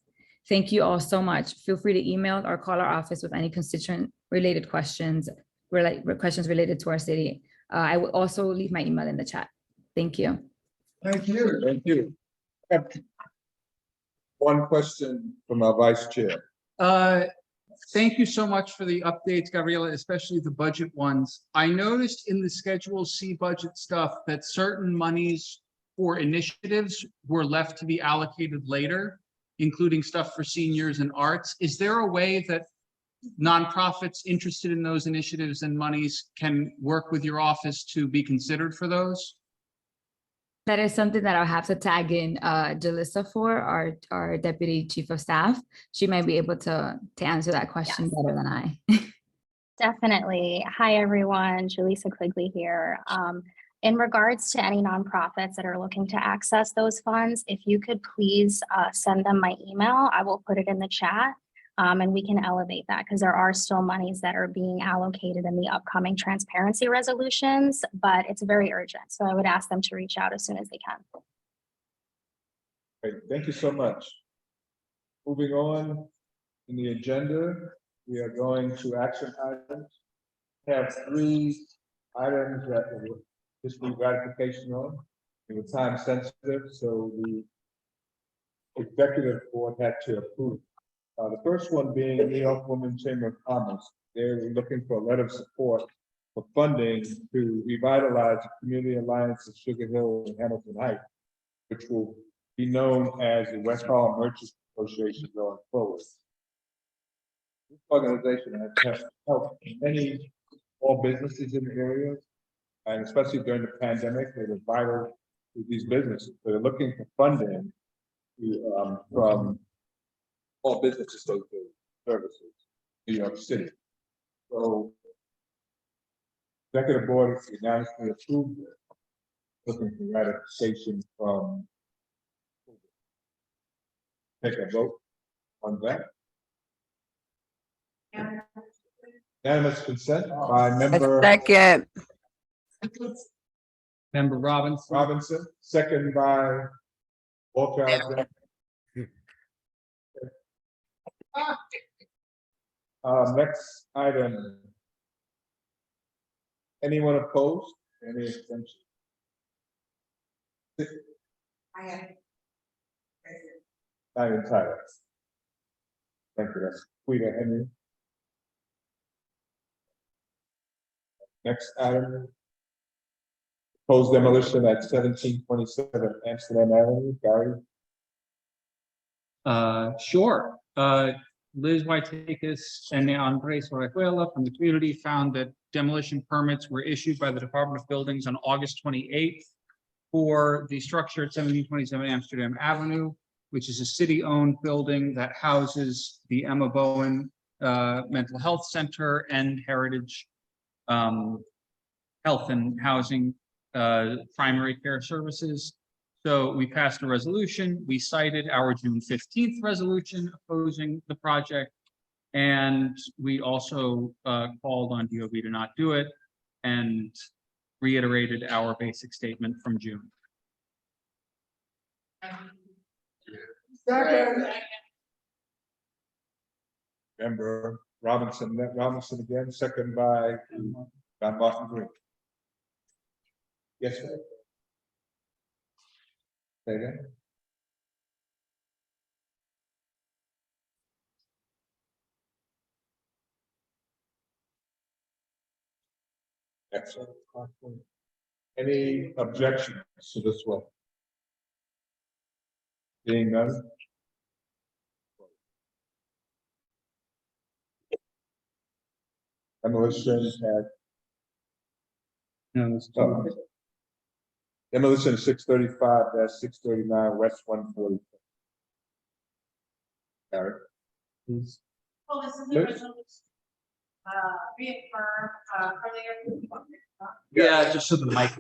Thank you all so much. Feel free to email or call our office with any constituent-related questions, questions related to our city. I will also leave my email in the chat. Thank you. Thank you. Thank you. One question from our vice chair. Thank you so much for the updates, Gabriela, especially the budget ones. I noticed in the Schedule C budget stuff that certain monies for initiatives were left to be allocated later, including stuff for seniors and arts. Is there a way that nonprofits interested in those initiatives and monies can work with your office to be considered for those? That is something that I'll have to tag in Jalissa for, our Deputy Chief of Staff. She might be able to answer that question better than I. Definitely. Hi, everyone. Jalissa Quigley here. In regards to any nonprofits that are looking to access those funds, if you could please send them my email, I will put it in the chat and we can elevate that because there are still monies that are being allocated in the upcoming transparency resolutions, but it's very urgent. So I would ask them to reach out as soon as they can. Great. Thank you so much. Moving on in the agenda, we are going to action items. We have 3 items that will just need ratification on. They were time sensitive, so the executive board had to approve. The first one being New York Women's Chamber of Commerce. They're looking for a letter of support for funding to revitalize the Community Alliance of Sugar Hill and Hamilton Heights, which will be known as the West Harlem Merchants Association going forward. This organization has helped many small businesses in the area, and especially during the pandemic, they were vital to these businesses. So they're looking for funding from all business associated services, New York City. So executive board unanimously approved it, looking for ratification from. Take a vote on that. Unanimous consent by member. Second. Member Robinson, second by Walter. Next item. Anyone opposed? Any extension? I am. I'm entitled. Thank you. That's Quita Henry. Next item. Proposed demolition at 1727 Amsterdam Avenue, Gary. Sure. Liz Whiteakis and Andres Orejuela from the community found that demolition permits were issued by the Department of Buildings on August 28th for the structure at 1727 Amsterdam Avenue, which is a city-owned building that houses the Emma Bowen Mental Health Center and Heritage Health and Housing Primary Care Services. So we passed a resolution. We cited our June 15th resolution opposing the project. And we also called on DOB to not do it and reiterated our basic statement from June. Member Robinson again, second by John Boston Green. Yes, sir. Say again. Excellent. Any objections to this one? Being none. Demolition at. No, it's demolition 635-639 West 140. Gary. Please. Well, this is Yes. a resolution. Reaffirm, earlier. Yeah, just so the mic.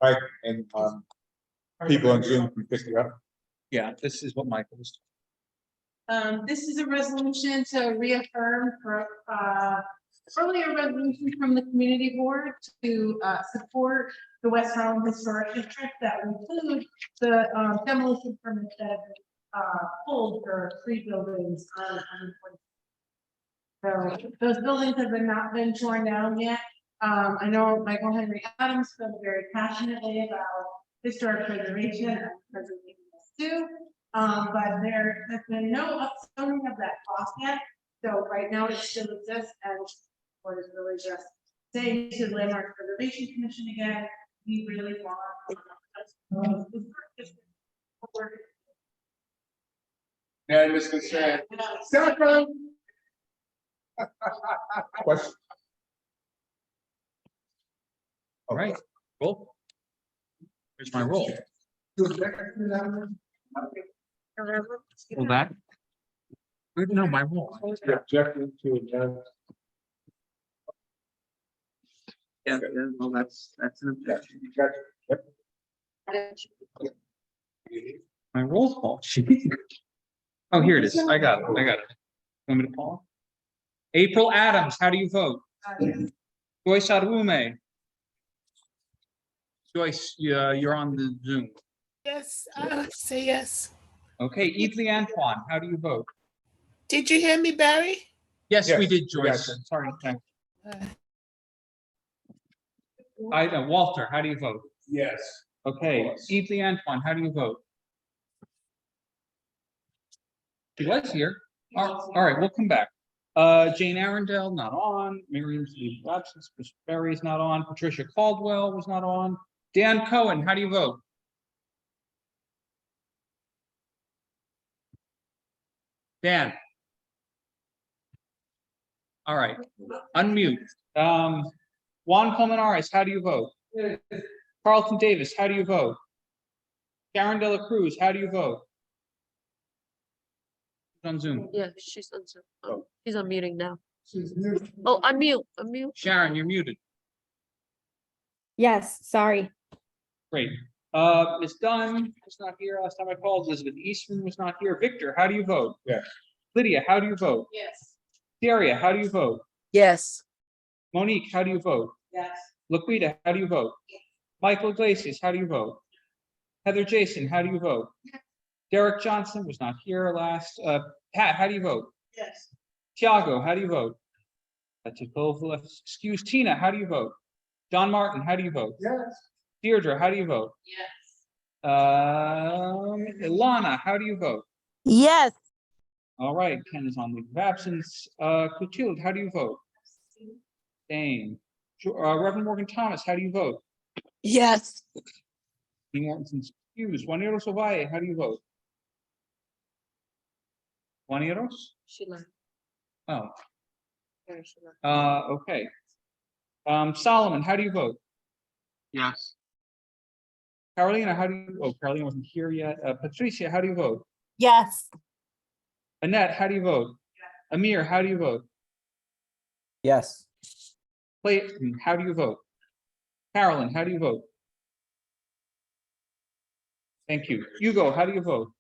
Right, and people on Zoom can pick it up. Yeah, this is what Michael was. This is a resolution to reaffirm for, earlier resolution from the community board to, support the West Harlem Historic District that include the, demolition permits that have been, pulled for 3 buildings on. So those buildings have not been torn down yet. I know Michael Henry Adams felt very passionately about historic preservation and preservation too. But there has been no upzoning of that cost yet. So right now it still exists, and what is really just saying to the Landmark Preservation Commission again, we really want. Yeah, Mr. Shan. Question. All right, roll. Here's my roll. Well, that. No, my roll. Objection to adjourn. Yeah, well, that's an objection. My roll call sheet. Oh, here it is. I got it. Want me to call? April Adams, how do you vote? Joyce Arume. Joyce, you're on the Zoom. Yes, say yes. Okay, Ethley Antoine, how do you vote? Did you hear me, Barry? Yes, we did, Joyce. Sorry. I know, Walter, how do you vote? Yes. Okay, Ethley Antoine, how do you vote? He was here. All right, we'll come back. Jane Arundel, not on. Miriam's leave of absence. Chris Berry's not on. Patricia Caldwell was not on. Dan Cohen, how do you vote? Dan. All right, unmute. Juan Colmenares, how do you vote? Carlton Davis, how do you vote? Sharon Dela Cruz, how do you vote? On Zoom. Yeah, she's on Zoom. Oh, she's unmuting now. Oh, unmute. Sharon, you're muted. Yes, sorry. Great. Ms. Dunn was not here last time I called. Elizabeth Eastman was not here. Victor, how do you vote? Yes. Lydia, how do you vote? Yes. Daria, how do you vote? Yes. Monique, how do you vote? Yes. Laquita, how do you vote? Michael Iglesias, how do you vote? Heather Jason, how do you vote? Derek Johnson was not here last. Pat, how do you vote? Yes. Tiago, how do you vote? Excuse Tina, how do you vote? John Martin, how do you vote? Yes. Deirdre, how do you vote? Yes. Ilana, how do you vote? Yes. All right, Ken is on leave of absence. Clotilde, how do you vote? Same. Reverend Morgan Thomas, how do you vote? Yes. Dean Mortensen's excused. Juanitos Ovalle, how do you vote? Juanitos? She left. Oh, Where is she left? okay. Solomon, how do you vote? Yes. Carolina, how do you, oh, Carolina wasn't here yet. Patricia, how do you vote? Yes. Annette, how do you vote? Amir, how do you vote? Yes. Clayton, how do you vote? Carolyn, how do you vote? Thank you. Hugo, how do you vote?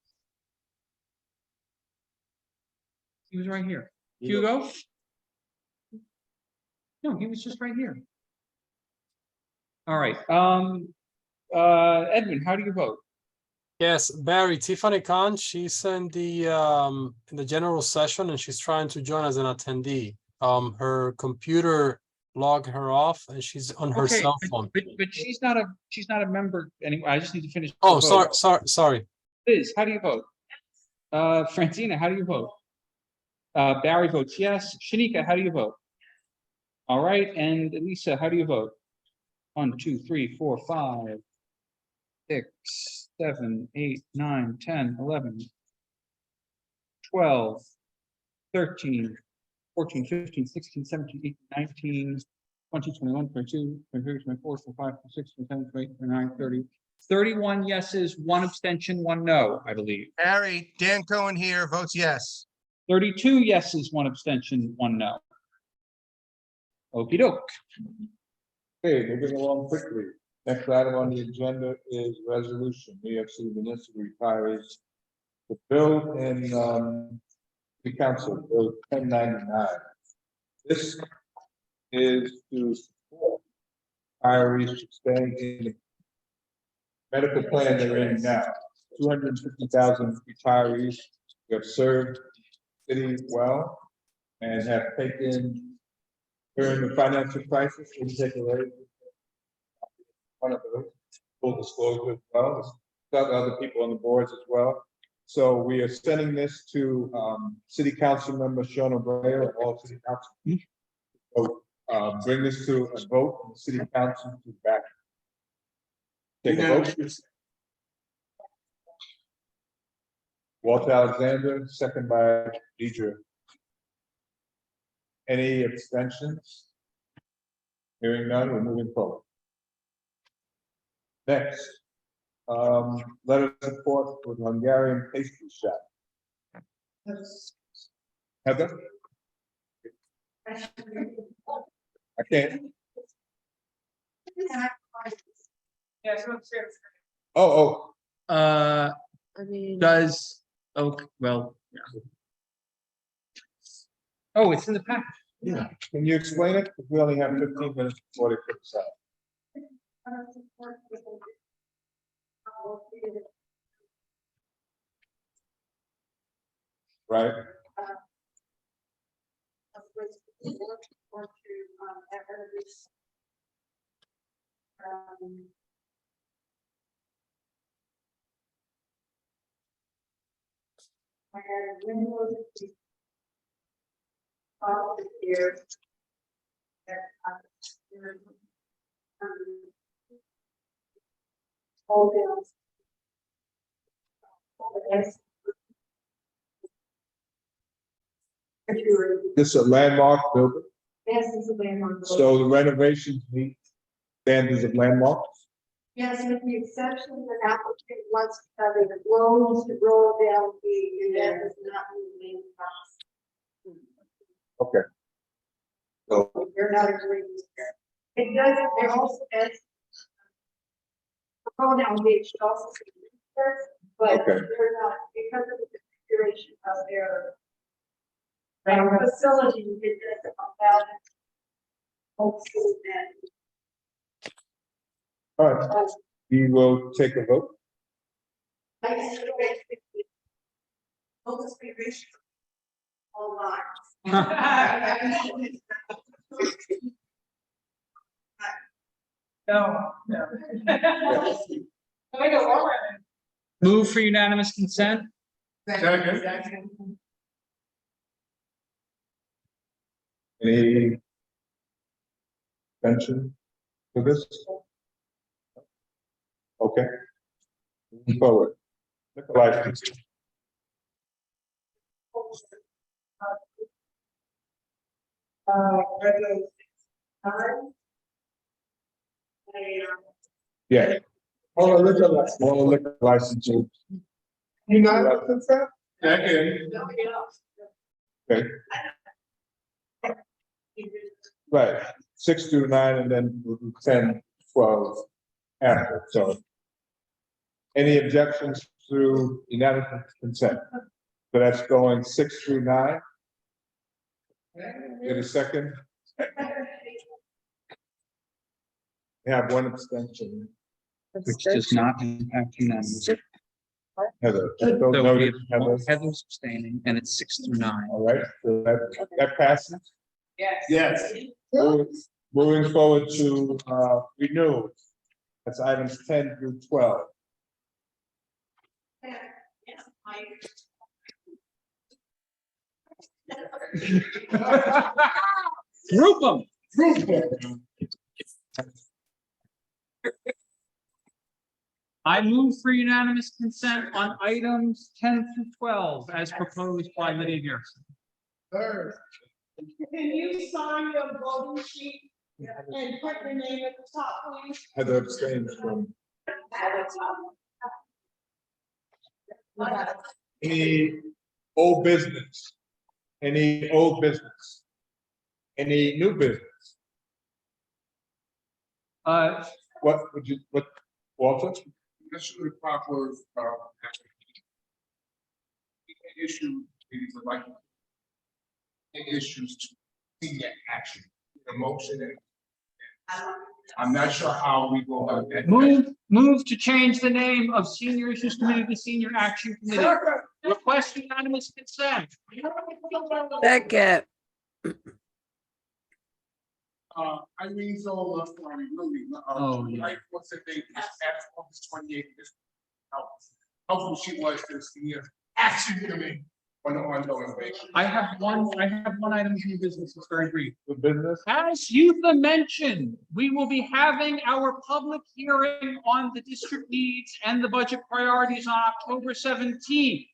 He was right here. Hugo? No, he was just right here. All right, Edwin, how do you vote? Yes, Barry, Tiffany Khan, she's in the general session and she's trying to join as an attendee. Her computer logged her off and she's on her Okay, cell phone. but she's not a member anyway. I just need to finish. Oh, the vote. sorry. Liz, how do you vote? Francina, how do you vote? Barry votes yes. Shanika, how do you vote? All right, and Lisa, how do you vote? 1, 2, 3, 4, 5, 6, 7, 8, 9, 10, 11, 12, 13, 14, 15, 16, 17, 18, 19, 20, 21, 22, 23, 24, 25, 26, 27, 28, 29, 30. 31 yeses, 1 abstention, 1 no, I believe. Harry, Dan Cohen here, votes yes. 32 yeses, 1 abstention, 1 no. Okey doke. Okay, moving along quickly. Next item on the agenda is resolution, New York City Municipal Retirees. The bill in the council, Bill 1099. This is to support retirees staying in the medical plan they're in now. 250,000 retirees who have served the city well and have taken during the financial crisis, we take away one of those, full disclosure as well. There's other people on the boards as well. So we are sending this to City Council member Sean O'Brien and all City Council. So bring this to a vote in the City Council to back. Take a vote. Walter Alexander, second by Deidre. Any abstentions? Hearing none, we're moving forward. Next, letter of support for the Hungarian pastry shop. Heather? I can't. Oh. I mean. Does, okay, well. Yeah. Oh, it's in the package. Yeah. Can you explain it? Because we only have 15 minutes before they put this out. Right. This is a landmark building. Yes, it's a landmark. So the renovations meet standards of landmarks. Yes, with the exception of an applicant wants to cover the roads, the road down the, that is not moving fast. Okay. So They're not agreeing. It does, there also is. The road down beach also. But Okay. they're not, because of the configuration of their facility, it doesn't allow them. Hopefully then. all right, we will take a vote. No. Move for unanimous consent. Any mention for this? Okay. Moving forward. Liquor license. Yeah. All the liquor licenses. You not consent? Second. Okay. Right, 6 through 9, and then we'll do 10, 12 after, so. Any objections through unanimous consent? So that's going 6 through 9. Get a second? We have one abstention. Which does not impact unanimous. Heather. So we Noted, have Heather. Heather's abstaining, and it's 6 through 9. All right, so that passes? Yes. Moving forward to renewals. That's items 10 through 12. Group them. I move for unanimous consent on items 10 through 12 as proposed by Lydia Garrison. Can you sign your voting sheet and put your name at the top, please? Heather abstains from. Any old business? Any old business? Any new business? What would you, what, Walter? Necessarily proper, issue, maybe for like, issues to senior action, emotion, and I'm not sure how we go about that. Move to change the name of Senior Issues Committee to Senior Action Committee. Request unanimous consent. Second. Irene Zola, sorry, really, like, what's the date, this past August 28th, this, how helpful she was to the senior action committee on the ongoing basis. I have one item of new business. It's very brief. The business? As Yutha mentioned, we will be having our public hearing on the district needs and the budget priorities on October 17th.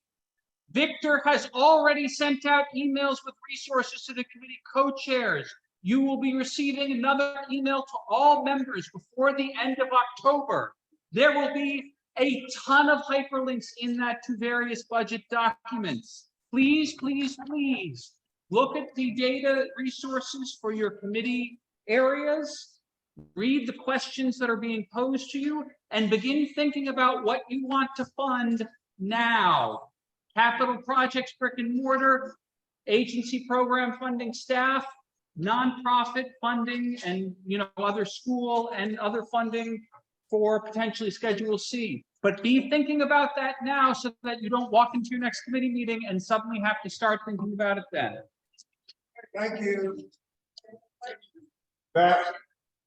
Victor has already sent out emails with resources to the committee co-chairs. You will be receiving another email to all members before the end of October. There will be a ton of hyperlinks in that to various budget documents. Please, please, please look at the data resources for your committee areas. Read the questions that are being posed to you and begin thinking about what you want to fund now. Capital projects, brick and mortar, agency program funding staff, nonprofit funding, and other school and other funding for potentially Schedule C. But be thinking about that now so that you don't walk into your next committee meeting and suddenly have to start thinking about it then. Thank you. That,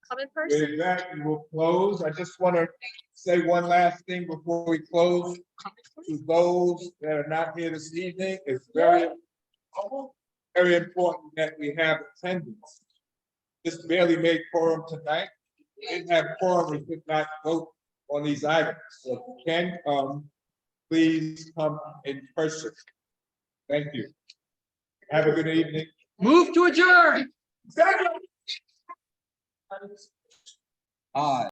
Come in person. with that, we will close. I just want to say one last thing before we close. To those that are not here this evening, it's very important that we have attendance. Just barely made quorum tonight. We didn't have quorum, we could not vote on these items. So if you can come, please come in person. Thank you. Have a good evening. Move to adjourn. Aye.